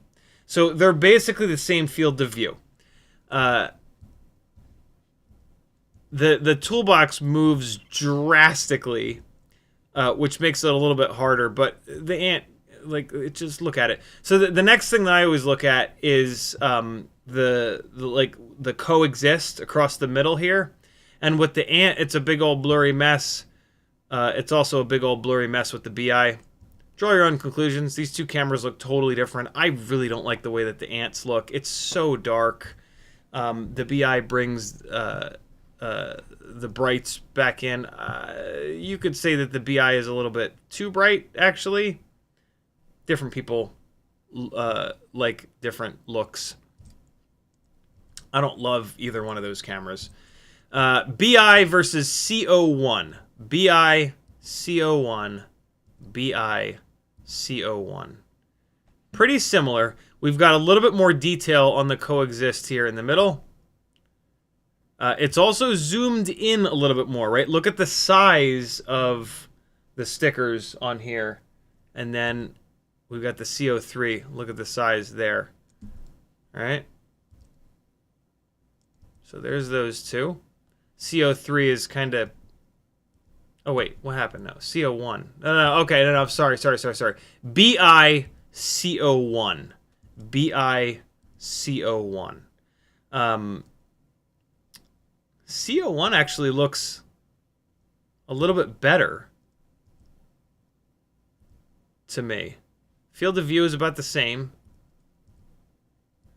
So they're basically the same field of view. The toolbox moves drastically, which makes it a little bit harder. But the Ant, like, just look at it. So the next thing that I always look at is the coexist across the middle here. And with the Ant, it's a big old blurry mess. It's also a big old blurry mess with the Bee Eye. Draw your own conclusions. These two cameras look totally different. I really don't like the way that the Ants look. It's so dark. The Bee Eye brings the brights back in. You could say that the Bee Eye is a little bit too bright, actually. Different people like different looks. I don't love either one of those cameras. Bee Eye versus C01. Bee Eye C01. Bee Eye C01. Pretty similar. We've got a little bit more detail on the coexist here in the middle. It's also zoomed in a little bit more, right? Look at the size of the stickers on here. And then we've got the C03. Look at the size there. All right? So there's those two. C03 is kind of... Oh, wait. What happened now? C01. No. Okay. No. Sorry. Bee Eye C01. Bee Eye C01. C01 actually looks a little bit better to me. Field of view is about the same.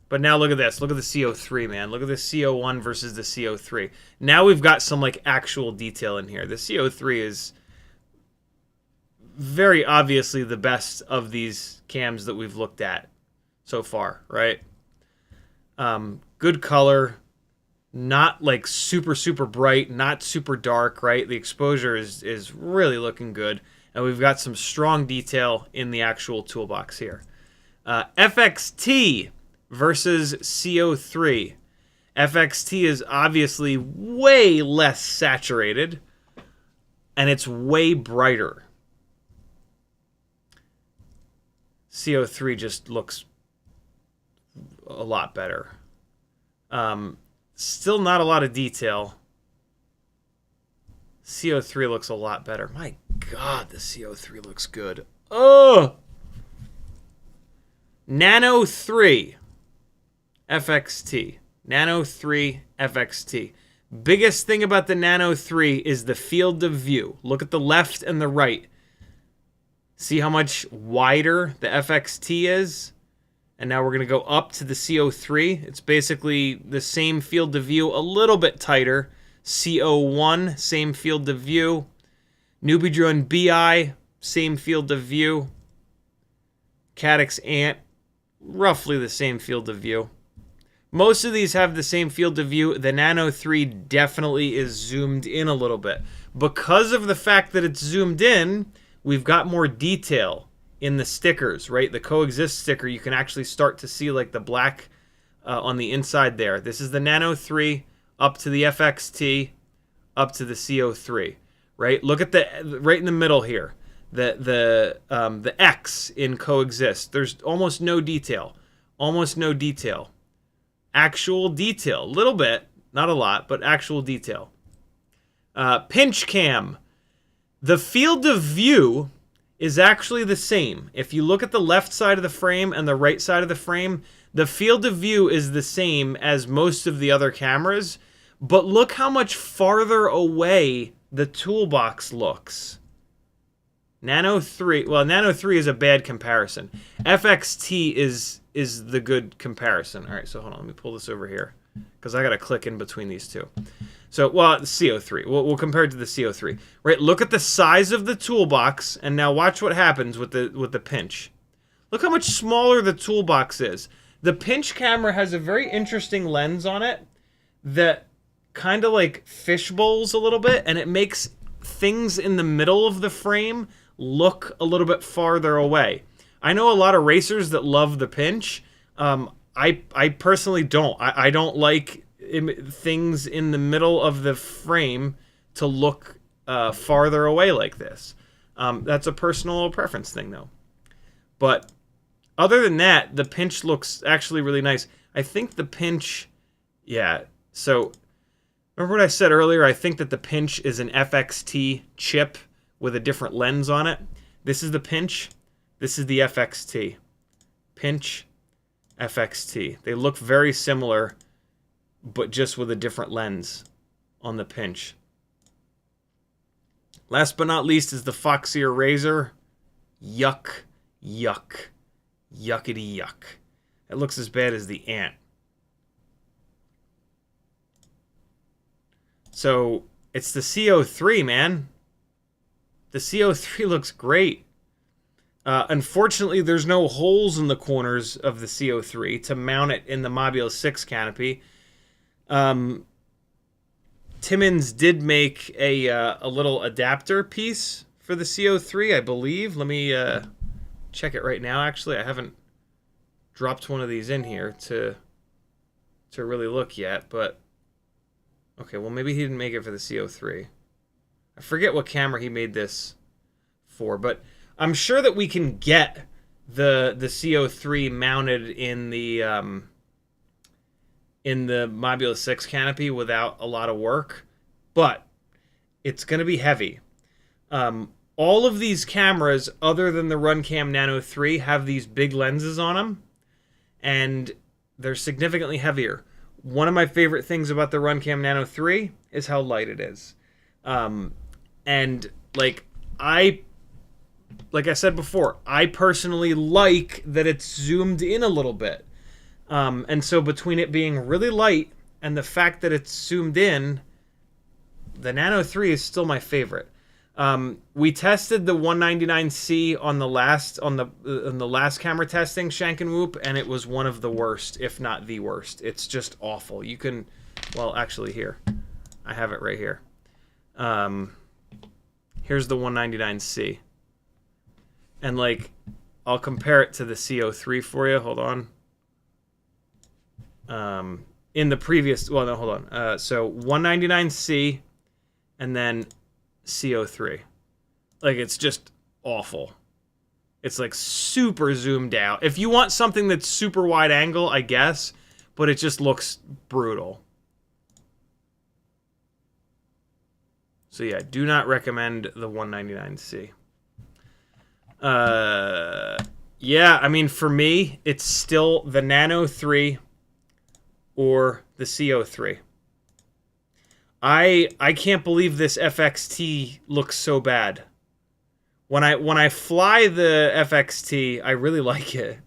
But now look at this. Look at the C03, man. Look at the C01 versus the C03. Now we've got some like actual detail in here. The C03 is very obviously the best of these cams that we've looked at so far, right? Good color, not like super, super bright, not super dark, right? The exposure is really looking good. And we've got some strong detail in the actual toolbox here. FXT versus C03. FXT is obviously way less saturated, and it's way brighter. C03 just looks a lot better. Still not a lot of detail. C03 looks a lot better. My God, the C03 looks good. Oh! Nano3 FXT. Nano3 FXT. Biggest thing about the Nano3 is the field of view. Look at the left and the right. See how much wider the FXT is? And now we're going to go up to the C03. It's basically the same field of view, a little bit tighter. C01, same field of view. NBD Bee Eye, same field of view. Caddx Ant, roughly the same field of view. Most of these have the same field of view. The Nano3 definitely is zoomed in a little bit. Because of the fact that it's zoomed in, we've got more detail in the stickers, right? The coexist sticker, you can actually start to see like the black on the inside there. This is the Nano3 up to the FXT, up to the C03, right? Look at the right in the middle here. The X in coexist. There's almost no detail. Almost no detail. Actual detail. A little bit. Not a lot, but actual detail. Pinch cam. The field of view is actually the same. If you look at the left side of the frame and the right side of the frame, the field of view is the same as most of the other cameras, but look how much farther away the toolbox looks. Nano3, well, Nano3 is a bad comparison. FXT is the good comparison. All right, so hold on, let me pull this over here because I got to click in between these two. So, well, the C03. We'll compare it to the C03. Right, look at the size of the toolbox, and now watch what happens with the pinch. Look how much smaller the toolbox is. The pinch camera has a very interesting lens on it that kind of like fish bowls a little bit, and it makes things in the middle of the frame look a little bit farther away. I know a lot of racers that love the pinch. I personally don't. I don't like things in the middle of the frame to look farther away like this. That's a personal preference thing, though. But other than that, the pinch looks actually really nice. I think the pinch, yeah. So remember what I said earlier? I think that the pinch is an FXT chip with a different lens on it. This is the pinch. This is the FXT. Pinch, FXT. They look very similar, but just with a different lens on the pinch. Last but not least is the Foxeer Razor. Yuck, yuck, yuckity yuck. It looks as bad as the Ant. So it's the C03, man. The C03 looks great. Unfortunately, there's no holes in the corners of the C03 to mount it in the Mobula 6 canopy. Timmins did make a little adapter piece for the C03, I believe. Let me check it right now. Actually, I haven't dropped one of these in here to really look yet, but okay, well, maybe he didn't make it for the C03. I forget what camera he made this for, but I'm sure that we can get the C03 mounted in the Mobula 6 canopy without a lot of work, but it's going to be heavy. All of these cameras, other than the Runcam Nano3, have these big lenses on them, and they're significantly heavier. One of my favorite things about the Runcam Nano3 is how light it is. And like I said before, I personally like that it's zoomed in a little bit. And so between it being really light and the fact that it's zoomed in, the Nano3 is still my favorite. We tested the 199C on the last camera testing, Shank and Whoop, and it was one of the worst, if not the worst. It's just awful. You can, well, actually here, I have it right here. Here's the 199C, and like, I'll compare it to the C03 for you. Hold on. In the previous, well, no, hold on. So 199C, and then C03. Like, it's just awful. It's like super zoomed out. If you want something that's super wide angle, I guess, but it just looks brutal. So yeah, do not recommend the 199C. Yeah, I mean, for me, it's still the Nano3 or the C03. I can't believe this FXT looks so bad. When I fly the FXT, I really like it.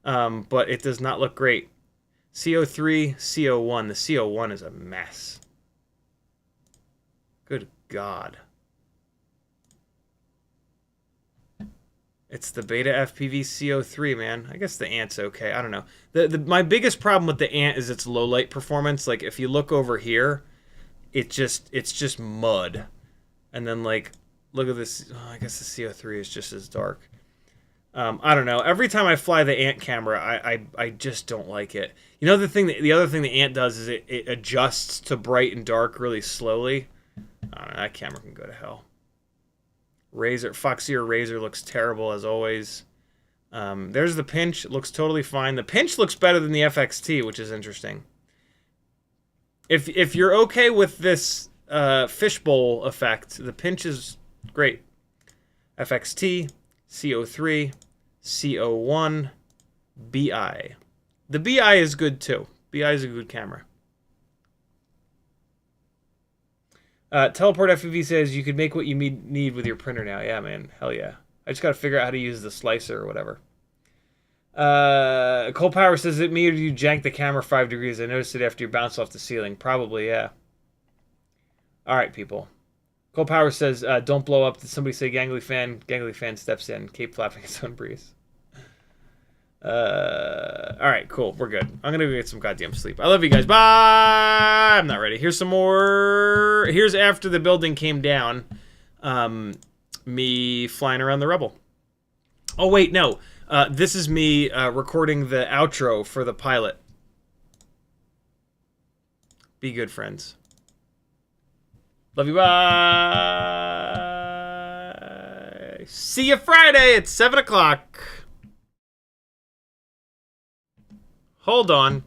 But it does not look great. C03, C01. The C01 is a mess. Good God. It's the BetaFPV C03, man. I guess the Ant's okay. I don't know. My biggest problem with the Ant is its low light performance. Like, if you look over here, it's just mud. And then, like, look at this. Oh, I guess the C03 is just as dark. I don't know. Every time I fly the Ant camera, I just don't like it. You know, the other thing the Ant does is it adjusts to bright and dark really slowly. I don't know, that camera can go to hell. Foxeer Razor looks terrible as always. There's the Pinch. It looks totally fine. The Pinch looks better than the FXT, which is interesting. If you're okay with this fishbowl effect, the Pinch is great. FXT, C03, C01, Bee Eye. The Bee Eye is good too. Bee Eye is a good camera. Teleport FPV says you could make what you need with your printer now. Yeah, man. Hell yeah. I just got to figure out how to use the slicer or whatever. Cold Power says, is it me or do you jank the camera 5 degrees? I noticed it after you bounced off the ceiling. Probably, yeah. All right, people. Cold Power says, don't blow up. Did somebody say gangly fan? Gangly fan steps in, cape flapping its own breeze. All right, cool. We're good. I'm going to go get some goddamn sleep. I love you guys. Bye! I'm not ready. Here's some more. Here's after the building came down. Me flying around the rubble. Oh, wait, no. This is me recording the outro for the pilot. Be good, friends. Love you. Bye. See you Friday at 7 o'clock. Hold on.